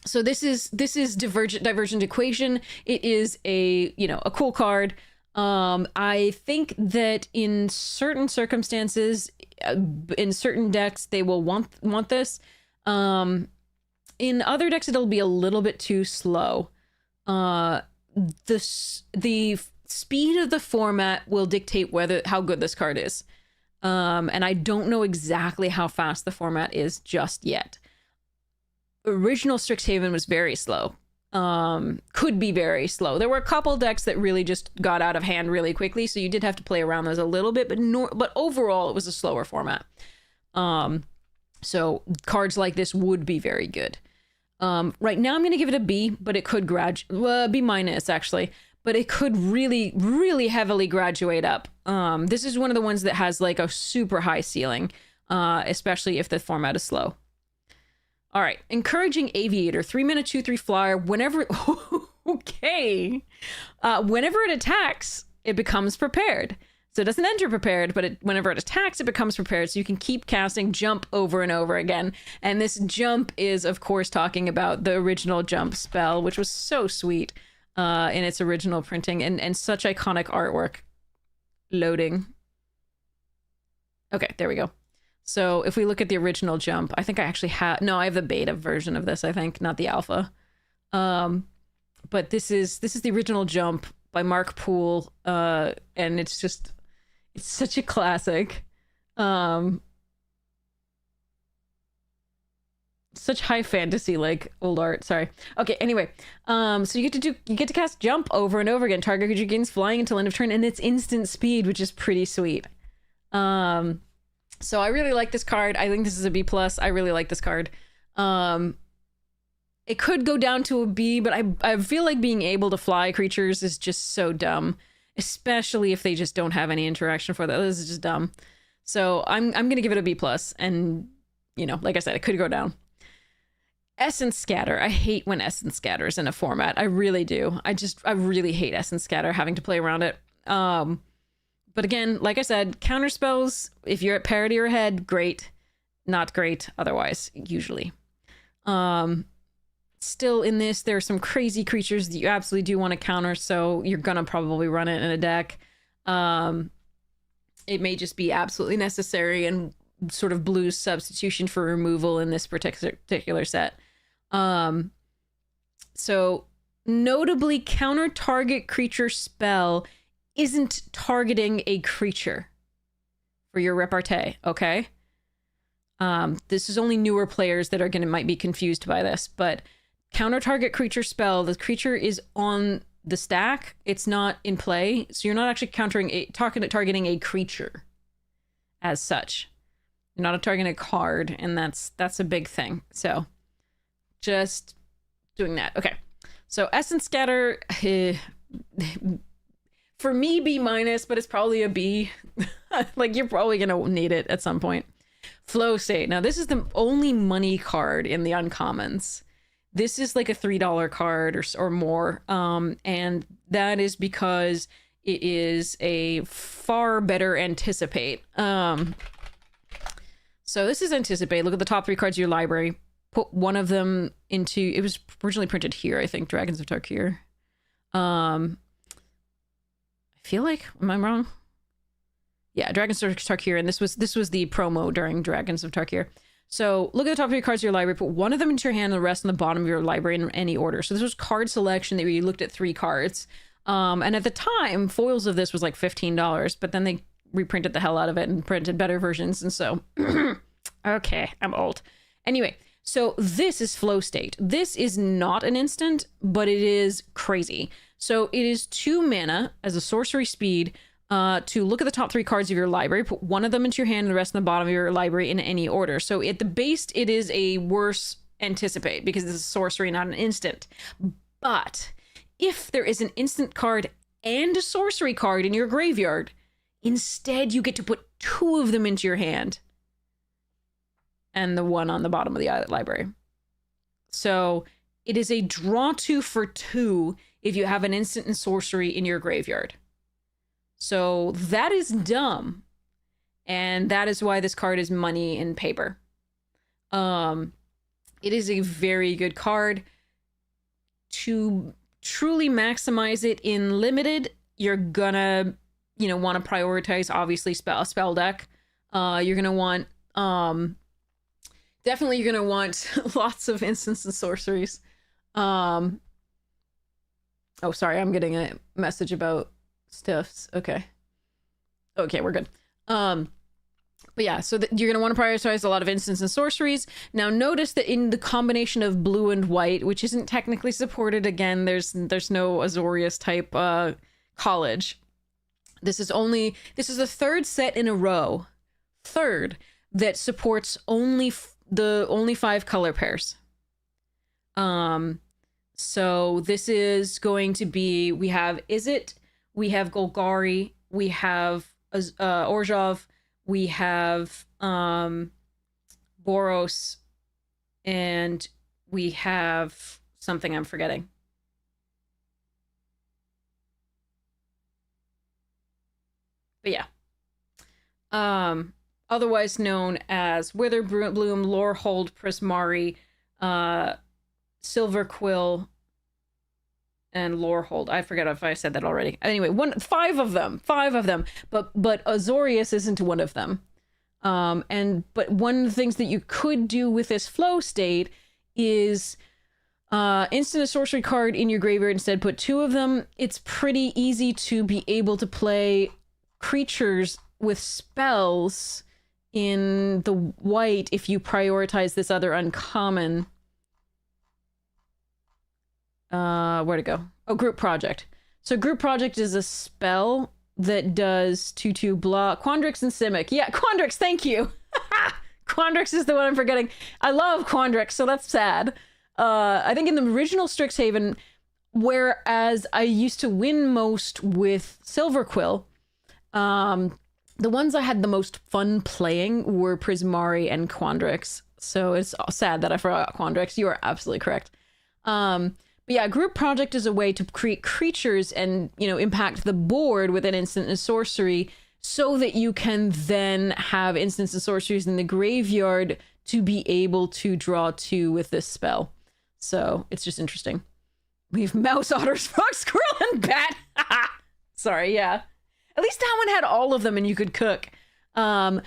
so this is Divergent Equation. It is a cool card. I think that in certain circumstances, in certain decks, they will want this. In other decks, it'll be a little bit too slow. The speed of the format will dictate how good this card is. And I don't know exactly how fast the format is just yet. Original Strixhaven was very slow. Could be very slow. There were a couple decks that really just got out of hand really quickly, so you did have to play around those a little bit, but overall it was a slower format. So cards like this would be very good. Right now I'm going to give it a B, but it could B minus actually, but it could really, really heavily graduate up. This is one of the ones that has like a super high ceiling, especially if the format is slow. All right, Encouraging Aviator, 3 mana, 2/3 flyer. Whenever whenever it attacks, it becomes prepared. So it doesn't enter prepared, but whenever it attacks, it becomes prepared. So you can keep casting Jump over and over again. And this Jump is, of course, talking about the original Jump spell, which was so sweet in its original printing and such iconic artwork. Loading. Okay, there we go. So if we look at the original Jump, I think I actually have... No, I have the beta version of this, I think, not the alpha. But this is the original Jump by Mark Poole, and it's such a classic. Such high fantasy, like, old art. Sorry. Okay, anyway. So you get to cast Jump over and over again. Target creature gains flying until end of turn, and it's instant speed, which is pretty sweet. So I really like this card. I think this is a B+. I really like this card. It could go down to a B, but I feel like being able to fly creatures is just so dumb, especially if they just don't have any interaction for that. This is just dumb. So I'm gonna give it a B+, and like I said, it could go down. Essence Scatter. I hate when Essence Scatter is in a format. I really do. I really hate Essence Scatter, having to play around it. But again, like I said, counter spells, if you're at parity or ahead, great. Not great otherwise, usually. Still in this, there are some crazy creatures that you absolutely do want to counter, so you're gonna probably run it in a deck. It may just be absolutely necessary and sort of blue's substitution for removal in this particular set. So notably, counter target creature spell isn't targeting a creature for your repartee, okay? This is only newer players that are might be confused by this, but counter target creature spell, the creature is on the stack, it's not in play, so you're not actually targeting a creature as such. You're not targeting a card, and that's a big thing. So just doing that. Okay. So Essence Scatter, for me, B-, but it's probably a B. Like, you're probably gonna need it at some point. Flow State. Now, this is the only money card in the uncommons. This is like a $3 card or more. And that is because it is a far better Anticipate. So this is Anticipate. Look at the top 3 cards of your library. Put one of them into... It was originally printed here, I think. Dragons of Tarkir. I feel like... Am I wrong? Yeah, Dragons of Tarkir. And this was the promo during Dragons of Tarkir. So look at the top 3 cards of your library. Put one of them into your hand and the rest on the bottom of your library in any order. So this was card selection that you looked at 3 cards. And at the time, foils of this was like $15. But then they reprinted the hell out of it and printed better versions. And so... Okay, I'm old. Anyway, so this is Flow State. This is not an instant, but it is crazy. So it is 2 mana as a sorcery speed to look at the top 3 cards of your library, put one of them into your hand and the rest on the bottom of your library in any order. So at the base, it is a worse Anticipate because this is sorcery, not an instant. But if there is an instant card and a sorcery card in your graveyard, instead you get to put 2 of them into your hand. And the one on the bottom of the library. So it is a draw 2 for 2 if you have an instant and sorcery in your graveyard. So that is dumb. And that is why this card is money in paper. It is a very good card. To truly maximize it in limited, you're gonna, want to prioritize, obviously, spell deck. You're gonna want... Definitely you're going to want lots of instants and sorceries. Oh, sorry, I'm getting a message about stuffs. Okay, we're good. But yeah, so you're going to want to prioritize a lot of instants and sorceries. Now notice that in the combination of blue and white, which isn't technically supported, again, there's no Azorius type college. This is the 3rd set in a row. 3rd that supports only 5 color pairs. So this is going to be, we have Izzet, we have Golgari, we have Orzhov, we have Boros, and we have something I'm forgetting. But yeah. Otherwise known as Witherbloom, Lorehold, Prismari, Silverquill, and Lorehold. I forget if I said that already. Anyway, 5 of them. But Azorius isn't one of them. But one of the things that you could do with this Flow State is instant a sorcery card in your graveyard, instead put 2 of them. It's pretty easy to be able to play creatures with spells in the white if you prioritize this other uncommon. Where'd it go? Oh, Group Project. So Group Project is a spell that does 2/2 blah. Quandrix and Simic. Yeah, Quandrix, thank you. Quandrix is the one I'm forgetting. I love Quandrix, so that's sad. I think in the original Strixhaven, whereas I used to win most with Silverquill, the ones I had the most fun playing were Prismari and Quandrix. So it's sad that I forgot Quandrix. You are absolutely correct. But yeah, Group Project is a way to create creatures and, impact the board with an instant and sorcery so that you can then have instants and sorceries in the graveyard to be able to draw 2 with this spell. So it's just interesting. We have Mouse, Otters, Fox, Squirrel, and Bat. Sorry, yeah. At least that one had all of them and you could cook. That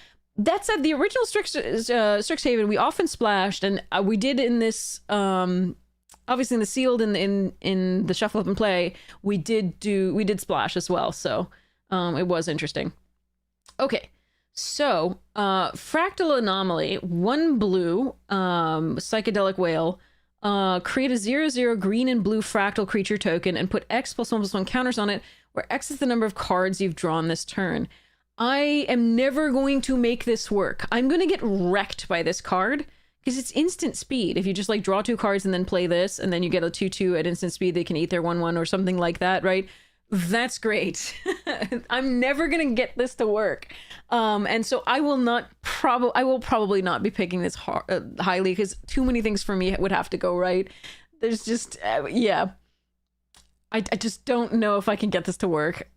said, the original Strixhaven, we often splashed, and we did in this, obviously in the sealed, in the shuffle up and play, we did splash as well. So it was interesting. Okay, so Fractal Anomaly, 1 blue, Psychedelic Whale, create a 0/0 green and blue fractal creature token and put X+1/+1 counters on it, where X is the number of cards you've drawn this turn. I am never going to make this work. I'm going to get wrecked by this card because it's instant speed. If you just draw 2 cards and then play this, and then you get a 2/2 at instant speed, they can eat their 1/1 or something like that, right? That's great. I'm never going to get this to work. And so I will not I will probably not be picking this highly because too many things for me would have to go right. There's just yeah. I just don't know if I can get this to work.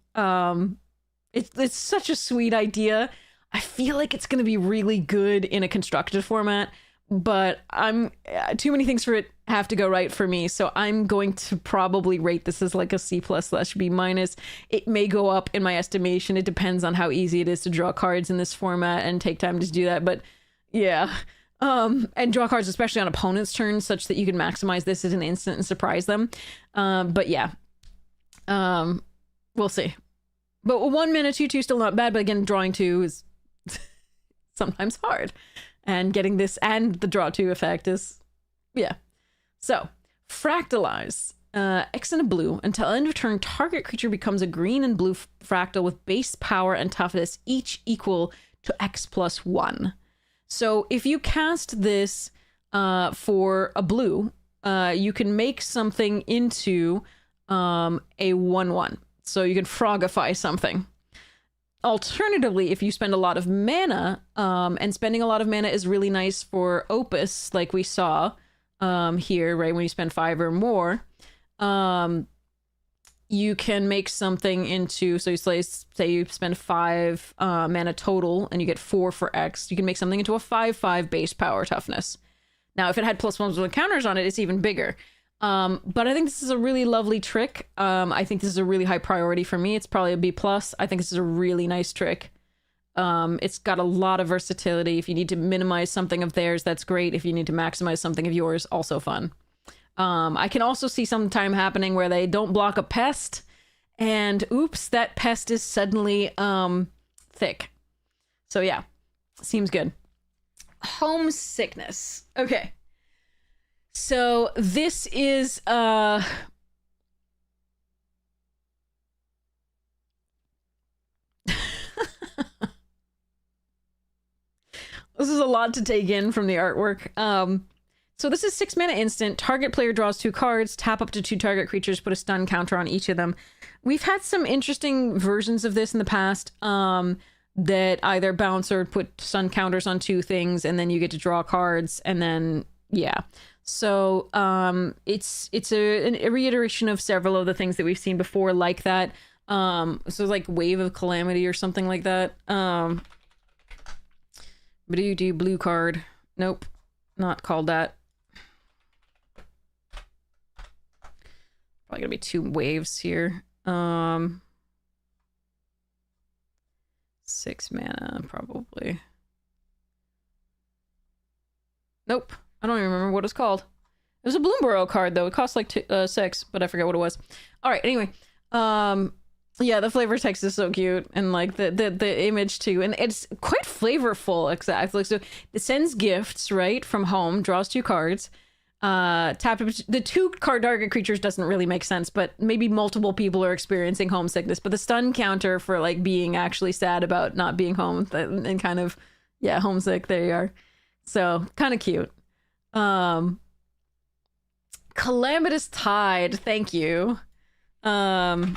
It's such a sweet idea. I feel like it's going to be really good in a constructed format, but too many things for it have to go right for me. So I'm going to probably rate this as like a C+/B-. It may go up in my estimation. It depends on how easy it is to draw cards in this format and take time to do that. But yeah, and draw cards, especially on opponent's turns, such that you can maximize this as an instant and surprise them. But yeah, we'll see. But 1 mana 2/2 still not bad. But again, drawing 2 is sometimes hard, and getting this and the draw 2 effect is, yeah. So fractalize, X and a blue. Until end of turn, target creature becomes a green and blue fractal with base power and toughness each equal to X+1. So if you cast this for a blue, you can make something into a 1/1. So you can frogify something. Alternatively, if you spend a lot of mana, and spending a lot of mana is really nice for Opus, like we saw here, right? When you spend 5 or more, you can make something into, so you say you spend 5 mana total and you get 4 for X, you can make something into a 5/5 base power toughness. Now, if it had +1s with counters on it, it's even bigger. But I think this is a really lovely trick. I think this is a really high priority for me. It's probably a B+. I think this is a really nice trick. It's got a lot of versatility. If you need to minimize something of theirs, that's great. If you need to maximize something of yours, also fun. I can also see some time happening where they don't block a pest, and oops, that pest is suddenly thick. So yeah, seems good. Homesickness. Okay. So this is this is a lot to take in from the artwork. So this is 6 mana instant. Target player draws 2 cards, tap up to 2 target creatures, put a stun counter on each of them. We've had some interesting versions of this in the past, that either bounce or put stun counters on 2 things, and then you get to draw cards, and then yeah. So it's a reiteration of several of the things that we've seen before like that. So like Wave of Calamity or something like that. But do you do blue card? Nope, not called that. Probably gonna be 2 waves here. 6 mana probably. Nope. I don't even remember what it's called. It was a Bloomburrow card, though. It cost like 6, but I forget what it was. All right, anyway. Yeah, the flavor text is so cute. And, like, the image, too. And it's quite flavorful, exactly. So it sends gifts, right, from home. Draws 2 cards. Tap the 2 card target creatures doesn't really make sense, but maybe multiple people are experiencing homesickness. But the stun counter for, like, being actually sad about not being home and kind of, yeah, homesick. There you are. So, kind of cute. Calamitous Tide, thank you. So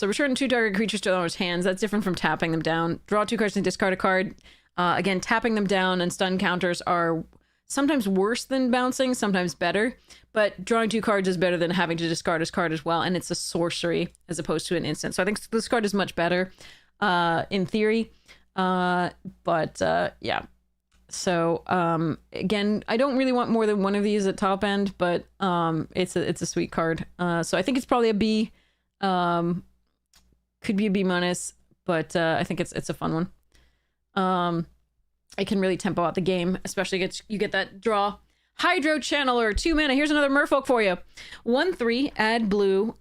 return 2 target creatures to the owner's hands. That's different from tapping them down. Draw 2 cards and discard a card. Again, tapping them down and stun counters are sometimes worse than bouncing, sometimes better. But drawing 2 cards is better than having to discard a card as well, and it's a sorcery as opposed to an instant. So I think this card is much better, in theory. Yeah. So again, I don't really want more than one of these at top end, but it's a sweet card. So I think it's probably a B. Could be a B-, but I think it's a fun one. It can really tempo out the game, especially you get that draw. Hydro Channeler, 2 mana. Here's another merfolk for you. 1/3, add blue.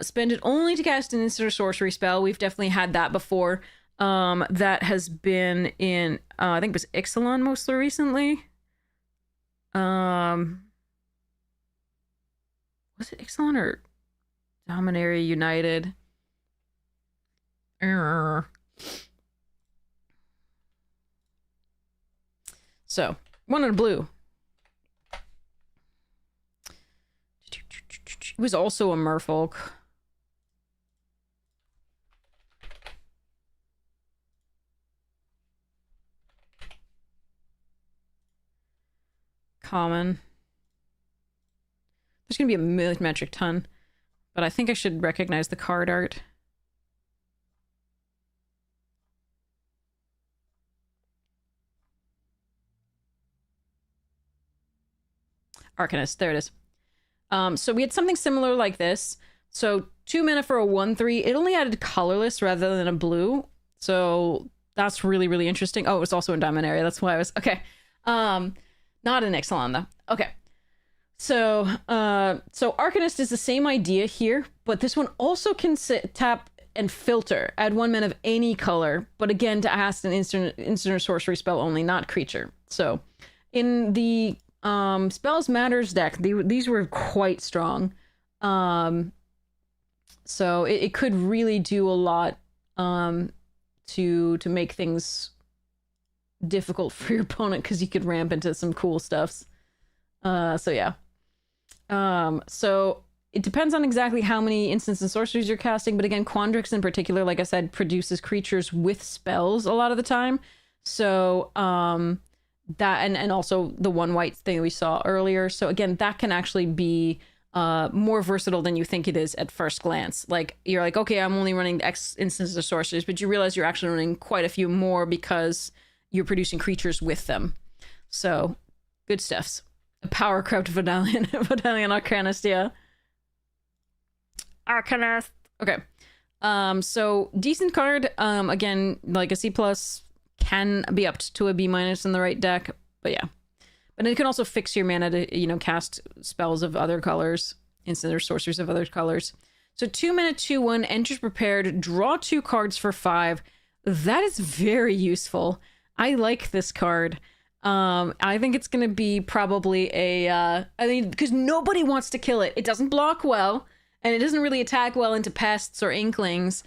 Spend it only to cast an instant or sorcery spell. We've definitely had that before. That has been in, I think it was Ixalan mostly recently. Was it Ixalan or Dominaria United? So, 1 in blue. It was also a merfolk. common. There's gonna be a metric ton, but I think I should recognize the card art. Arcanist, there it is. So we had something similar like this. So 2 mana for a 1/3. It only added colorless rather than a blue. So that's really, really interesting. Oh, it was also in Diamond Area. That's why I was... Okay. Not an Ixalan, though. Okay. So Arcanist is the same idea here, but this one also can tap and filter. Add 1 mana of any color, but again, to cast an instant or sorcery spell only, not creature. So in the Spells Matters deck, these were quite strong. So it could really do a lot to make things difficult for your opponent, because you could ramp into some cool stuffs. So yeah. So it depends on exactly how many instants and sorceries you're casting, but again, Quandrix in particular, like I said, produces creatures with spells a lot of the time. So that and also the 1 white thing we saw earlier. So again, that can actually be more versatile than you think it is at first glance. Like, you're like, okay, I'm only running X instances of sorceries, but you realize you're actually running quite a few more because you're producing creatures with them. So good stuffs. A power crept Vidalian Arcanist, yeah. Arcanist. Okay. So decent card. Again, like a C+, can be up to a B- in the right deck, but yeah. But it can also fix your mana to, you know, cast spells of other colors, instant or sorceries of other colors. So 2 mana, 2/1, enters prepared, draw 2 cards for 5. That is very useful. I like this card. I think it's going to be probably I mean, because nobody wants to kill it. It doesn't block well, and it doesn't really attack well into pests or inklings,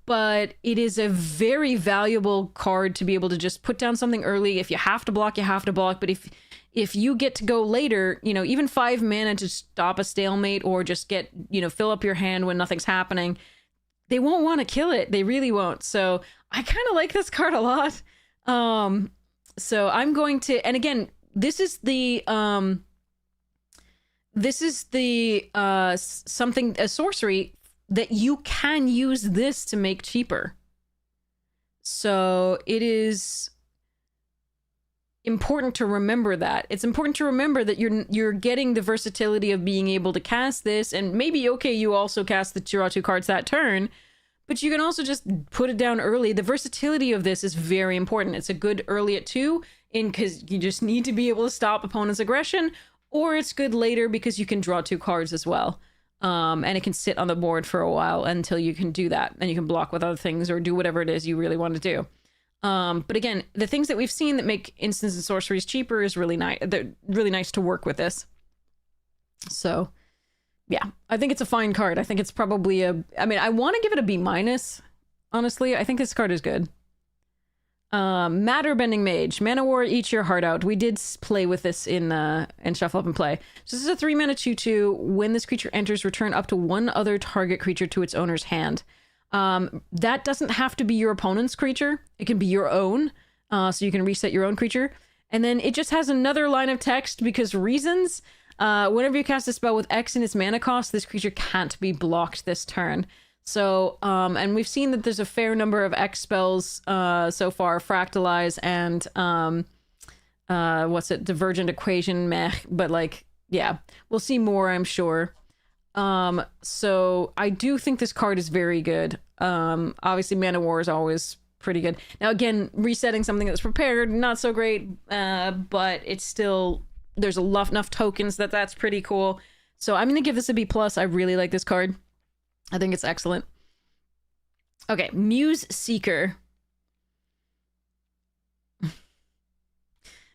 but it is a very valuable card to be able to just put down something early. If you have to block, you have to block. But if you get to go later, you know, even 5 mana to stop a stalemate or just get, you know, fill up your hand when nothing's happening, they won't want to kill it. They really won't. So I kind of like this card a lot. So I'm going to, and again, this is the something, a sorcery that you can use this to make cheaper. So it is important to remember that. It's important to remember that you're getting the versatility of being able to cast this, and maybe, okay, you also cast the draw 2 cards that turn, but you can also just put it down early. The versatility of this is very important. It's a good early at 2, because you just need to be able to stop opponent's aggression, or it's good later because you can draw 2 cards as well. And it can sit on the board for a while until you can do that, and you can block with other things or do whatever it is you really want to do. But again, the things that we've seen that make instants and sorceries cheaper is really nice. They're really nice to work with this. So yeah, I think it's a fine card. I think it's probably I mean, I want to give it a B-. Honestly, I think this card is good. Matter Bending Mage. Mana War, eat your heart out. We did play with this in Shuffle Up and Play. So this is a 3 mana 2/2. When this creature enters, return up to 1 other target creature to its owner's hand. That doesn't have to be your opponent's creature. It can be your own. So you can reset your own creature. And then it just has another line of text because reasons. Whenever you cast a spell with X in its mana cost, this creature can't be blocked this turn. So, and we've seen that there's a fair number of X spells so far, Fractalize and, Divergent Equation, meh, but like, yeah, we'll see more, I'm sure. So I do think this card is very good. Obviously Mana War is always pretty good. Now again, resetting something that's prepared, not so great, but it's still, there's enough tokens that's pretty cool. So I'm gonna give this a B+. I really like this card. I think it's excellent. Okay, Muse Seeker.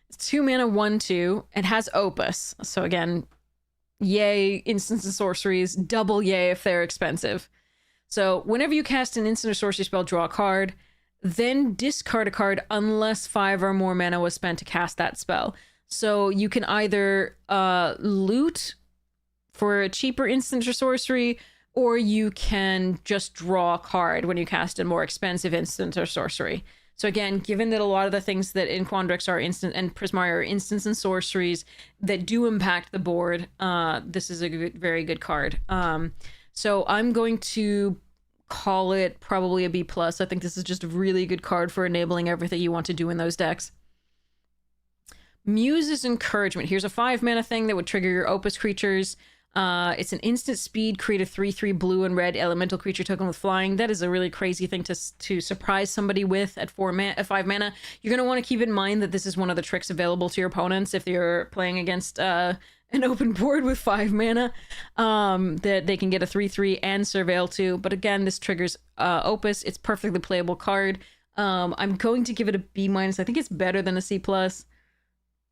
It's 2 mana 1/2. It has Opus. So again, yay, instants and sorceries. Double yay if they're expensive. So whenever you cast an instant or sorcery spell, draw a card, then discard a card unless 5 or more mana was spent to cast that spell. So you can either loot for a cheaper instant or sorcery, or you can just draw a card when you cast a more expensive instant or sorcery. So again, given that a lot of the things that in Quandrix are instant and Prismari are instants and sorceries that do impact the board, this is a very good card. So I'm going to call it probably a B+. I think this is just a really good card for enabling everything you want to do in those decks. Muse's Encouragement. Here's a 5 mana thing that would trigger your Opus creatures. It's an instant speed, create a 3/3 blue and red elemental creature token with flying. That is a really crazy thing to surprise somebody with at 5 mana. You're going to want to keep in mind that this is one of the tricks available to your opponents if you're playing against an open board with 5 mana, that they can get a 3/3 and Surveil too. But again, this triggers Opus. It's perfectly playable card. I'm going to give it a B-. I think it's better than a C+.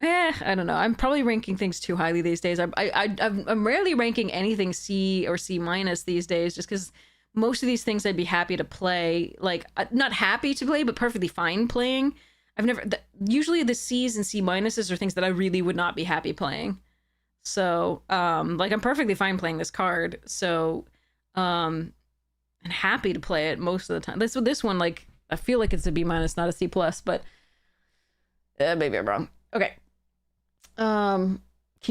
I don't know. I'm probably ranking things too highly these days. I'm rarely ranking anything C or C- these days, just because most of these things I'd be happy to play. Like, not happy to play, but perfectly fine playing. Usually the C's and C- are things that I really would not be happy playing. So, like, I'm perfectly fine playing this card. So, and happy to play it most of the time. This one, like, I feel like it's a B-, not a C+, but maybe I'm wrong. Okay. Can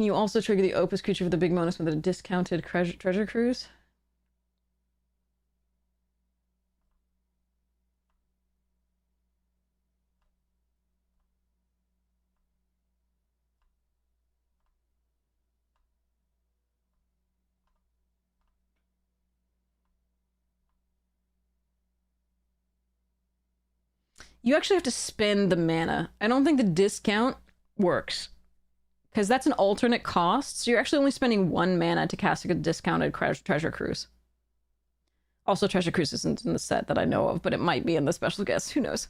you also trigger the Opus creature for the big bonus with a discounted treasure cruise? You actually have to spend the mana. I don't think the discount works, because that's an alternate cost, so you're actually only spending 1 mana to cast a discounted treasure cruise. Also, treasure cruise isn't in the set that I know of, but it might be in the special guest. Who knows?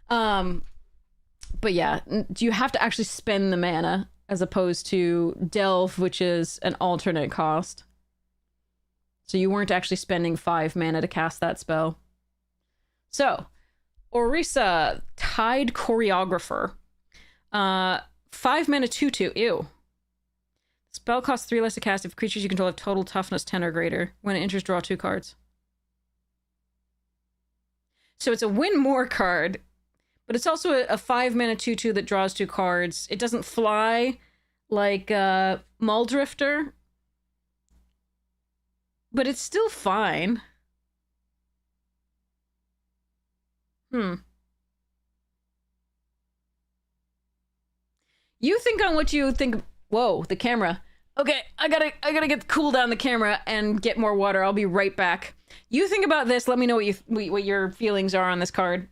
But yeah, you have to actually spend the mana as opposed to Delve, which is an alternate cost. So you weren't actually spending 5 mana to cast that spell. So, Orisa, Tide Choreographer. 5 mana 2/2. Ew. Spell costs 3 less to cast if creatures you control have total toughness 10 or greater. When it enters, draw 2 cards. So it's a win more card, but it's also a 5 mana 2/2 that draws 2 cards. It doesn't fly like Muldrifter, but it's still fine. You think on what you think. Whoa, the camera. Okay, I gotta get cool down the camera and get more water. I'll be right back. You think about this. Let me know what your feelings are on this card.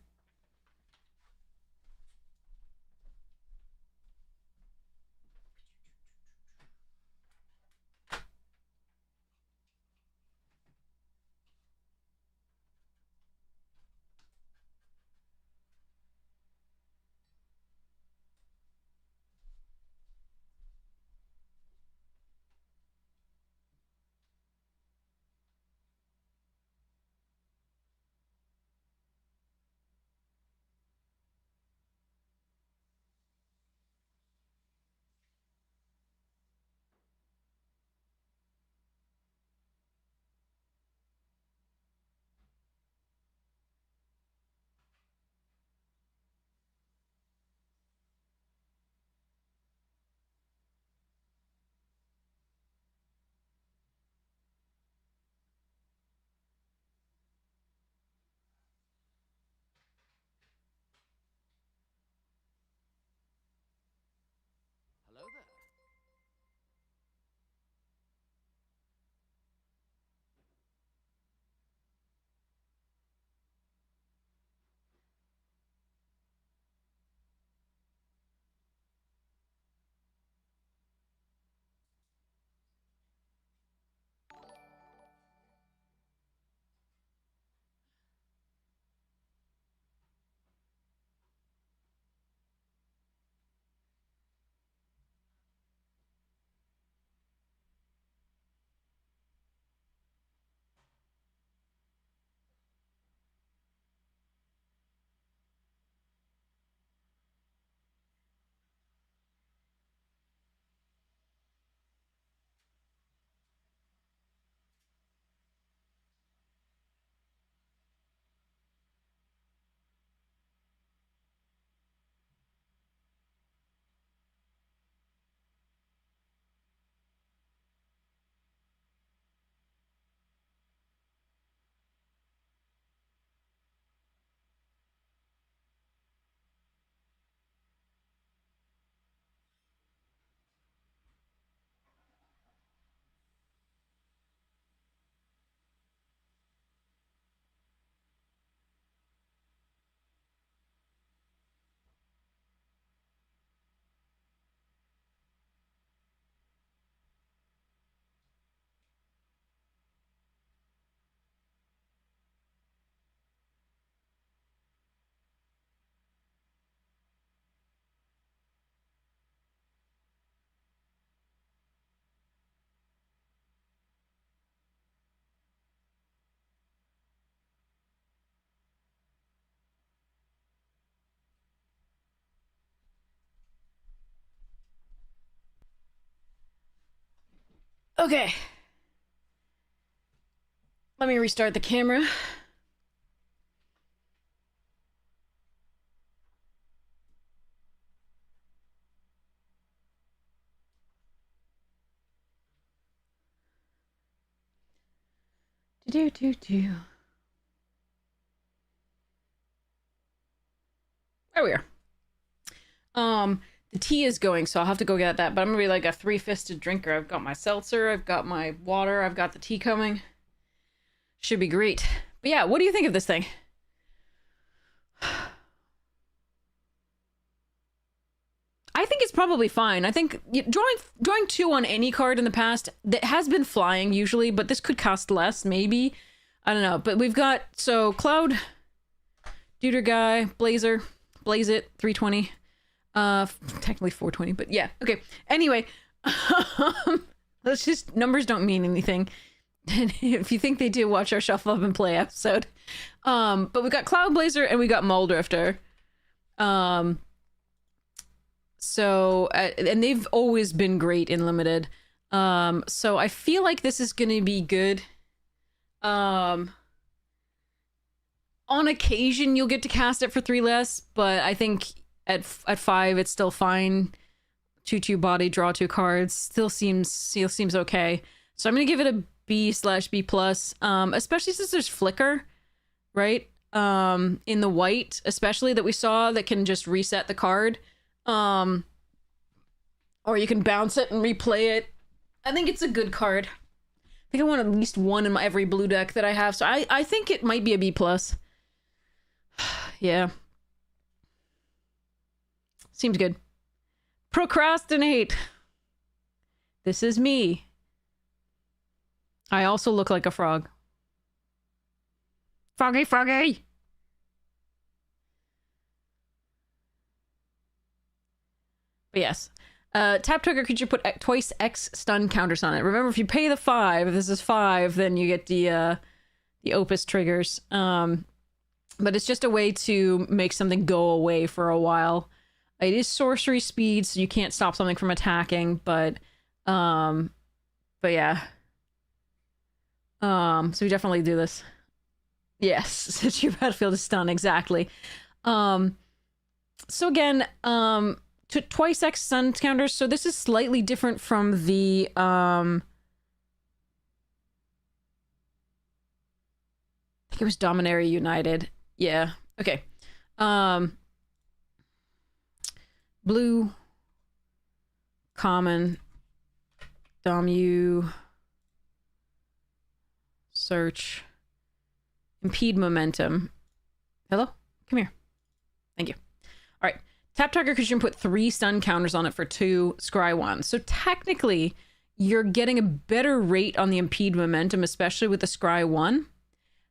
Okay. Let me restart the camera. Do. There we are. The tea is going, so I'll have to go get that, but I'm gonna be like a three-fisted drinker. I've got my seltzer, I've got my water, I've got the tea coming. Should be great. But yeah, what do you think of this thing? I think it's probably fine. I think drawing 2 on any card in the past, that has been flying usually, but this could cost less, maybe. I don't know. But we've got, so Cloud, Deuter Guy, Blazer, Blaze It, 320. Technically 420, but yeah. Okay. Anyway, let's just, numbers don't mean anything. And if you think they do, watch our Shuffle Up and Play episode. But we got Cloud Blazer and we got Muldrifter. So, and they've always been great in limited. So I feel like this is going to be good. On occasion, you'll get to cast it for 3 less, but I think at 5, it's still fine. 2/2 body, draw 2 cards. Still seems okay. So I'm going to give it a B/B+, especially since there's Flicker, right? In the white, especially, that we saw, that can just reset the card. Or you can bounce it and replay it. I think it's a good card. I think I want at least 1 in my every blue deck that I have, so I think it might be a B+. Yeah. Seems good. Procrastinate. This is me. I also look like a frog. Froggy, froggy! But yes. Tap trigger creature, put twice X stun counters on it. Remember, if you pay the 5, if this is 5, then you get the Opus triggers. But it's just a way to make something go away for a while. It is sorcery speed, so you can't stop something from attacking, but yeah. So we definitely do this. Yes, since your battlefield is stun, exactly. So again, to twice X stun counters, so this is slightly different from the I think it was Dominaria United. Yeah. Okay. Blue, common, Domu, search, impede momentum. Hello? Come here. Thank you. All right. Tap target creature, put 3 stun counters on it for 2 scry 1. So technically, you're getting a better rate on the impede momentum, especially with the scry 1.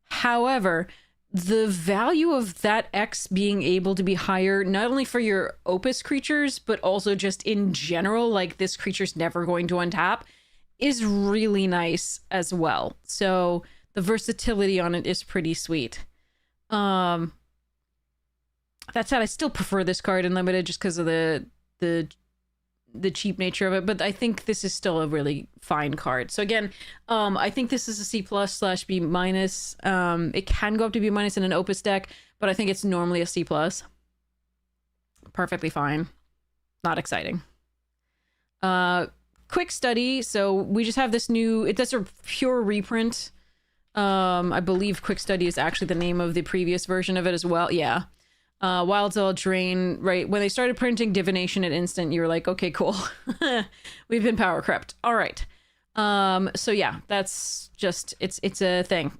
However, the value of that X being able to be higher, not only for your Opus creatures, but also just in general, like this creature's never going to untap, is really nice as well. So the versatility on it is pretty sweet. That said, I still prefer this card in limited just because of the cheap nature of it, but I think this is still a really fine card. So again, I think this is a C+/B-. It can go up to B- in an Opus deck, but I think it's normally a C+. Perfectly fine. Not exciting. Quick study. So we just have this new, that's a pure reprint. I believe Quick Study is actually the name of the previous version of it as well. Yeah. Wild Cell Drain, right? When they started printing Divination at Instant, you were like, okay, cool. We've been power crept. All right. So yeah, that's just, it's a thing.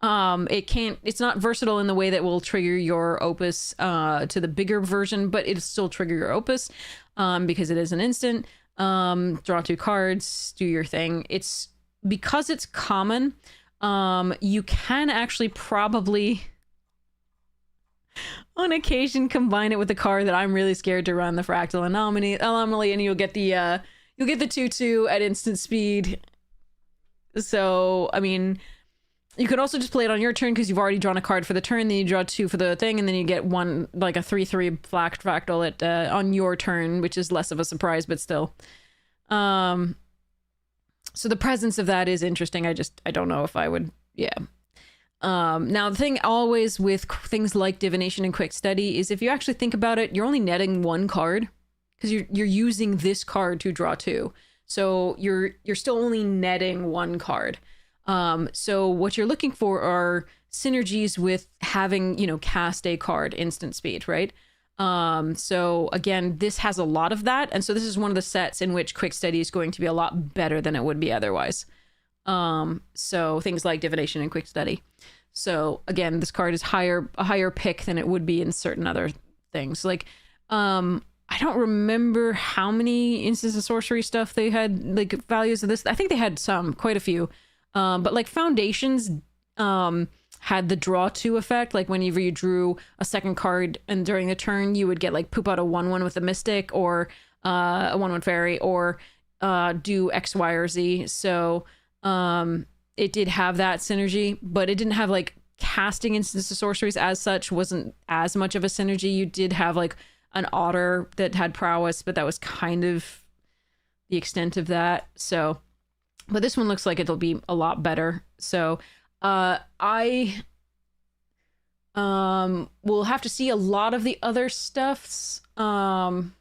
It's not versatile in the way that will trigger your Opus, to the bigger version, but it'll still trigger your Opus, because it is an instant. Draw 2 cards, do your thing. It's, because it's common, you can actually probably, on occasion, combine it with a card that I'm really scared to run, the Fractal Anomaly, and you'll get the 2/2 at instant speed. So, I mean, you could also just play it on your turn because you've already drawn a card for the turn, then you draw 2 for the thing, and then you get 1, like a 3/3 Fractal at on your turn, which is less of a surprise, but still. So the presence of that is interesting. I don't know if I would, yeah. Now the thing always with things like divination and quick study is if you actually think about it, you're only netting one card because you're using this card to draw two. So you're still only netting one card. So what you're looking for are synergies with having, you know, cast a card instant speed, right? So again, this has a lot of that. And so this is one of the sets in which quick study is going to be a lot better than it would be otherwise. So things like divination and quick study. So again, this card is a higher pick than it would be in certain other things. Like, I don't remember how many instances of sorcery stuff they had, like values of this. I think they had quite a few. But like foundations, had the draw two effect. Like whenever you drew a second card and during the turn, you would get like poop out a 1/1 with a mystic or, a 1/1 fairy or, do X, Y, or Z. So, it did have that synergy, but it didn't have like casting instances of sorceries as such, wasn't as much of a synergy. You did have like an otter that had prowess, but that was kind of the extent of that. So, but this one looks like it'll be a lot better. So, I will have to see a lot of the other stuffs. In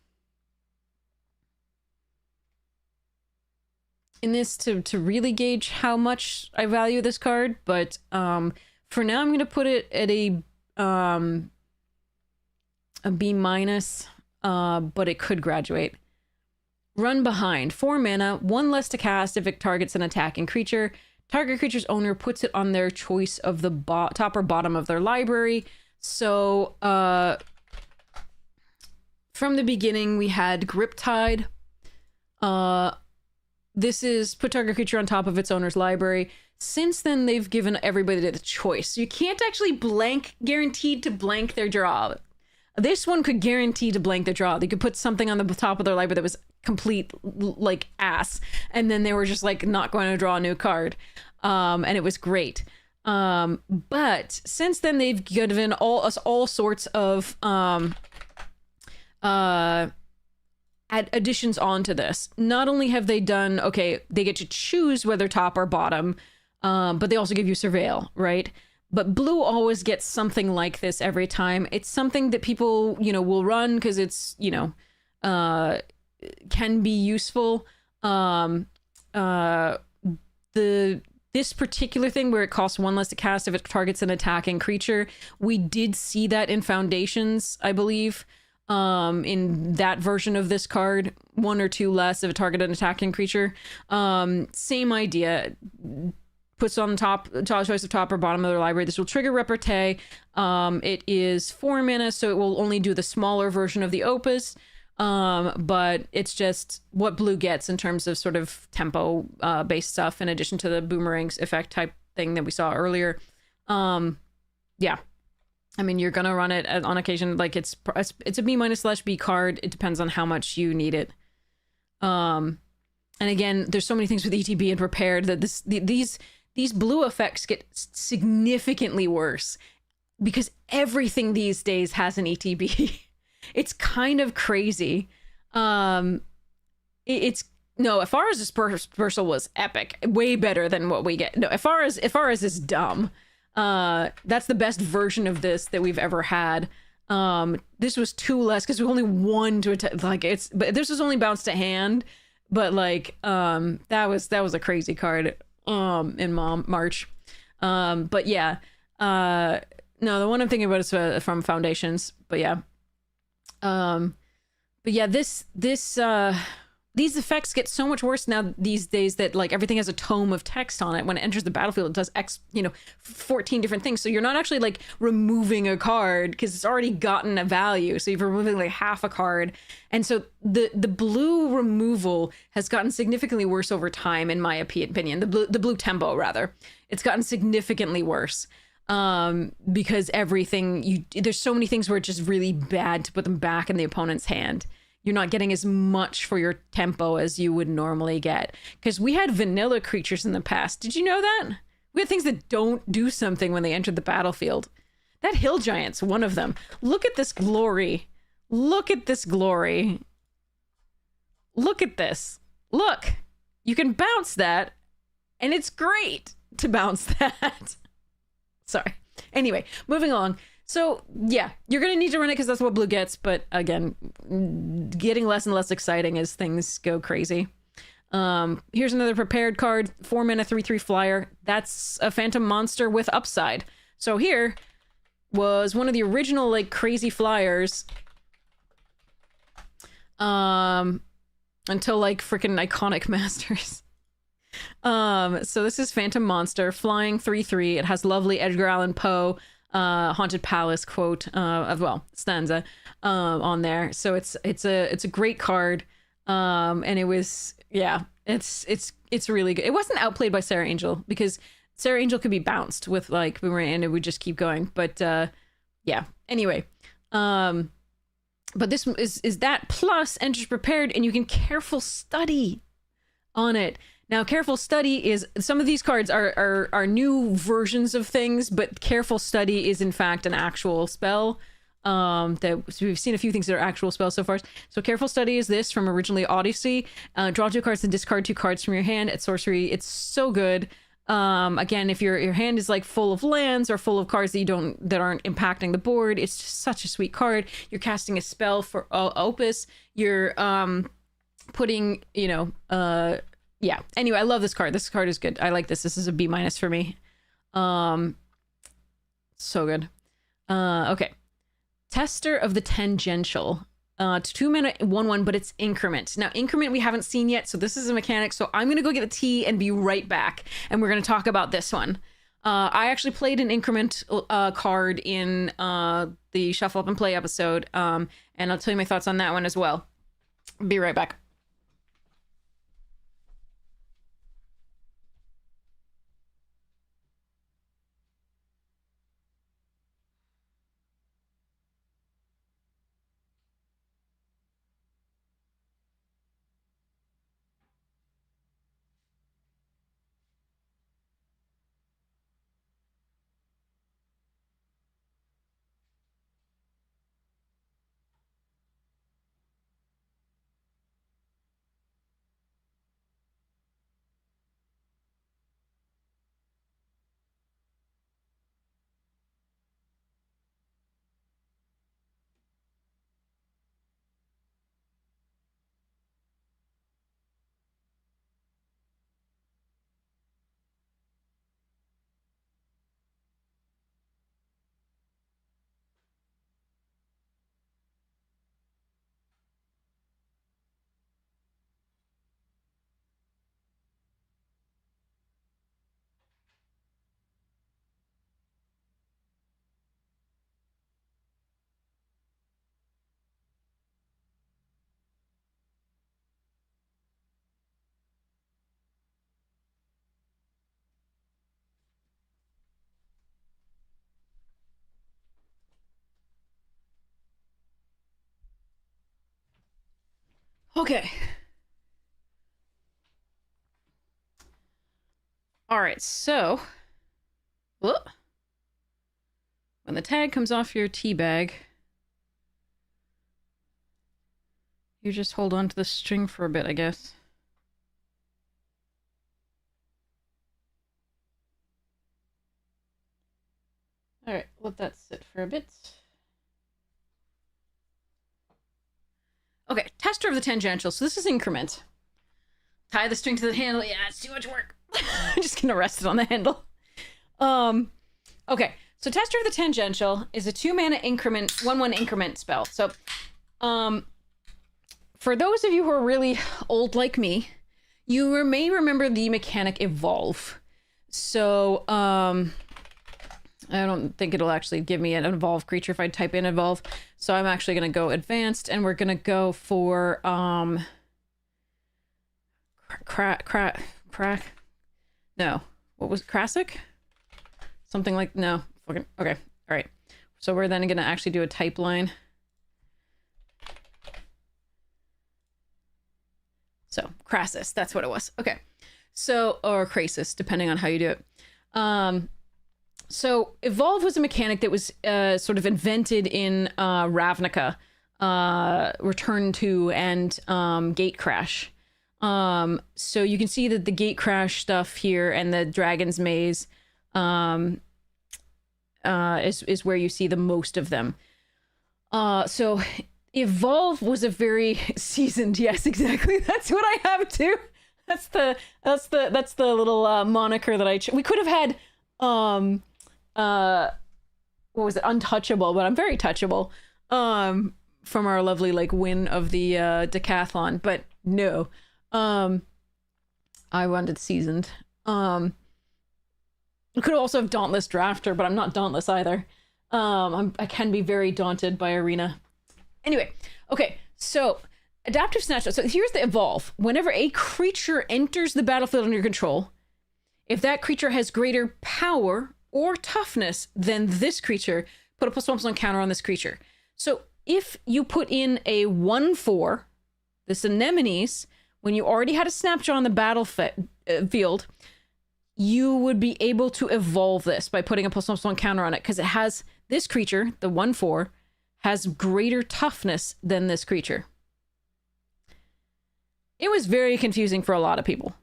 this to really gauge how much I value this card, but for now I'm going to put it at a B minus, but it could graduate. Run behind, 4 mana, 1 less to cast if it targets an attacking creature. Target creature's owner puts it on their choice of the top or bottom of their library. So from the beginning we had Griptide. This is put target creature on top of its owner's library. Since then, they've given everybody the choice. So you can't actually guaranteed to blank their draw. This one could guarantee to blank their draw. They could put something on the top of their library that was complete, like, ass. And then they were just, like, not going to draw a new card. And it was great. But since then, they've given us all sorts of additions onto this. Not only have they done, okay, they get to choose whether top or bottom, but they also give you surveil, right? But blue always gets something like this every time. It's something that people, you know, will run because it's, you know, can be useful. This particular thing where it costs 1 less to cast if it targets an attacking creature, we did see that in Foundations, I believe. In that version of this card, 1 or 2 less if it targeted an attacking creature. Same idea. Puts on top choice of top or bottom of their library. This will trigger repartee. It is 4 mana, so it will only do the smaller version of the opus. But it's just what blue gets in terms of sort of tempo based stuff in addition to the boomerangs effect type thing that we saw earlier. Yeah. I mean, you're gonna run it on occasion. Like it's a B minus / B card. It depends on how much you need it. And again, there's so many things with ETB and prepared that these blue effects get significantly worse because everything these days has an ETB. It's kind of crazy. It's no, as far as dispersal was epic, way better than what we get. No, as far as it's dumb. That's the best version of this that we've ever had. This was 2 less because we only 1 to attack. Like but this was only bounced to hand. But like, that was a crazy card, in March. But yeah, no, the one I'm thinking about is from Foundations. But yeah, these effects get so much worse now these days that like everything has a tome of text on it. When it enters the battlefield, it does 14 different things. So you're not actually like removing a card because it's already gotten a value. So you're removing like half a card. And so the blue removal has gotten significantly worse over time, in my opinion. The blue tempo, rather. It's gotten significantly worse. Because there's so many things where it's just really bad to put them back in the opponent's hand. You're not getting as much for your tempo as you would normally get. Because we had vanilla creatures in the past. Did you know that? We had things that don't do something when they enter the battlefield. That Hill Giant's one of them. Look at this glory. Look at this glory. Look at this. Look. you can bounce that, and it's great to bounce that. Sorry. Anyway, moving along. So, yeah, you're going to need to run it because that's what blue gets. But again, getting less and less exciting as things go crazy. Here's another prepared card. 4 mana, 3/3 flyer. That's a phantom monster with upside. So here was one of the original, like, crazy flyers. Until, like, freaking Iconic Masters. So this is Phantom Monster, flying 3/3. It has lovely Edgar Allan Poe, Haunted Palace quote, stanza, on there. So it's a great card. And it was, yeah, it's really good. It wasn't outplayed by Sarah Angel because Sarah Angel could be bounced with like Boomerang and it would just keep going. But, yeah, anyway, but this is that plus enters prepared and you can careful study on it. Now, careful study is, some of these cards are new versions of things, but careful study is in fact an actual spell. So we've seen a few things that are actual spells so far. So careful study is this from originally Odyssey. Draw 2 cards and discard 2 cards from your hand. It's sorcery. It's so good. Again, if your hand is like full of lands or full of cards that aren't impacting the board, it's just such a sweet card. You're casting a spell for Opus. You're putting, yeah. Anyway, I love this card. This card is good. I like this. This is a B- for me. So good. Okay. Tester of the Tangential. 2 mana, 1/1, but it's increment. Now, increment we haven't seen yet, so this is a mechanic. So I'm gonna go get a tea and be right back, and we're gonna talk about this one. I actually played an increment card in the Shuffle Up and Play episode, and I'll tell you my thoughts on that one as well. Be right back. Okay. All right, so when the tag comes off your tea bag, you just hold on to the string for a bit, I guess. All right, let that sit for a bit. Okay, Tester of the Tangential. So this is increment. Tie the string to the handle. Yeah, it's too much work. I'm just gonna rest it on the handle. Okay, so Tester of the Tangential is a 2 mana increment, 1/1 increment spell. So, for those of you who are really old like me, you may remember the mechanic Evolve. So, I don't think it'll actually give me an evolved creature if I type in evolve. So I'm actually going to go advanced and we're going to go for, no, what was it? Krasic? Something like, no, okay. All right. So we're then going to actually do a type line. So Crassus, that's what it was. Okay. So, or Crasis, depending on how you do it. So Evolve was a mechanic that was sort of invented in Ravnica, Return to, and Gatecrash. So you can see that the gate crash stuff here and the dragon's maze is where you see the most of them. So evolve was a very seasoned. Yes, exactly. That's what I have too. That's the little moniker that we could have had. What was it? Untouchable, but I'm very touchable. From our lovely like win of the decathlon, but no. I wanted seasoned. I could also have Dauntless Drafter, but I'm not Dauntless either. I can be very daunted by Arena. Anyway, okay, so Adaptive Snatch. So here's the evolve. Whenever a creature enters the battlefield under your control, if that creature has greater power or toughness than this creature, put a +1/+1 counter on this creature. So if you put in a 1/4, this Anemones, when you already had a Snapshot on the battlefield, you would be able to evolve this by putting a +1/+1 counter on it, because it has this creature, the 1/4, has greater toughness than this creature. It was very confusing for a lot of people.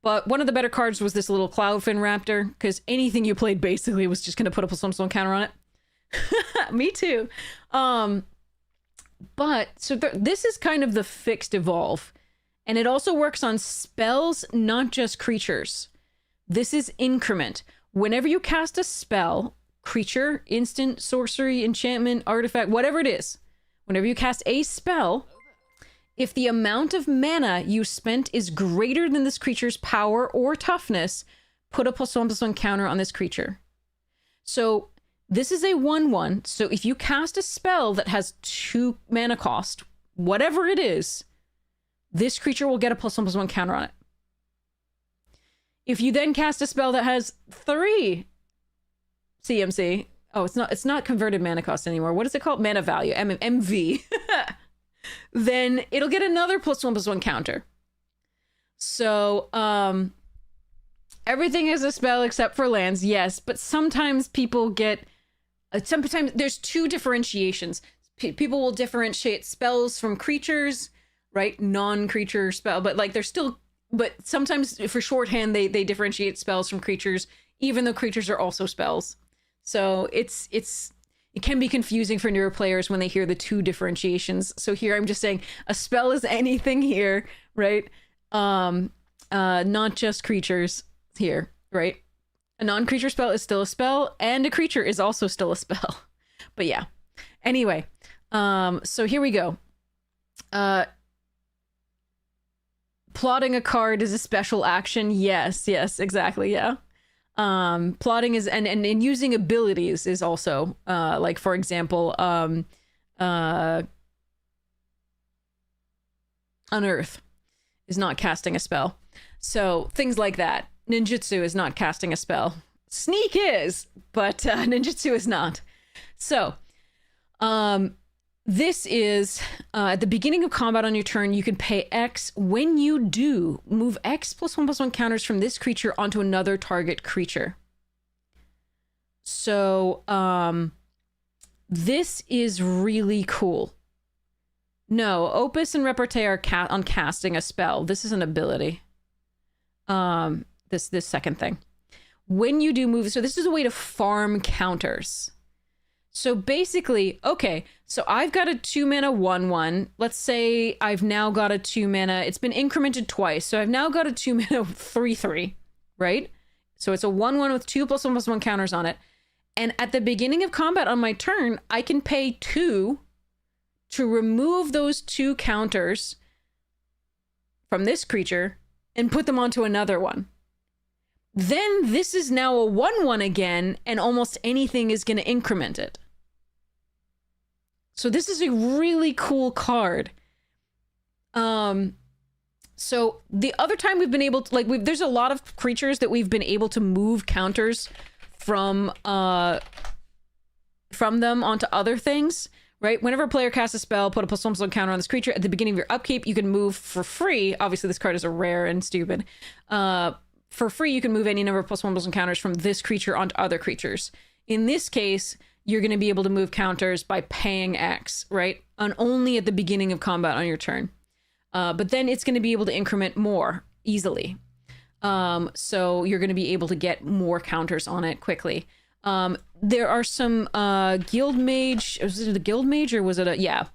But one of the better cards was this little Cloudfin Raptor, because anything you played basically was just going to put a +1/+1 counter on it. Me too. But so this is kind of the fixed evolve, and it also works on spells, not just creatures. This is increment. Whenever you cast a spell, creature, instant, sorcery, enchantment, artifact, whatever it is, whenever you cast a spell, if the amount of mana you spent is greater than this creature's power or toughness, put a +1/+1 counter on this creature. So this is a 1/1. So if you cast a spell that has 2 mana cost, whatever it is, this creature will get a +1/+1 counter on it. If you then cast a spell that has 3 CMC, it's not converted mana cost anymore. What is it called? Mana value, MV. Then it'll get another +1/+1 counter. So, everything is a spell except for lands, yes, but sometimes people get... sometimes there's 2 differentiations. People will differentiate spells from creatures, right? Non-creature spell, but like they're still... But sometimes for shorthand, they differentiate spells from creatures, even though creatures are also spells. So it can be confusing for newer players when they hear the 2 differentiations. So here I'm just saying a spell is anything here, right? Not just creatures here, right? A non-creature spell is still a spell, and a creature is also still a spell. But yeah. Anyway, so here we go. Plotting a card is a special action. Yes, exactly, yeah. Plotting is and using abilities is also like, for example, Unearth is not casting a spell. So things like that. Ninjutsu is not casting a spell. Sneak is, but ninjutsu is not. So this is at the beginning of combat on your turn, you can pay X. When you do, move X +1/+1 counters from this creature onto another target creature. So this is really cool. No, Opus and Repartee are on casting a spell. This is an ability. This second thing. When you do move, so this is a way to farm counters. So basically, okay, so I've got a 2 mana 1/1. Let's say I've now got a 2 mana. It's been incremented twice. So I've now got a 2 mana 3/3, right? So it's a 1/1 with 2 +1/+1 counters on it. And at the beginning of combat on my turn, I can pay 2 to remove those 2 counters from this creature and put them onto another one. Then this is now a 1/1 again, and almost anything is going to increment it. So this is a really cool card. So the other time we've been able to, like, there's a lot of creatures that we've been able to move counters from them onto other things, right? Whenever a player casts a spell, put a +1/+1 counter on this creature. At the beginning of your upkeep, you can move for free. Obviously, this card is a rare and stupid. For free, you can move any number of +1/+1 counters from this creature onto other creatures. In this case, you're going to be able to move counters by paying X, right? And only at the beginning of combat on your turn. But then it's going to be able to increment more easily. So you're going to be able to get more counters on it quickly. There are some guild mage. Was it a guild mage or was it a yeah?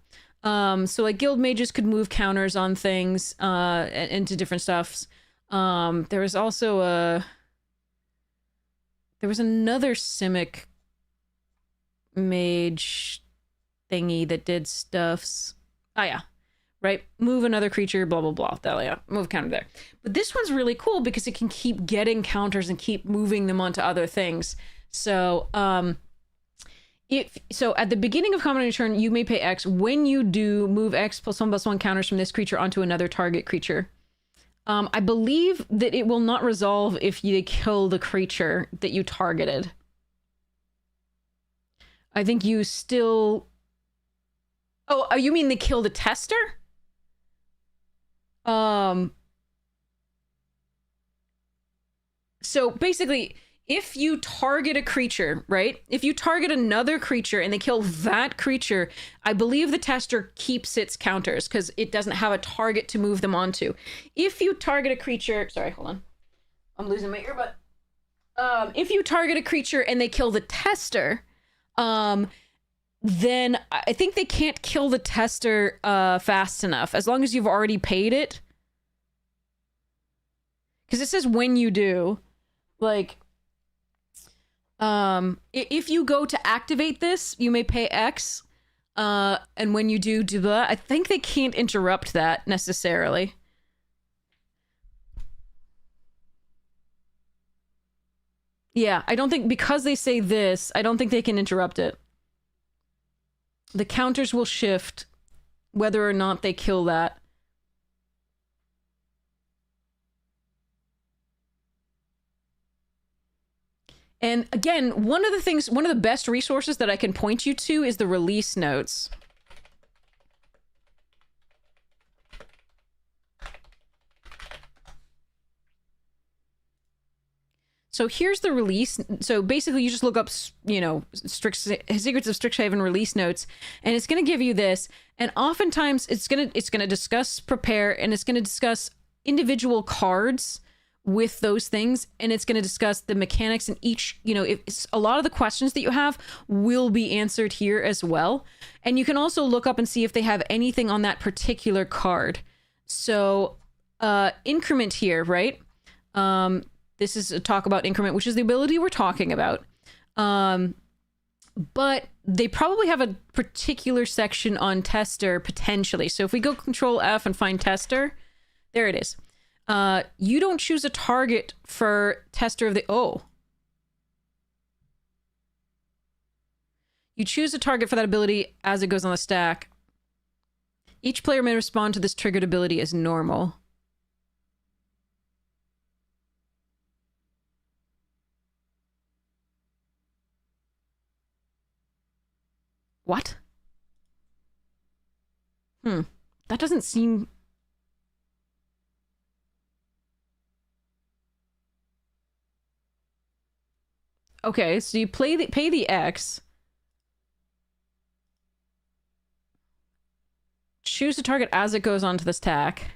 So like guild mages could move counters on things into different stuffs. There was also another Simic mage thingy that did stuffs. Oh yeah, right. Move another creature, blah blah blah. That, yeah, move counter there. But this one's really cool because it can keep getting counters and keep moving them onto other things. So so at the beginning of combat turn, you may pay X. When you do, move X +1/+1 counters from this creature onto another target creature. I believe that it will not resolve if you kill the creature that you targeted. I think you still... Oh, you mean they kill the tester? So basically, if you target a creature, right? If you target another creature and they kill that creature, I believe the tester keeps its counters because it doesn't have a target to move them onto. If you target a creature... Sorry, hold on. I'm losing my earbud. If you target a creature and they kill the tester, then I think they can't kill the tester fast enough, as long as you've already paid it. Because it says when you do, like... if you go to activate this, you may pay X. And when you do that, I think they can't interrupt that necessarily. Yeah, I don't think, because they say this, I don't think they can interrupt it. The counters will shift whether or not they kill that. And again, one of the best resources that I can point you to is the release notes. So here's the release. So basically you just look up, you know, Secrets of Strixhaven release notes, and it's going to give you this. And oftentimes it's going to discuss prepare, and it's going to discuss individual cards with those things, and it's going to discuss the mechanics, and each, you know, it's a lot of the questions that you have will be answered here as well. And you can also look up and see if they have anything on that particular card. So increment here, right? This is a talk about increment, which is the ability we're talking about. But they probably have a particular section on tester potentially. So if we go Control F and find tester, there it is. You don't choose a target for tester of the... Oh. You choose a target for that ability as it goes on the stack. Each player may respond to this triggered ability as normal. What? That doesn't seem... Okay, so you pay the X. Choose a target as it goes onto the stack.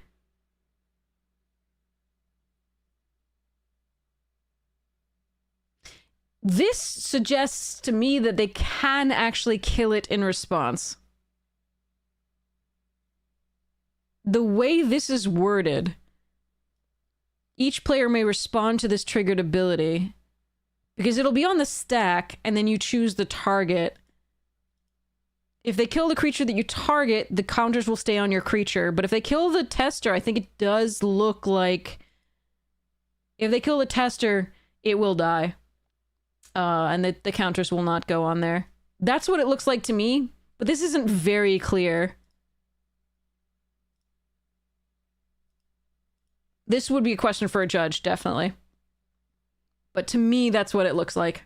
This suggests to me that they can actually kill it in response. The way this is worded, each player may respond to this triggered ability. Because it'll be on the stack, and then you choose the target. If they kill the creature that you target, the counters will stay on your creature. But if they kill the tester, I think it does look like... If they kill the tester, it will die. And the counters will not go on there. That's what it looks like to me, but this isn't very clear. This would be a question for a judge, definitely. But to me, that's what it looks like.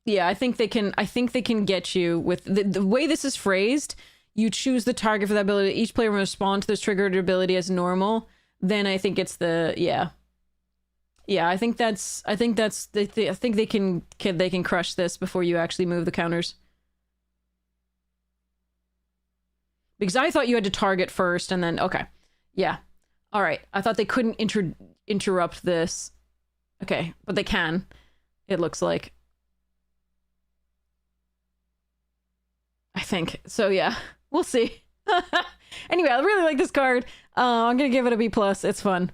Yeah, I think they can get you with the way this is phrased. You choose the target for that ability. Each player will respond to this triggered ability as normal. Then I think it's the yeah. I think they can crush this before you actually move the counters. Because I thought you had to target first and then, okay. Yeah. All right. I thought they couldn't interrupt this. Okay, but they can, it looks like. I think. So yeah, we'll see. Anyway, I really like this card. I'm going to give it a B+. It's fun.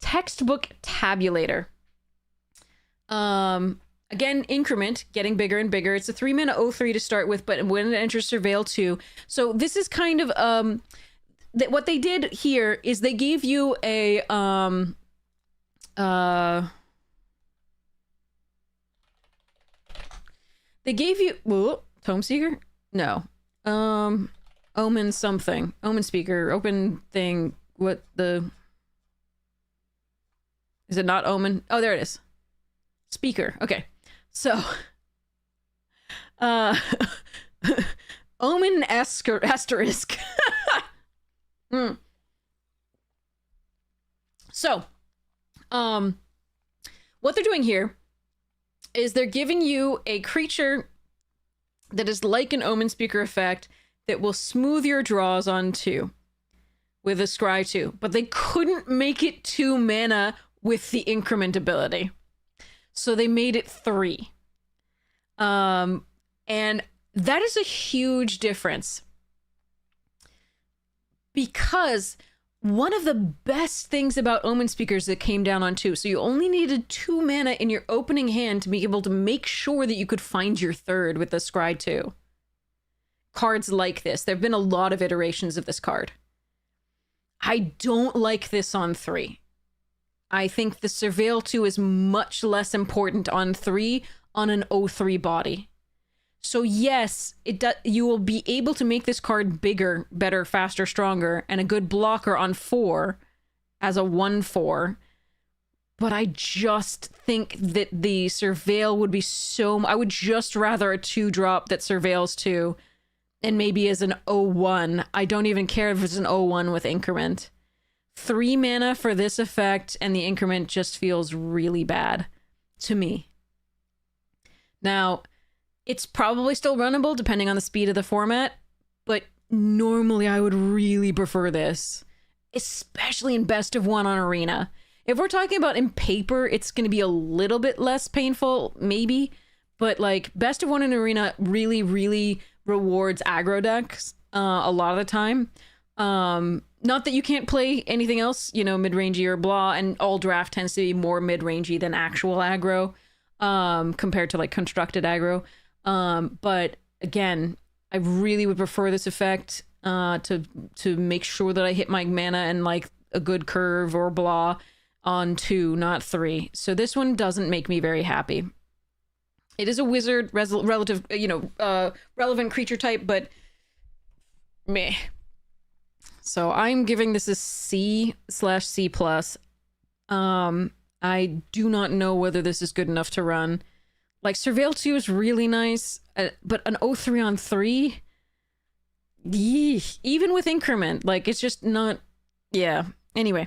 Textbook Tabulator. Again, increment, getting bigger and bigger. It's a 3-mana 0/3 to start with, but when it enters Surveil 2. So this is kind of, what they did here is they gave you a, they gave you, whoa, Tome Seeker? No. Omen something. Omen Speaker, open thing, what the... Is it not Omen? Oh, there it is. Speaker, okay. So, Omen asterisk. So, what they're doing here is they're giving you a creature that is like an Omen Speaker effect that will smooth your draws on 2 with a Scry 2, but they couldn't make it 2 mana with the increment ability. So they made it 3. And that is a huge difference. Because one of the best things about Omen Speakers that came down on 2, so you only needed 2 mana in your opening hand to be able to make sure that you could find your 3rd with the Scry 2. Cards like this. There have been a lot of iterations of this card. I don't like this on 3. I think the Surveil 2 is much less important on 3 on an 0/3 body. So yes, you will be able to make this card bigger, better, faster, stronger, and a good blocker on 4 as a 1/4. But I just think that the Surveil would be so... I would just rather a 2-drop that Surveils 2 and maybe as an 0/1. I don't even care if it's an 0/1 with increment. 3 mana for this effect, and the increment just feels really bad to me. Now, it's probably still runnable depending on the speed of the format, but normally I would really prefer this, especially in Best of 1 on Arena. If we're talking about in paper, it's going to be a little bit less painful, maybe, but like Best of 1 in Arena really, really rewards aggro decks a lot of the time. Not that you can't play anything else, you know, mid-rangey or blah, and all draft tends to be more mid-rangey than actual aggro, compared to like constructed aggro. But again, I really would prefer this effect to make sure that I hit my mana and like a good curve or blah on 2, not 3. So this one doesn't make me very happy. It is a wizard relevant creature type, but meh. So I'm giving this a C/C+. I do not know whether this is good enough to run. Like, Surveil 2 is really nice, but an 0/3 on 3? Yeesh. Even with increment, like, it's just not... Yeah. Anyway.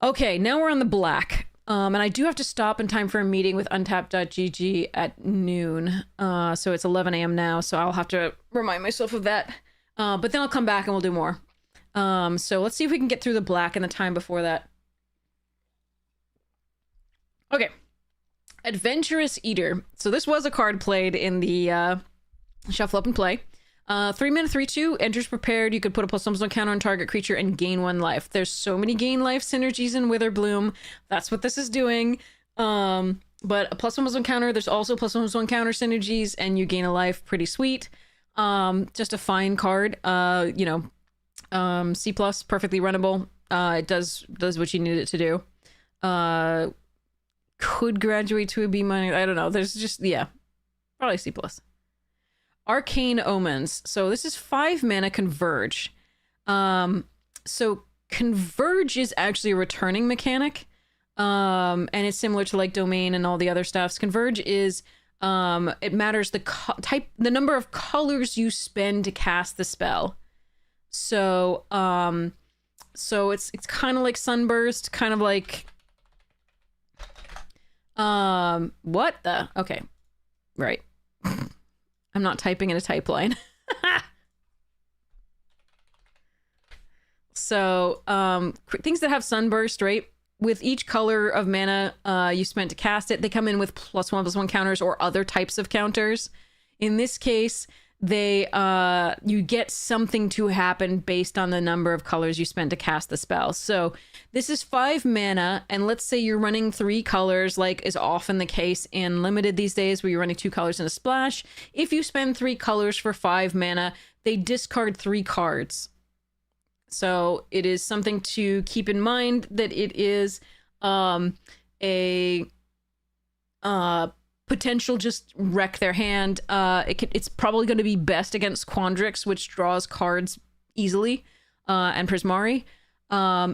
Okay, now we're on the black. And I do have to stop in time for a meeting with Untapped.gg at noon. So it's 11 a.m. now, so I'll have to remind myself of that. But then I'll come back and we'll do more. So let's see if we can get through the black in the time before that. Okay. Adventurous Eater. So this was a card played in the Shuffle Up and Play. 3 mana 3/2, enters prepared. You could put a +1/+1 counter on target creature and gain 1 life. There's so many gain life synergies in Witherbloom. That's what this is doing. But a +1/+1 counter, there's also +1/+1 counter synergies, and you gain a life. Pretty sweet. Just a fine card. C+, perfectly runnable. It does what you need it to do. Could graduate to a B-. I don't know. There's just, yeah, probably C+. Arcane Omens. So this is 5 mana Converge. So Converge is actually a returning mechanic. And it's similar to like Domain and all the other stuffs. Converge is, it matters the number of colors you spend to cast the spell. So, it's kind of like Sunburst, kind of like, what the? Okay. Right. I'm not typing in a type line. So things that have sunburst, right? With each color of mana you spent to cast it, they come in with +1/+1 counters or other types of counters. In this case, they you get something to happen based on the number of colors you spend to cast the spell. So this is 5 mana, and let's say you're running 3 colors, like is often the case in Limited these days, where you're running 2 colors in a splash. If you spend 3 colors for 5 mana, they discard 3 cards. So it is something to keep in mind that it is a potential just wreck their hand. It's probably going to be best against Quandrix, which draws cards easily, and Prismari.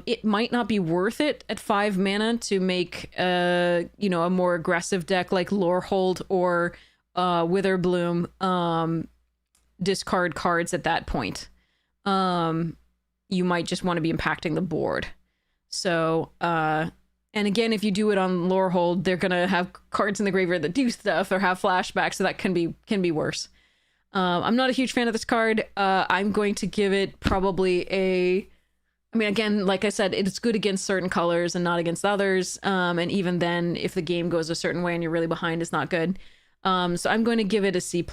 It might not be worth it at 5 mana to make a more aggressive deck like Lorehold or Witherbloom discard cards at that point. You might just want to be impacting the board. So, and again, if you do it on Lorehold, they're gonna have cards in the graveyard that do stuff or have flashbacks, so that can be worse. I'm not a huge fan of this card. I'm going to give it probably a... I mean, again, like I said, it's good against certain colors and not against others. And even then, if the game goes a certain way and you're really behind, it's not good. So I'm going to give it a C+.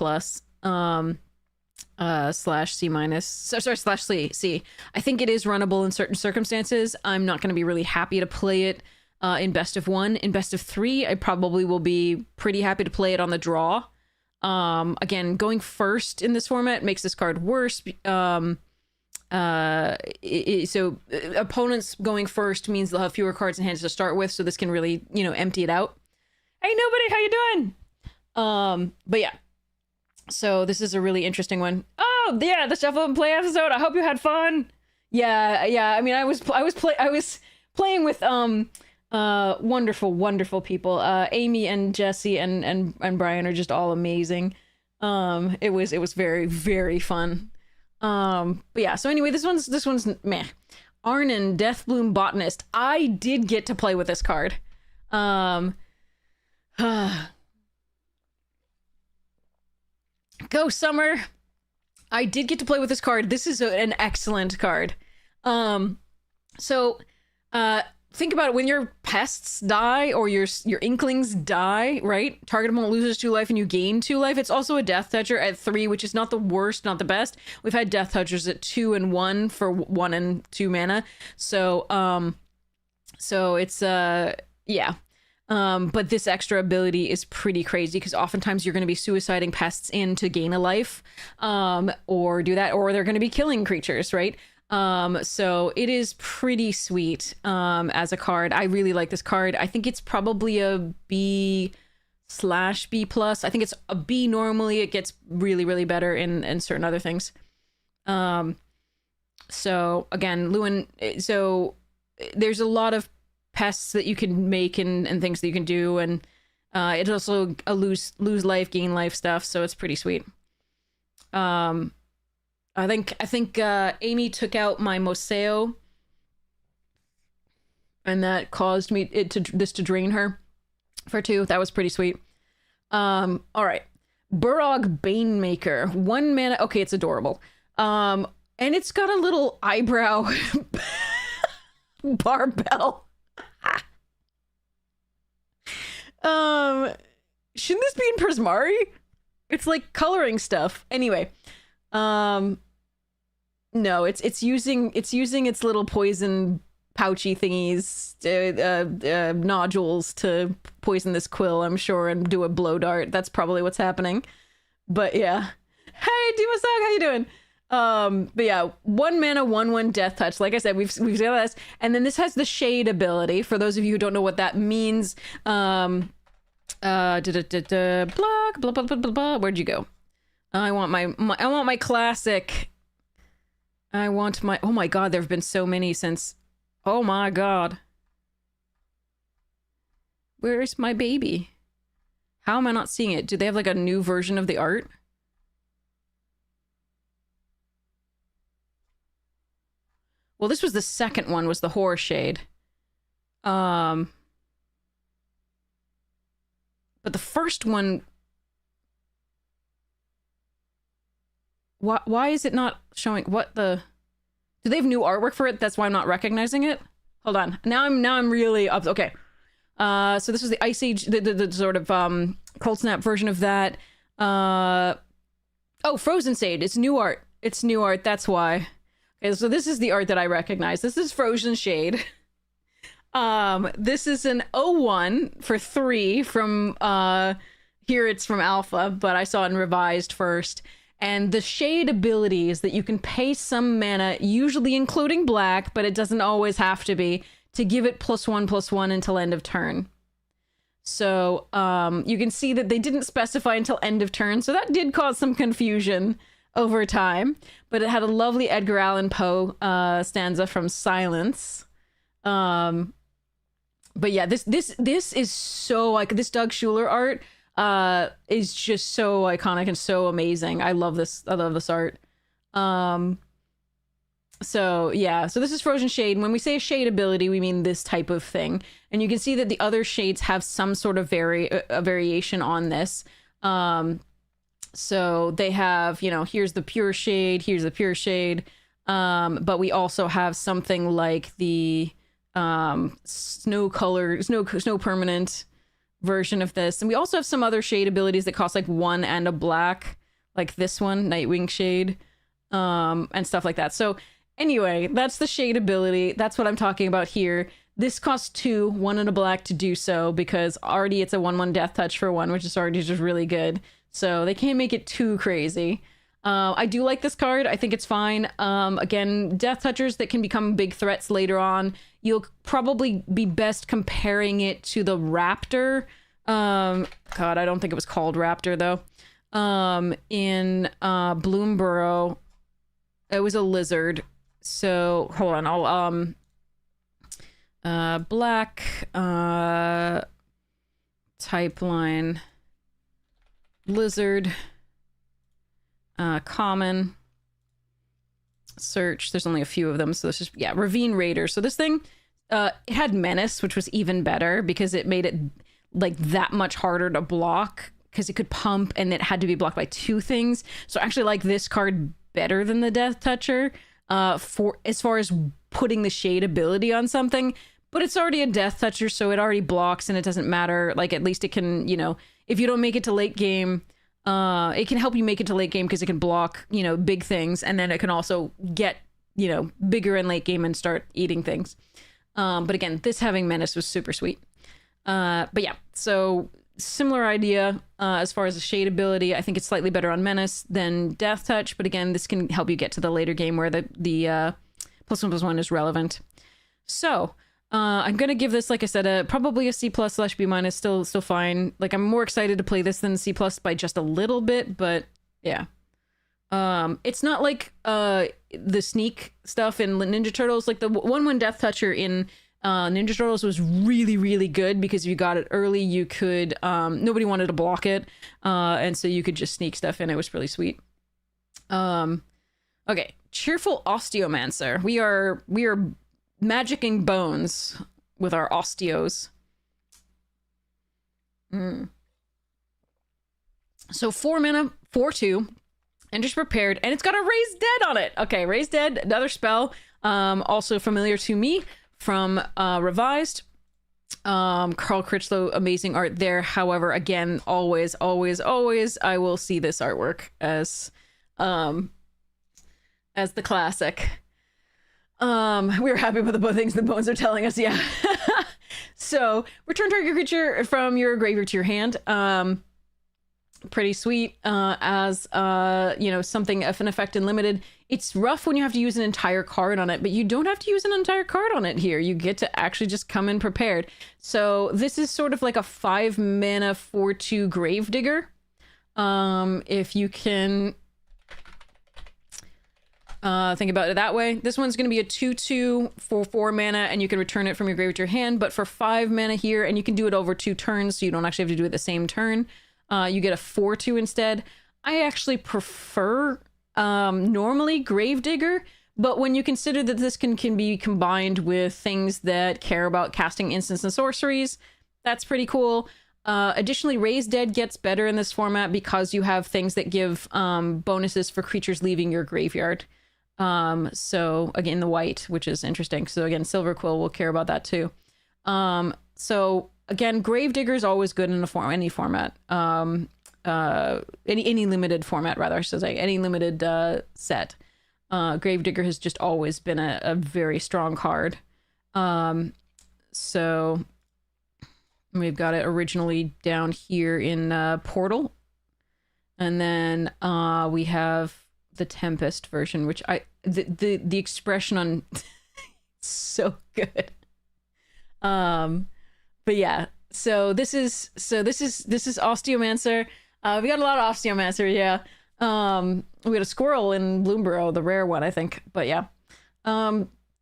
Slash C minus, sorry, slash C. I think it is runnable in certain circumstances. I'm not going to be really happy to play it in best of 1. In best of 3, I probably will be pretty happy to play it on the draw. Again, going first in this format makes this card worse. So opponents going first means they'll have fewer cards in hand to start with, so this can really, empty it out. Hey, nobody, how you doing? But yeah. So this is a really interesting one. Oh yeah, the Shuffle and Play episode. I hope you had fun. Yeah. I mean, I was playing with wonderful people. Amy and Jesse and Brian are just all amazing. It was very, very fun. But yeah. So anyway, this one's meh. Arnon, Deathbloom Botanist. I did get to play with this card. Go Summer. I did get to play with this card. This is an excellent card. So think about it. When your pests die or your inklings die, right? Target opponent loses 2 life and you gain 2 life. It's also a Death Toucher at 3, which is not the worst, not the best. We've had Death Touchers at 2 and 1 for 1 and 2 mana. So it's yeah. But this extra ability is pretty crazy because oftentimes you're going to be suiciding pests in to gain a life, or do that, or they're going to be killing creatures, right? So it is pretty sweet as a card. I really like this card. I think it's probably a B/B+. I think it's a B normally. It gets really, really better in certain other things. So again, Lewin, so there's a lot of pests that you can make and things that you can do, and it's also a lose life, gain life stuff, so it's pretty sweet. I think Amy took out my Moseo, and that caused me this to drain her for 2. That was pretty sweet. All right, Burog Banemaker, 1 mana. Okay, it's adorable. And it's got a little eyebrow barbell. Shouldn't this be in Prismari? It's like coloring stuff. Anyway, no, it's using its little poison pouchy thingies, nodules to poison this quill, I'm sure, and do a blow dart. That's probably what's happening. But yeah. Hey, Dimasag, how you doing? But yeah, 1 mana, 1/1 Death Touch. Like I said, we've said this, and then this has the Shade ability. For those of you who don't know what that means, block, blah blah blah blah blah. Where'd you go? I want my classic. I want my. Oh my god, there have been so many since. Oh my god. Where's my baby? How am I not seeing it? Do they have like a new version of the art? Well, this was the second one, was the Horror Shade. But the first one... Why is it not showing... What the... Do they have new artwork for it? That's why I'm not recognizing it. Hold on. Now I'm really up. Okay. So this was the Ice Age, the sort of Cold Snap version of that. Oh, Frozen Shade. It's new art. It's new art. That's why. Okay, so this is the art that I recognize. This is Frozen Shade. This is an 01 for 3 from here. It's from Alpha, but I saw it in Revised first. And the shade ability is that you can pay some mana, usually including black, but it doesn't always have to be, to give it +1/+1 until end of turn. So you can see that they didn't specify until end of turn, so that did cause some confusion over time. But it had a lovely Edgar Allan Poe stanza from Silence. But yeah, this is so like this Doug Schuler art is just so iconic and so amazing. I love this art. So yeah, so this is Frozen Shade. When we say a shade ability, we mean this type of thing. And you can see that the other shades have some sort of variation on this. So they have, you know, here's the pure shade, here's the pure shade. But we also have something like the snow permanent version of this. And we also have some other shade abilities that cost like 1 and a black, like this one, Nightwing Shade, and stuff like that. So anyway, that's the shade ability. That's what I'm talking about here. This costs 2, 1 and a black to do so, because already it's a 1/1 death touch for 1, which is already just really good. So they can't make it too crazy. I do like this card. I think it's fine. Again, death touchers that can become big threats later on. You'll probably be best comparing it to the Raptor. God, I don't think it was called Raptor though. In Bloomborough, it was a lizard. So hold on, I'll black type line lizard. Common search. There's only a few of them, so this is Ravine Raider. So this thing, it had Menace, which was even better because it made it like that much harder to block because it could pump and it had to be blocked by 2 things. So I actually like this card better than the Death Toucher for as far as putting the shade ability on something. But it's already a Death Toucher, so it already blocks and it doesn't matter. Like at least it can, you know, if you don't make it to late game. It can help you make it to late game because it can block, you know, big things, and then it can also get, you know, bigger in late game and start eating things. But again, this having Menace was super sweet. But yeah, so similar idea as far as the shade ability. I think it's slightly better on Menace than Death Touch, but again, this can help you get to the later game where the +1/+1 is relevant. So I'm gonna give this, like I said, probably a C+/B-, still fine. Like I'm more excited to play this than C+ by just a little bit, but yeah. It's not like the sneak stuff in Ninja Turtles. Like the 1/1 Death Toucher in Ninja Turtles was really, really good because if you got it early, you could nobody wanted to block it, and so you could just sneak stuff in. It was really sweet. Okay, Cheerful Osteomancer. We are magicking bones with our osteos. So 4 mana, 4/2, Ender's Prepared, and it's got a Raise Dead on it. Okay, Raise Dead, another spell, also familiar to me from Revised. Carl Critchlow, amazing art there. However, again, always, I will see this artwork as the classic. We're happy with the things the bones are telling us, yeah. So, return target creature from your graveyard to your hand. Pretty sweet. As, you know, something, if an effect in limited. It's rough when you have to use an entire card on it, but you don't have to use an entire card on it here. You get to actually just come in prepared. So, this is sort of like a 5 mana 4/2 Gravedigger. If you can... think about it that way. This one's going to be a 2/2 for 4 mana, and you can return it from your graveyard to your hand, but for 5 mana here, and you can do it over 2 turns, so you don't actually have to do it the same turn. You get a 4/2 instead. I actually prefer normally Gravedigger, but when you consider that this can be combined with things that care about casting instants and sorceries, that's pretty cool. Additionally, Raise Dead gets better in this format because you have things that give bonuses for creatures leaving your graveyard. So again, the white, which is interesting. So again, Silver Quill will care about that too. So again, Gravedigger is always good in any format. Any limited format, rather, I should say, any limited set. Gravedigger has just always been a very strong card. So we've got it originally down here in Portal. And then we have the Tempest version, which the expression on so good. But yeah, so this is Osteomancer. We got a lot of Osteomancer, yeah. We got a Squirrel in Bloomburrow, the rare one, I think. But yeah,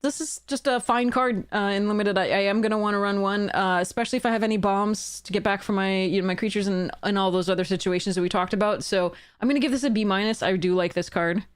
this is just a fine card in limited. I am gonna want to run one, especially if I have any bombs to get back from my my creatures and all those other situations that we talked about. So I'm gonna give this a B-. I do like this card.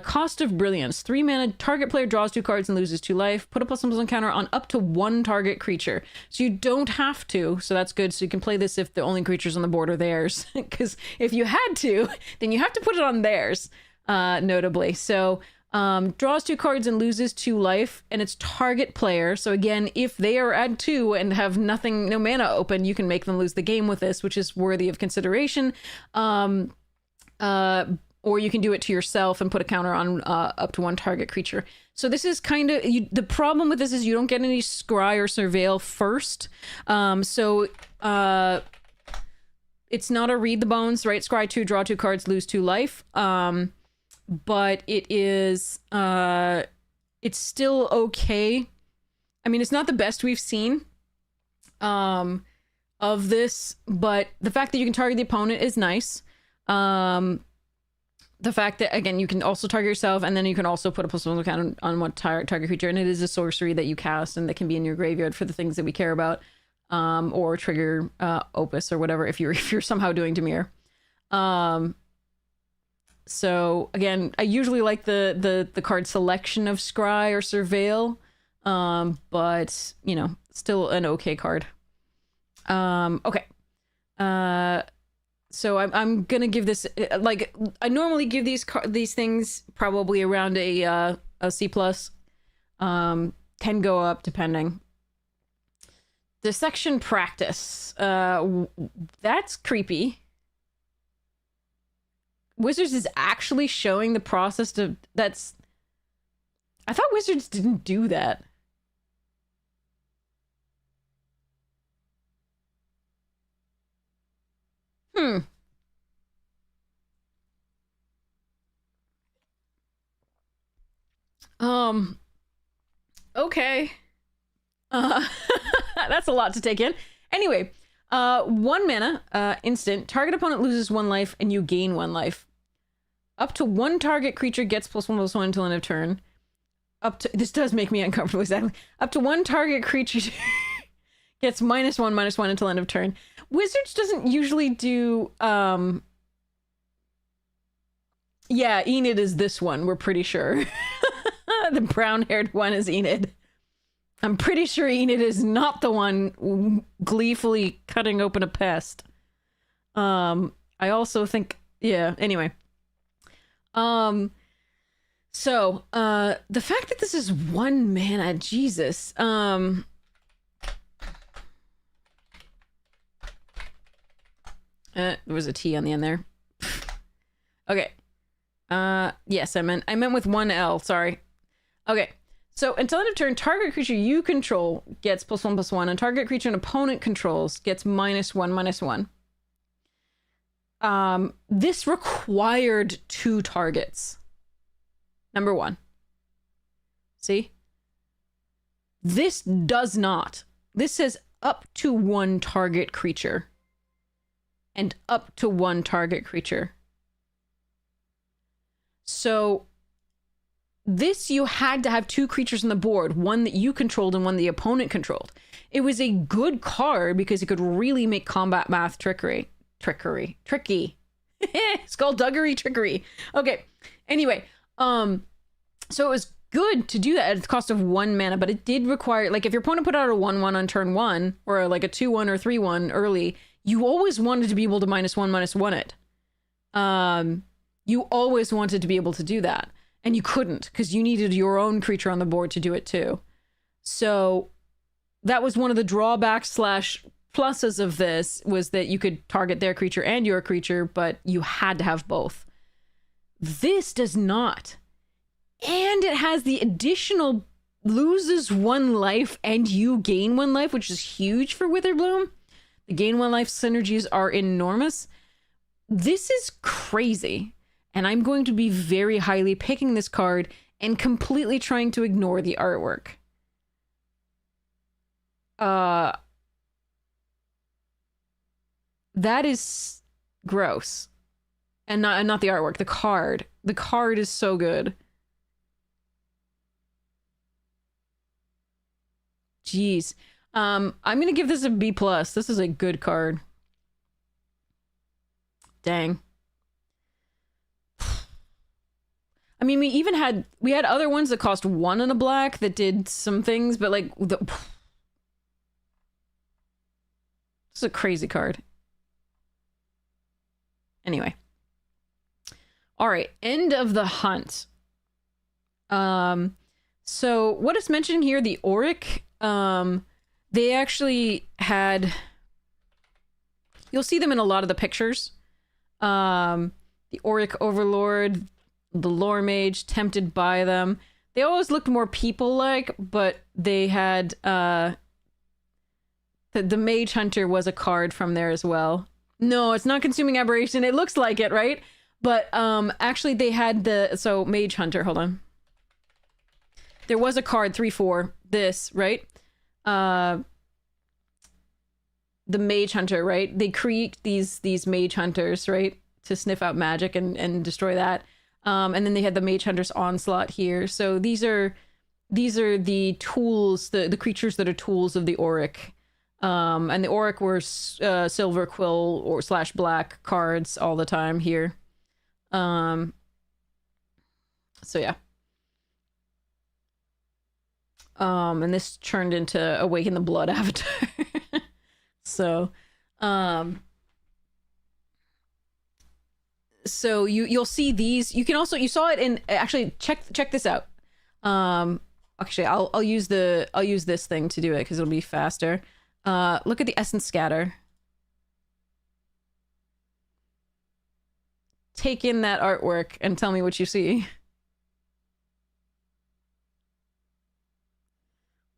Cost of Brilliance. 3 mana. Target player draws 2 cards and loses 2 life. Put a +1/+1 counter on up to 1 target creature. So you don't have to. So that's good. So you can play this if the only creatures on the board are theirs. Because if you had to, then you have to put it on theirs, notably. So draws 2 cards and loses 2 life. And it's target player. So again, if they are at 2 and have nothing, no mana open, you can make them lose the game with this, which is worthy of consideration. Or you can do it to yourself and put a counter on up to 1 target creature. So this is kind of... the problem with this is you don't get any Scry or Surveil first. It's not a Read the Bones, right? Scry 2, draw 2 cards, lose 2 life. But it is... it's still okay. I mean, it's not the best we've seen of this, but the fact that you can target the opponent is nice. The fact that, again, you can also target yourself, and then you can also put a +1 count on 1 target creature, and it is a sorcery that you cast and that can be in your graveyard for the things that we care about, or trigger Opus or whatever if you're somehow doing Dimir. So again, I usually like the card selection of Scry or Surveil, but you know, still an okay card. Okay. So I'm gonna give this, like, I normally give these things probably around a C+. Can go up depending. Dissection Practice. That's creepy. Wizards is actually showing the process to... I thought Wizards didn't do that. Okay. That's a lot to take in. Anyway, 1 mana, instant. Target opponent loses 1 life and you gain 1 life. Up to 1 target creature gets +1/+1 until end of turn. This does make me uncomfortable, exactly. Up to 1 target creature gets -1/-1 until end of turn. Wizards doesn't usually do, yeah, Enid is this one, we're pretty sure. The brown-haired one is Enid. I'm pretty sure Enid is not the one gleefully cutting open a pest. I also think, yeah, anyway. So, the fact that this is 1 mana, Jesus. There was a T on the end there. Okay. Yes, I meant with 1 L, sorry. Okay. So until end of turn, target creature you control gets +1/+1, and target creature an opponent controls gets -1/-1. This required 2 targets. Number 1. See? This does not. This says up to 1 target creature. And up to 1 target creature. So this, you had to have 2 creatures on the board, one that you controlled and one the opponent controlled. It was a good card because it could really make combat math tricky. Skullduggery trickery. Okay. Anyway, so it was good to do that at the cost of 1 mana, but it did require, like, if your opponent put out a 1/1 on turn 1, or like a 2/1 or 3/1 early, you always wanted to be able to -1/-1 it. You always wanted to be able to do that. and you couldn't because you needed your own creature on the board to do it too. So that was one of the drawbacks slash pluses of this, was that you could target their creature and your creature, but you had to have both. This does not. And it has the additional loses 1 life and you gain 1 life, which is huge for Witherbloom. The gain 1 life synergies are enormous. This is crazy. And I'm going to be very highly picking this card and completely trying to ignore the artwork. That is gross. And not the artwork, the card. The card is so good. Jeez. I'm gonna give this a B+. This is a good card. Dang. I mean, we had other ones that cost 1 and a black that did some things, but like this is a crazy card. Anyway. All right, end of the hunt. So what is mentioned here, the Auric, they actually had, you'll see them in a lot of the pictures. The Auric Overlord, the Lore Mage, tempted by them. They always looked more people-like, but they had, the Mage Hunter was a card from there as well. No, it's not Consuming Aberration. It looks like it, right? But actually they had so Mage Hunter, hold on. There was a card, 3/4, this, right? The Mage Hunter, right? They create these Mage Hunters, right? To sniff out magic and destroy that. And then they had the Mage Hunter's Onslaught here. So these are the tools, the creatures that are tools of the Auric. And the Auric were silver quill or / black cards all the time here. So yeah. And this turned into Awaken the Blood Avatar. So, so you'll see these. You can also, you saw it in, actually check this out. Actually I'll use this thing to do it because it'll be faster. Look at the Essence Scatter. Take in that artwork and tell me what you see.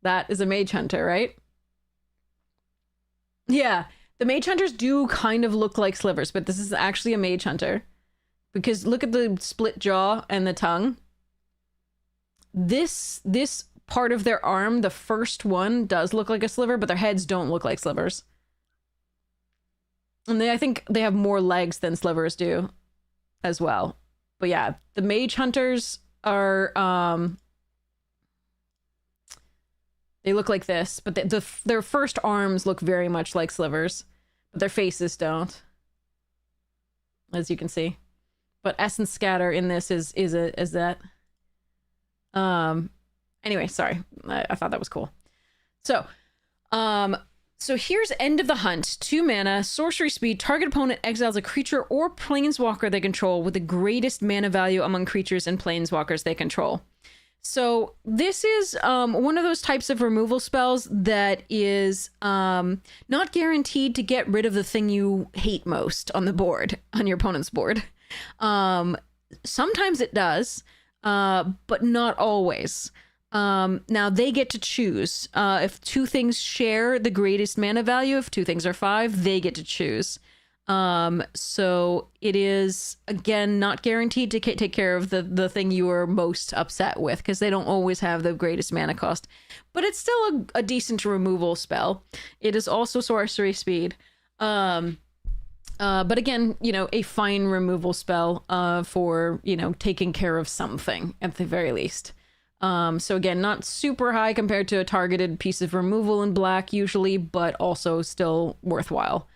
That is a Mage Hunter, right? Yeah, the Mage Hunters do kind of look like slivers, but this is actually a Mage Hunter. Because look at the split jaw and the tongue. This part of their arm, the first one, does look like a sliver, but their heads don't look like slivers. And I think they have more legs than slivers do as well. But yeah, the Mage Hunters are, they look like this, but their first arms look very much like slivers, but their faces don't, as you can see. But Essence Scatter in this is that. Anyway, sorry. I thought that was cool. So, so here's End of the Hunt. 2 mana, sorcery speed. Target opponent exiles a creature or planeswalker they control with the greatest mana value among creatures and planeswalkers they control. So this is one of those types of removal spells that is not guaranteed to get rid of the thing you hate most on the board, on your opponent's board. Sometimes it does, but not always. Now they get to choose. If 2 things share the greatest mana value, if 2 things are 5, they get to choose. So it is, again, not guaranteed to take care of the thing you are most upset with, because they don't always have the greatest mana cost. But it's still a decent removal spell. It is also sorcery speed. But again, you know, a fine removal spell for, you know, taking care of something at the very least. So again, not super high compared to a targeted piece of removal in black usually, but also still worthwhile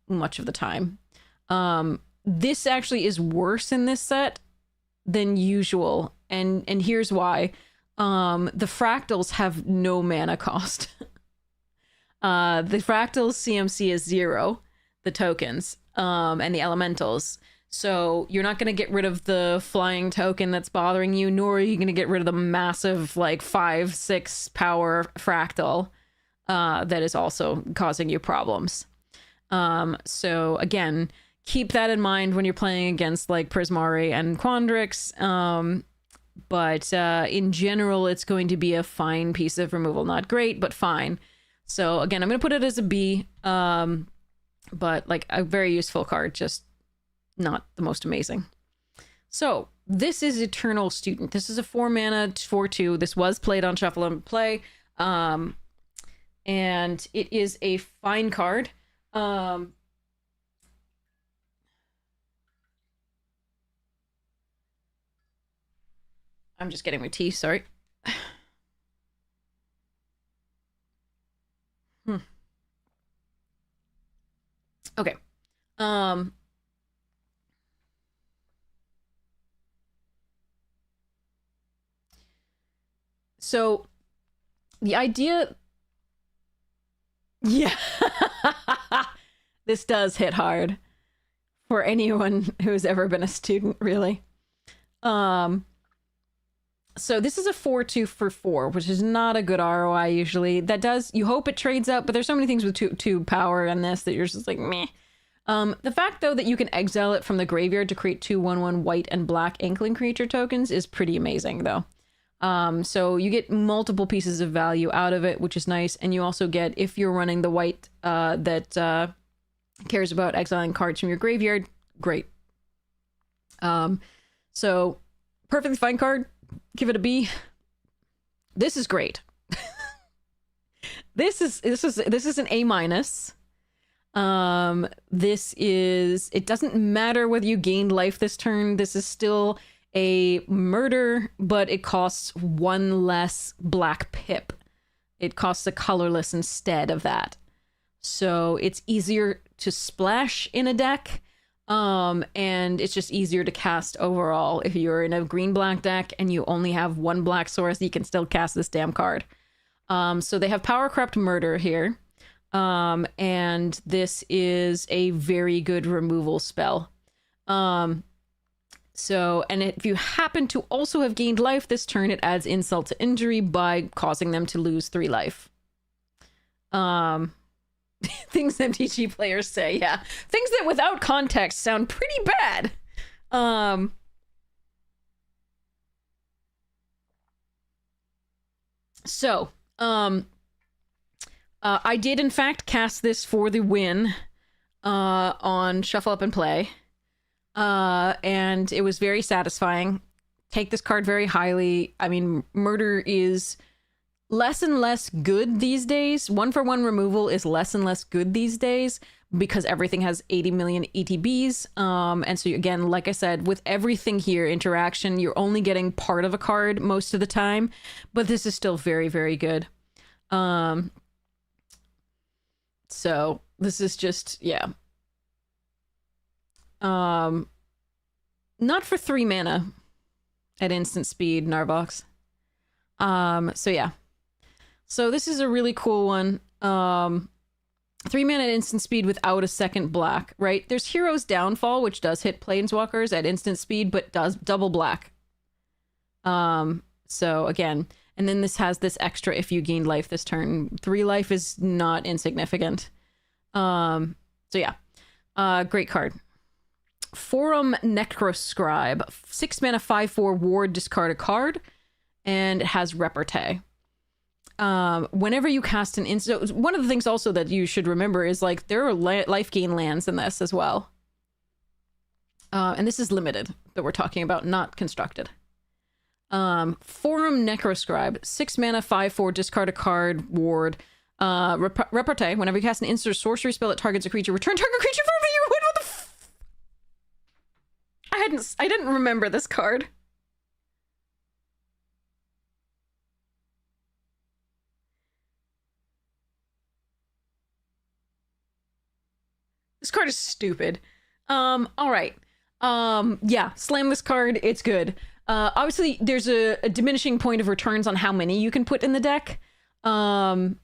much of the time. This actually is worse in this set than usual, and here's why. The fractals have no mana cost. The fractals CMC is 0, the tokens, and the elementals. So you're not going to get rid of the flying token that's bothering you, nor are you going to get rid of the massive, like, 5-6 power fractal that is also causing you problems. So again, keep that in mind when you're playing against, like, Prismari and Quandrix. But in general, it's going to be a fine piece of removal. Not great, but fine. So again, I'm going to put it as a B. But, like, a very useful card, just not the most amazing. So this is Eternal Student. This is a 4 mana 4/2. This was played on Shuffle and Play. And it is a fine card. I'm just getting my tea, sorry. Okay. So the idea, yeah, this does hit hard for anyone who's ever been a student, really. So this is a 4/2 for 4, which is not a good ROI usually. That does, you hope it trades up, but there's so many things with two power in this that you're just like, meh. The fact, though, that you can exile it from the graveyard to create 2/1/1 white and black Inkling creature tokens is pretty amazing, though. So you get multiple pieces of value out of it, which is nice. And you also get, if you're running the white that cares about exiling cards from your graveyard, great. So perfectly fine card. Give it a B. This is great. This is an A minus. This is, it doesn't matter whether you gained life this turn. This is still a murder, but it costs 1 less black pip. It costs a colorless instead of that. So it's easier to splash in a deck. And it's just easier to cast overall. If you're in a green-black deck and you only have 1 black source, you can still cast this damn card. So they have Power Corrupt Murder here. And this is a very good removal spell. So, and if you happen to also have gained life this turn, it adds insult to injury by causing them to lose 3 life. Things MTG players say, yeah. Things that without context sound pretty bad. I did in fact cast this for the win on Shuffle Up and Play. And it was very satisfying. Take this card very highly. I mean, murder is less and less good these days. 1-for-1 removal is less and less good these days because everything has 80 million ETBs. And so again, like I said, with everything here, interaction, you're only getting part of a card most of the time, but this is still very, very good. So this is just, yeah. Not for 3 mana at instant speed, Narvox. So yeah. So this is a really cool one. 3 mana at instant speed without a second black, right? There's Hero's Downfall, which does hit Planeswalkers at instant speed, but does double black. So again, and then this has this extra if you gained life this turn. 3 life is not insignificant. So yeah, great card. Forum Necroscribe, 6 mana 5/4 ward, discard a card, and it has Repartee. Whenever you cast an instant, one of the things also that you should remember is like there are life gain lands in this as well. And this is limited that we're talking about, not constructed. Forum Necroscribe, 6 mana 5/4, discard a card, ward. Repartee, whenever you cast an instant sorcery spell that targets a creature, return target creature from your what the I didn't remember this card. This card is stupid. All right. Yeah, slam this card. It's good. Obviously, there's a diminishing point of returns on how many you can put in the deck. Because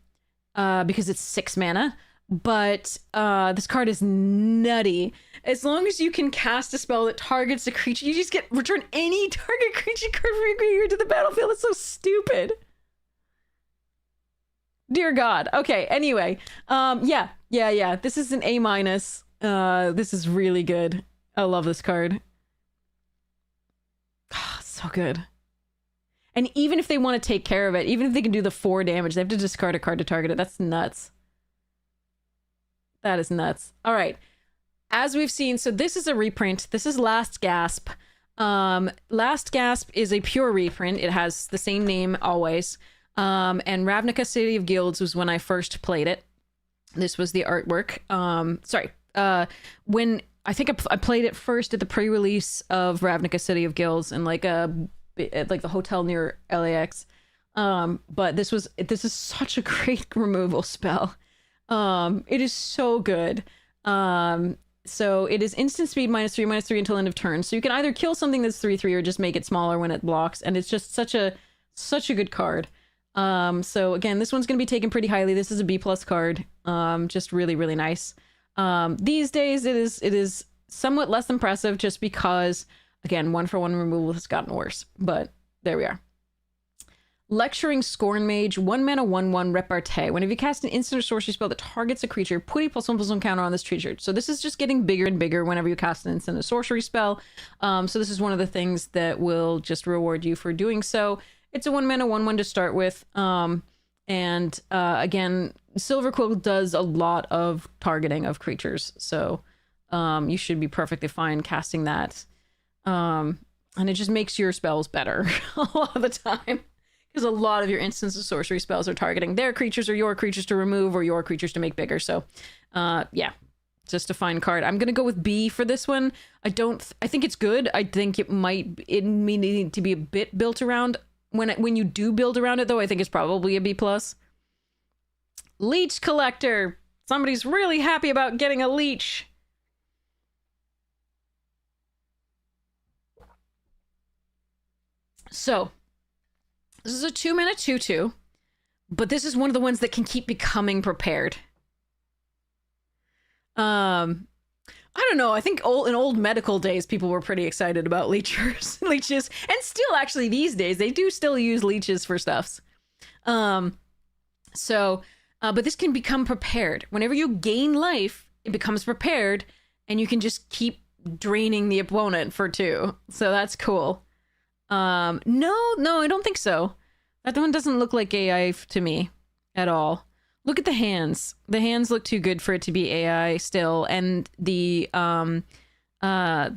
it's 6 mana. but this card is nutty. As long as you can cast a spell that targets a creature, you just get return any target creature card from your graveyard to the battlefield. It's so stupid. Dear God. Okay, anyway. Yeah. This is an A-. This is really good. I love this card. Oh, so good. And even if they want to take care of it, even if they can do the 4 damage, they have to discard a card to target it. That's nuts. That is nuts. All right. As we've seen, so this is a reprint. This is Last Gasp. Last Gasp is a pure reprint. It has the same name always. And Ravnica City of Guilds was when I first played it. This was the artwork. When I think I played it first at the pre-release of Ravnica City of Guilds in like the hotel near LAX. But this is such a great removal spell. It is so good. So it is instant speed -3/-3 until end of turn. So you can either kill something that's 3/3 or just make it smaller when it blocks. And it's just such a good card. So again, this one's going to be taken pretty highly. This is a B+ card. Just really, really nice. These days it is somewhat less impressive just because, again, 1-for-1 removal has gotten worse, but there we are. Lecturing Scorn Mage, 1 mana 1/1 repartee. Whenever you cast an instant or sorcery spell that targets a creature, put a +1/+1 counter on this creature. So this is just getting bigger and bigger whenever you cast an instant or sorcery spell. So this is one of the things that will just reward you for doing so. It's a 1 mana 1/1 to start with. Again, Silver Quill does a lot of targeting of creatures. So you should be perfectly fine casting that. And it just makes your spells better a lot of the time. Because a lot of your instants of sorcery spells are targeting their creatures or your creatures to remove or your creatures to make bigger. So, yeah, just a fine card. I'm going to go with B for this one. I think it's good. I think it may need to be a bit built around. When you do build around it, though, I think it's probably a B+. Leech Collector. Somebody's really happy about getting a leech. So, this is a 2 mana 2/2, but this is one of the ones that can keep becoming prepared. I don't know. I think in old medical days, people were pretty excited about leeches, and still actually these days they do still use leeches for stuffs. But this can become prepared. Whenever you gain life, it becomes prepared, and you can just keep draining the opponent for 2. So that's cool. No, I don't think so. That one doesn't look like AI to me at all. Look at the hands. The hands look too good for it to be AI still, and the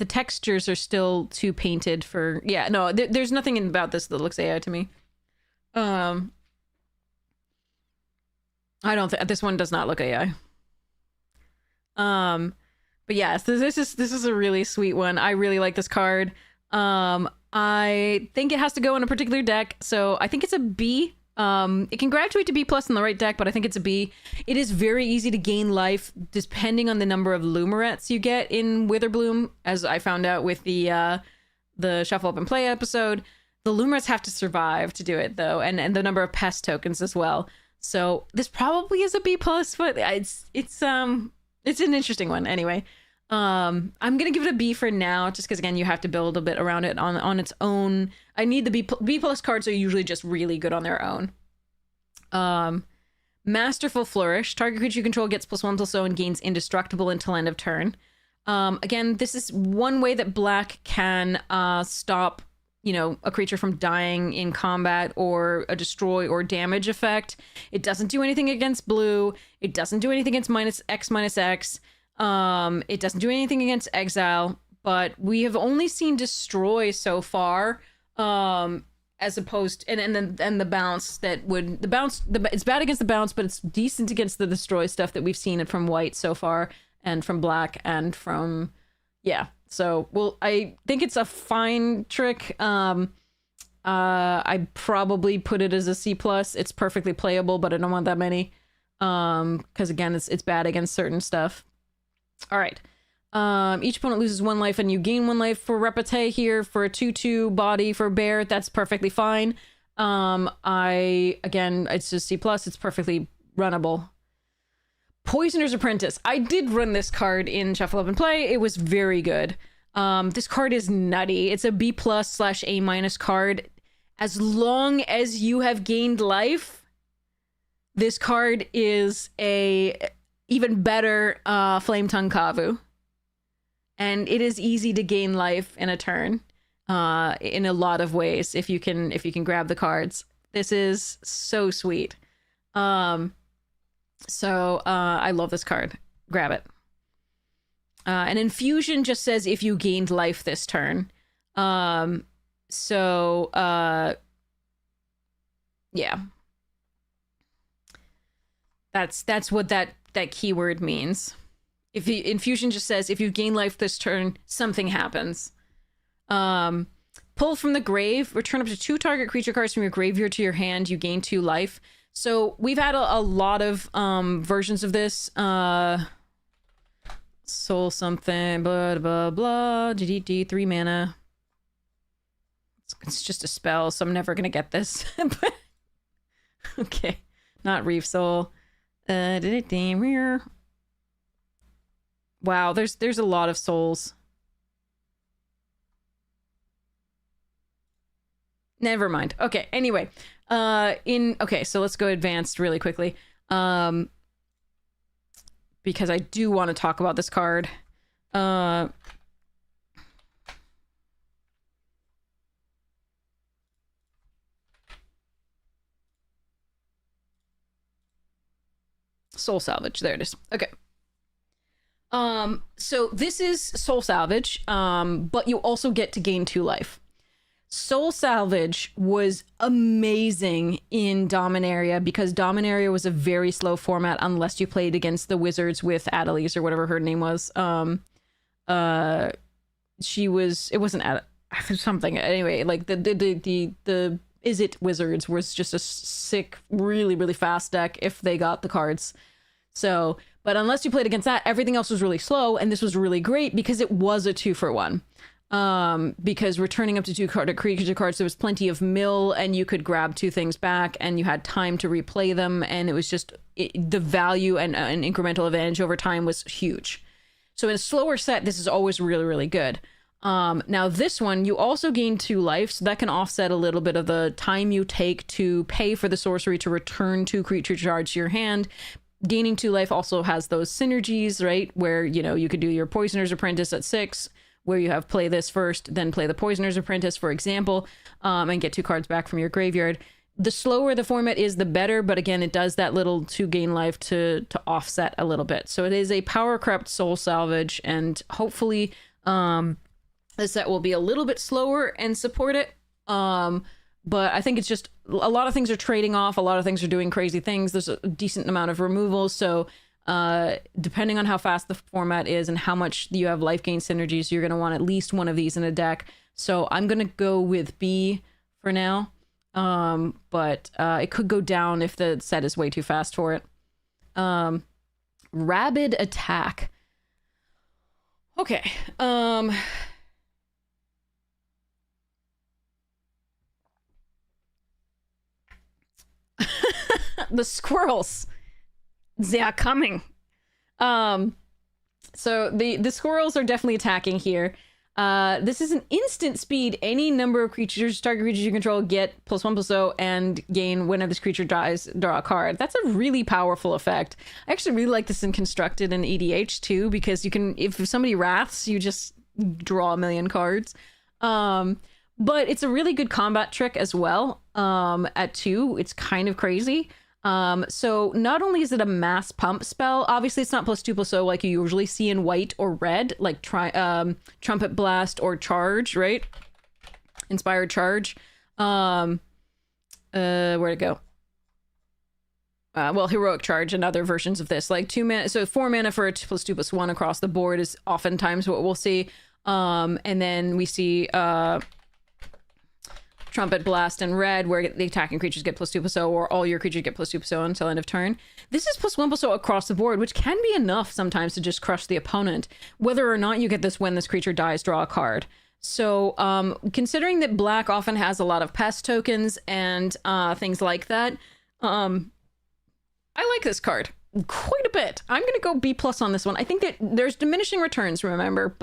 textures are still too painted for. Yeah, no, there's nothing about this that looks AI to me. I don't think this one does not look AI. But yes, this is a really sweet one. I really like this card. I think it has to go in a particular deck, so I think it's a B. It can graduate to B+ in the right deck, but I think it's a B. It is very easy to gain life depending on the number of Lumerets you get in Witherbloom, as I found out with the Shuffle Up and Play episode. The Lumerets have to survive to do it, though, and the number of pest tokens as well. So this probably is a B+, but it's an interesting one anyway. I'm gonna give it a B for now, just because again you have to build a bit around it on its own. I need the B+ cards are usually just really good on their own. Masterful Flourish. Target creature you control gets +1/+0 and gains indestructible until end of turn. Again, this is one way that black can stop, a creature from dying in combat or a destroy or damage effect. It doesn't do anything against blue. It doesn't do anything against -X/-X. It doesn't do anything against exile, but we have only seen destroy so far. As opposed and the bounce it's bad against the bounce, but it's decent against the destroy stuff that we've seen it from white so far, and from black, and from So I think it's a fine trick. I probably put it as a C+. It's perfectly playable, but I don't want that many. Because again, it's bad against certain stuff. All right. Each opponent loses 1 life and you gain 1 life for repartee here for a 2/2 body for bear. That's perfectly fine. Again, it's just C+. It's perfectly runnable. Poisoner's Apprentice. I did run this card in Shuffle Up and Play. It was very good. This card is nutty. It's a B+/A- card. As long as you have gained life, this card is a even better Flame Tongue Kavu. And it is easy to gain life in a turn in a lot of ways if you can grab the cards. This is so sweet. I love this card. Grab it. And Infusion just says if you gained life this turn. Yeah. That's what that keyword means. If Infusion just says if you gain life this turn, something happens. Pull from the grave. Return up to 2 target creature cards from your graveyard to your hand. You gain 2 life. So we've had a lot of versions of this. Soul something, blah, blah, blah, 3 mana. It's just a spell, so I'm never going to get this. Okay. Not Reef Soul. Wow, there's a lot of souls. Never mind. Okay, anyway. Okay, so let's go advanced really quickly. Because I do want to talk about this card. Soul Salvage. There it is. Okay. So this is Soul Salvage, but you also get to gain 2 life. Soul Salvage was amazing in Dominaria because Dominaria was a very slow format unless you played against the Wizards with Adelies or whatever her name was. It wasn't something. Anyway, like the Is It Wizards was just a sick, really, really fast deck if they got the cards. So, but unless you played against that, everything else was really slow, and this was really great because it was a 2-for-1. Because returning up to 2 creature cards, there was plenty of mill, and you could grab 2 things back, and you had time to replay them, and it was just the value and an incremental advantage over time was huge. So in a slower set, this is always really, really good. Now this one, you also gain 2 life, so that can offset a little bit of the time you take to pay for the sorcery to return 2 creature cards to your hand. Gaining 2 life also has those synergies, right? Where, you could do your Poisoner's Apprentice at 6, where you have play this first, then play the Poisoner's Apprentice, for example, and get 2 cards back from your graveyard. The slower the format is, the better, but again, it does that little to gain life to offset a little bit. So it is a power crept Soul Salvage, and hopefully the set will be a little bit slower and support it. But I think it's just a lot of things are trading off, a lot of things are doing crazy things. There's a decent amount of removals, so depending on how fast the format is and how much you have life gain synergies, you're going to want at least one of these in a deck. So I'm going to go with B for now. But it could go down if the set is way too fast for it. Rabid Attack. Okay. The squirrels. They are coming. So the squirrels are definitely attacking here. This is an instant speed. Any number of creatures, target creatures you control, get +1/+0 and gain whenever this creature dies, draw a card. That's a really powerful effect. I actually really like this in Constructed and EDH too, because you can, if somebody wraths, you just draw a million cards. But it's a really good combat trick as well. At 2, it's kind of crazy. So not only is it a mass pump spell, obviously it's not +2/+0 like you usually see in white or red, like Trumpet Blast or Charge, right? Inspired Charge. Where'd it go? Well, Heroic Charge and other versions of this, like 2 mana, so 4 mana for a +2/+1 across the board is oftentimes what we'll see. And then we see Trumpet Blast in red, where the attacking creatures get +2/+0, or all your creatures get +2/+0 until end of turn. This is +1/+0 across the board, which can be enough sometimes to just crush the opponent. Whether or not you get this when this creature dies, draw a card. So considering that black often has a lot of pest tokens and things like that, I like this card. quite a bit. I'm going to go B plus on this one. I think that there's diminishing returns, remember,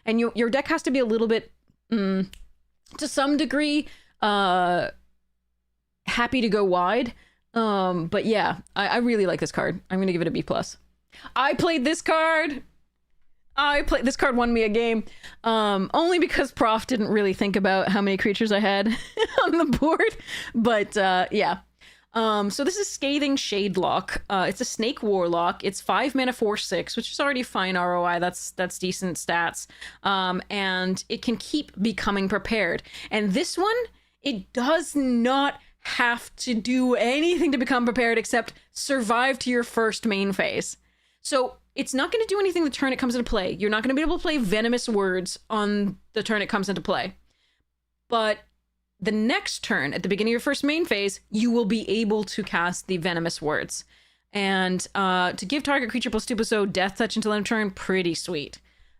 and your deck has to be a little bit, to some degree, happy to go wide. But yeah, I really like this card. I'm going to give it a B plus. I played this card. This card won me a game, only because Prof didn't really think about how many creatures I had on the board. But yeah. So this is Scathing Shadelock. It's a Snake Warlock. It's 5 mana 4/6, which is already fine ROI. That's decent stats. And it can keep becoming prepared. And this one, it does not have to do anything to become prepared except survive to your first main phase. So it's not going to do anything the turn it comes into play. You're not going to be able to play Venomous Words on the turn it comes into play. But the next turn, at the beginning of your first main phase, you will be able to cast the Venomous Words. And to give target creature +2/+0 death touch until end of turn, pretty sweet.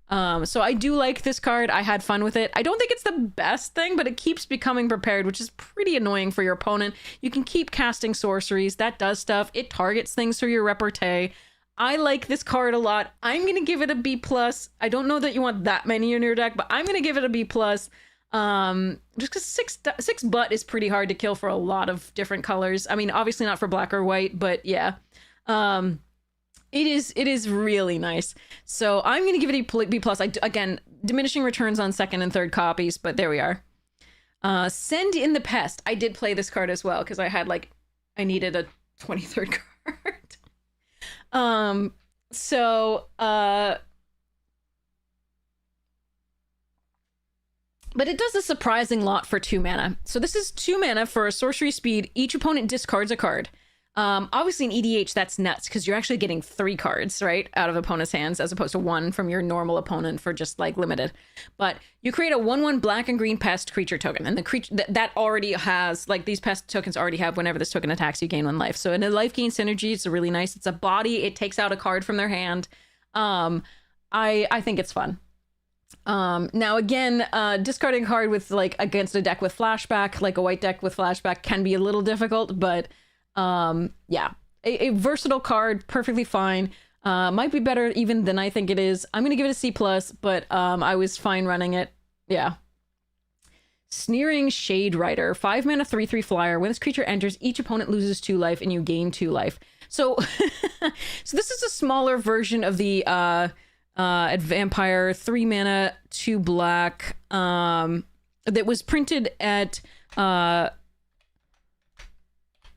So I do like this card. I had fun with it. I don't think it's the best thing, but it keeps becoming prepared, which is pretty annoying for your opponent. You can keep casting sorceries. That does stuff. It targets things through your repartee. I like this card a lot. I'm going to give it a B+. I don't know that you want that many in your deck, but I'm going to give it a B+. Just because six butt is pretty hard to kill for a lot of different colors. I mean, obviously not for black or white, but yeah. It is really nice. So I'm going to give it a B+. Again, diminishing returns on second and third copies, but there we are. Send in the Pest. I did play this card as well because I needed a 23rd card. But it does a surprising lot for 2 mana. So this is 2 mana for a sorcery speed. Each opponent discards a card. Obviously in EDH, that's nuts because you're actually getting 3 cards, right, out of opponent's hands as opposed to 1 from your normal opponent for just like limited. But you create a 1/1 black and green pest creature token, and the creature that already has, like, these pest tokens already have whenever this token attacks, you gain 1 life. So in a life gain synergy, it's really nice. It's a body. It takes out a card from their hand. I think it's fun. Now again, discarding a card with like against a deck with flashback, like a white deck with flashback, can be a little difficult, but yeah, a versatile card, perfectly fine. Might be better even than I think it is. I'm gonna give it a C+, but I was fine running it. Yeah. Sneering Shade Rider, 5 mana 3/3 flyer. When this creature enters, each opponent loses 2 life and you gain 2 life. So so this is a smaller version of the Vampire, 3 mana 2 black, that was printed at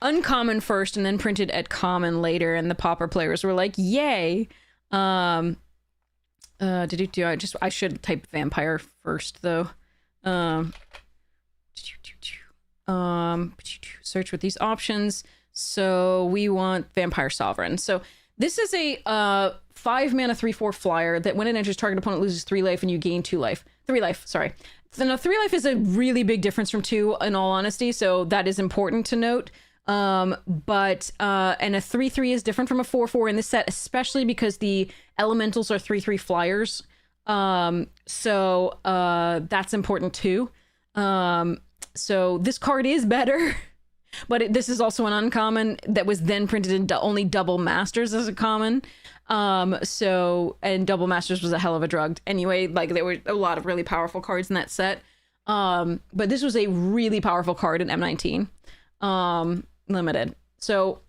uncommon first and then printed at common later, and the Pauper players were like, yay. I should type Vampire first though. Search with these options. So we want Vampire Sovereign. So this is a 5 mana 3/4 flyer that when it enters, target opponent loses 3 life and you gain 2 life. 3 life, sorry. So now 3 life is a really big difference from 2 in all honesty, so that is important to note. And a 3/3 is different from a 4/4 in this set, especially because the elementals are 3/3 flyers. So that's important too. So this card is better, but this is also an uncommon that was then printed in only double masters as a common. And double masters was a hell of a drug. Anyway, like there were a lot of really powerful cards in that set. But this was a really powerful card in M19. Limited. So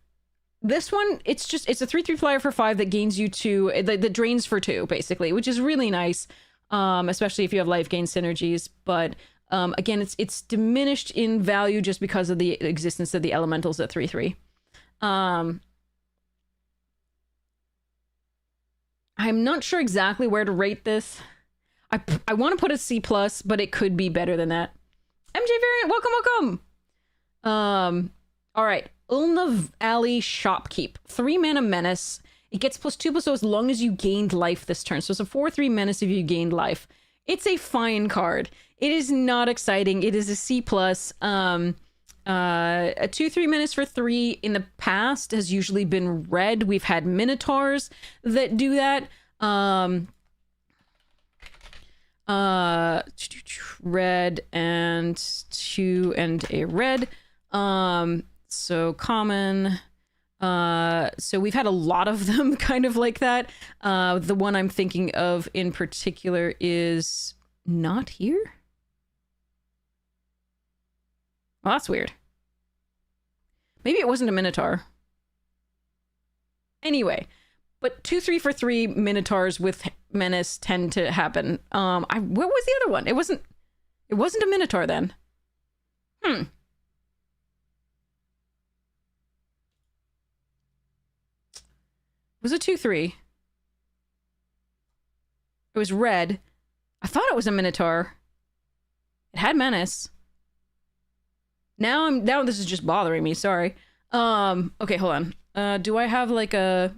this one, it's a 3/3 flyer for 5 that gains you 2, that drains for 2 basically, which is really nice. Especially if you have life gain synergies, but again, it's diminished in value just because of the existence of the elementals at 3/3. I'm not sure exactly where to rate this. I want to put a C+, but it could be better than that. MJ Variant, welcome. All right, Ulna Alley Shopkeep, 3 mana menace. It gets +2/+0 as long as you gained life this turn. So it's a 4/3 menace if you gained life. It's a fine card. It is not exciting. It is a C+. A 2/3 menace for 3 in the past has usually been red. We've had Minotaurs that do that. Red and 2 and a red. So common. So we've had a lot of them kind of like that. The one I'm thinking of in particular is not here. Well, that's weird. Maybe it wasn't a Minotaur. Anyway, but 2, 3 for 3 Minotaurs with Menace tend to happen. What was the other one? It wasn't a Minotaur then. It was a 2, 3. It was red. I thought it was a Minotaur. It had Menace. Now this is just bothering me, sorry. Okay, hold on. Do I have like a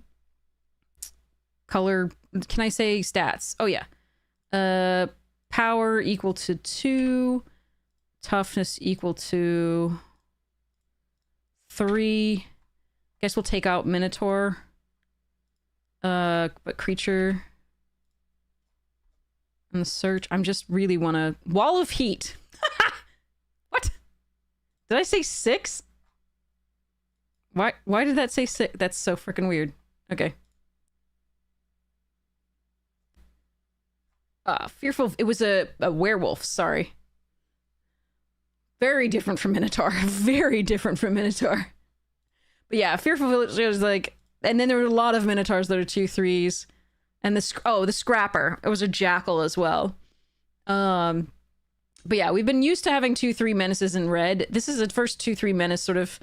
color? Can I say stats? Oh yeah. Power equal to 2. Toughness equal to 3. Guess we'll take out Minotaur. But creature. And the search. I'm just really wanna Wall of Heat. What? Did I say 6? Why did that say 6? That's so freaking weird. Okay. Fearful. It was a werewolf, sorry. Very different from Minotaur. Very different from Minotaur. But yeah, Fearful Village was like, and then there were a lot of Minotaurs that are 2, 3s. And the Scrapper. It was a Jackal as well. But yeah, we've been used to having 2, 3 menaces in red. This is the first 2, 3 menace sort of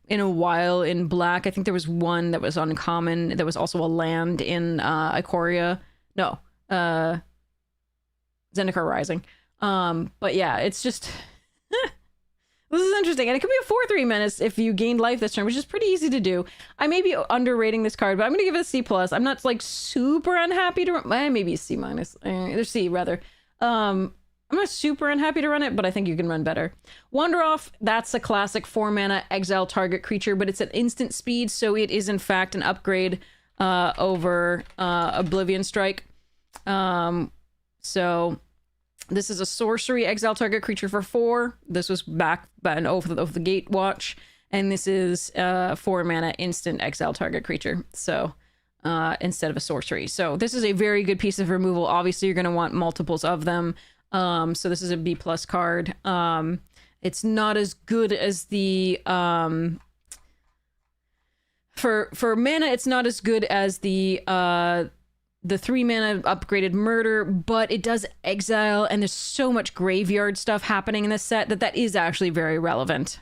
in a while in black. I think there was one that was uncommon. There was also a land in Ikoria. No. Zendikar Rising. But yeah, it's just this is interesting, and it could be a 4/3 menace if you gained life this turn, which is pretty easy to do. I may be underrating this card, but I'm gonna give it a C+. I'm not like super unhappy to run, maybe a C-, or C rather. I'm not super unhappy to run it, but I think you can run better. Wander Off, that's a classic 4 mana exile target creature, but it's at instant speed, so it is in fact an upgrade over Oblivion Strike. So this is a sorcery exile target creature for 4. This was back over the Gate Watch, and this is 4 mana instant exile target creature. So instead of a sorcery. So this is a very good piece of removal. Obviously, you're going to want multiples of them. So this is a B+ card. It's not as good as the for mana. It's not as good as the 3 mana upgraded Murder, but it does exile, and there's so much graveyard stuff happening in this set that is actually very relevant.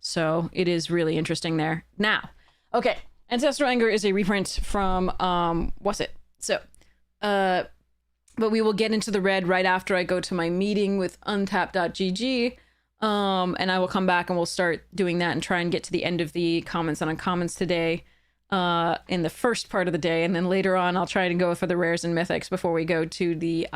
So it is really interesting there. Now, okay, Ancestral Anger is a reprint from what's it? So, but we will get into the red right after I go to my meeting with untap.gg. And I will come back and we'll start doing that and try and get to the end of the comments and uncommons today. In the first part of the day, and then later on I'll try to go for the rares and mythics before we go to the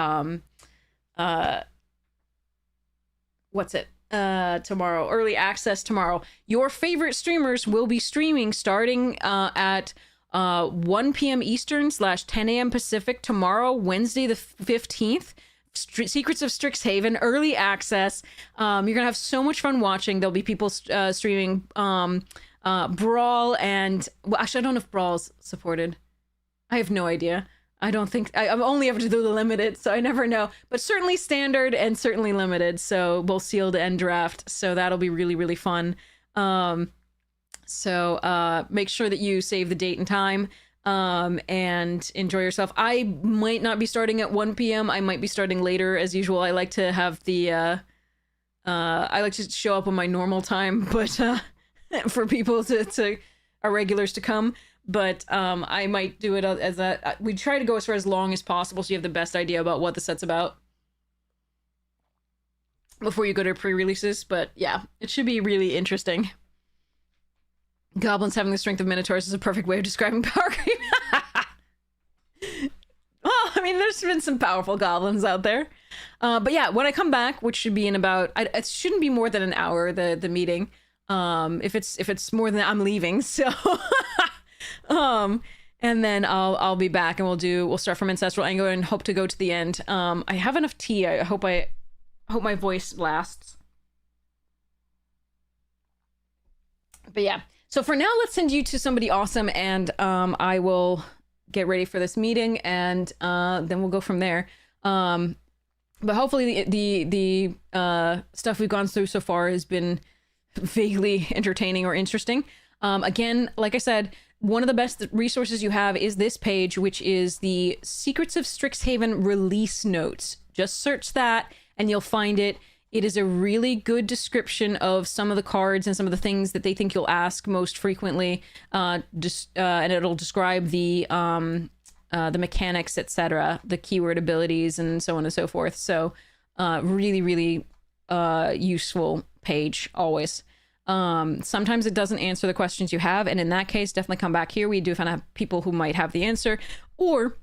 tomorrow, early access tomorrow. Your favorite streamers will be streaming starting at 1 p.m. Eastern / 10 a.m. Pacific tomorrow, Wednesday the 15th. Secrets of Strixhaven, early access. You're gonna have so much fun watching. There'll be people streaming Brawl, and well, actually I don't know if Brawl's supported. I have no idea. I don't think I'm only able to do the limited, so I never know, but certainly standard and certainly limited, so both sealed and draft, so that'll be really, really fun. So make sure that you save the date and time and enjoy yourself. I might not be starting at 1 p.m. I might be starting later as usual. I like to have the I like to show up on my normal time, but for people to our regulars to come, but I might do it as a we try to go for as long as possible so you have the best idea about what the set's about before you go to pre-releases. But yeah, it should be really interesting. Goblins having the strength of minotaurs is a perfect way of describing power creep. Well, I mean, there's been some powerful goblins out there, but yeah, when I come back, which should be in about it shouldn't be more than an hour, the meeting. If it's more than that, I'm leaving. So, and then I'll be back and we'll start from Ancestral Anger and hope to go to the end. I have enough tea. I hope my voice lasts. But yeah, So for now, let's send you to somebody awesome, and I will get ready for this meeting, and then we'll go from there. But hopefully the stuff we've gone through so far has been vaguely entertaining or interesting. Again, like I said, one of the best resources you have is this page, which is the Secrets of Strixhaven release notes. Just search that and you'll find it. It is a really good description of some of the cards and some of the things that they think you'll ask most frequently. And it'll describe the mechanics, etc., the keyword abilities, and so on and so forth. So really, really useful page always. Sometimes it doesn't answer the questions you have, and in that case, definitely come back here. We do find people who might have the answer, or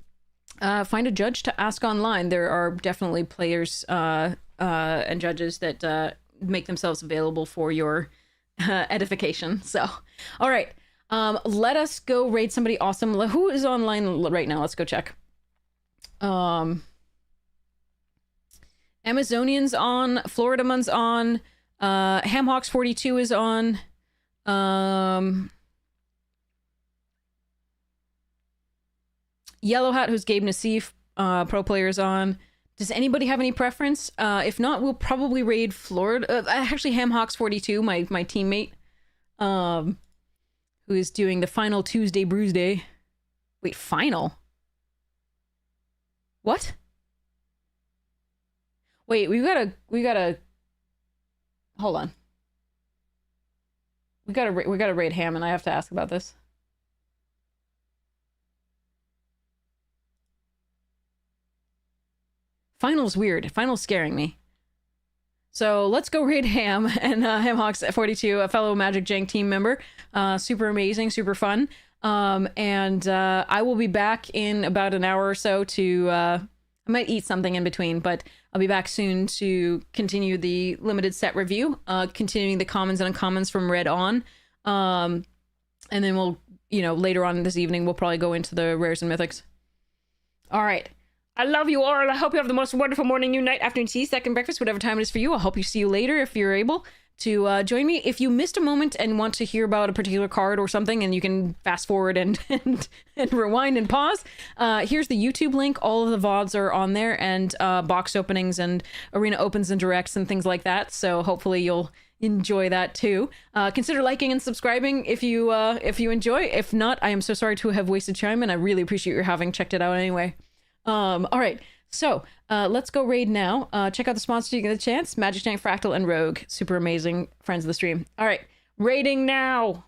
find a judge to ask online. There are definitely players and judges that make themselves available for your edification. So, all right. Let us go raid somebody awesome. Who is online right now? Let's go check. Amazonian's on, Floridaman's on, Hamhawks 42 is on, Yellow Hat, who's Gabe Nassif, pro player, is on. Does anybody have any preference? If not, we'll probably raid Florida. Actually, Hamhawks 42, my teammate, who is doing the final Tuesday Brews Day. Wait, final? What? Wait, we gotta. Hold on. We gotta raid Ham, and I have to ask about this. Final's weird. Final's scaring me. So let's go raid Ham and Hamhawks 42, a fellow Magic Jank team member. Super amazing, super fun. And I will be back in about an hour or so to... I might eat something in between, but I'll be back soon to continue the limited set review, continuing the commons and uncommons from Red on. And then we'll, later on this evening, we'll probably go into the rares and mythics. All right. I love you all. I hope you have the most wonderful morning, noon, night, afternoon, tea, second breakfast, whatever time it is for you. I hope you see you later if you're able to join me. If you missed a moment and want to hear about a particular card or something, and you can fast forward and rewind and pause, here's the YouTube link. All of the VODs are on there, and box openings and arena opens and directs and things like that. So hopefully you'll enjoy that too. Consider liking and subscribing if you enjoy. If not, I am so sorry to have wasted time, and I really appreciate your having checked it out anyway. All right, so let's go raid now. Check out the sponsors you get a chance: Magic Jank, Fractal, and Rogue. Super amazing friends of the stream. All right, raiding now.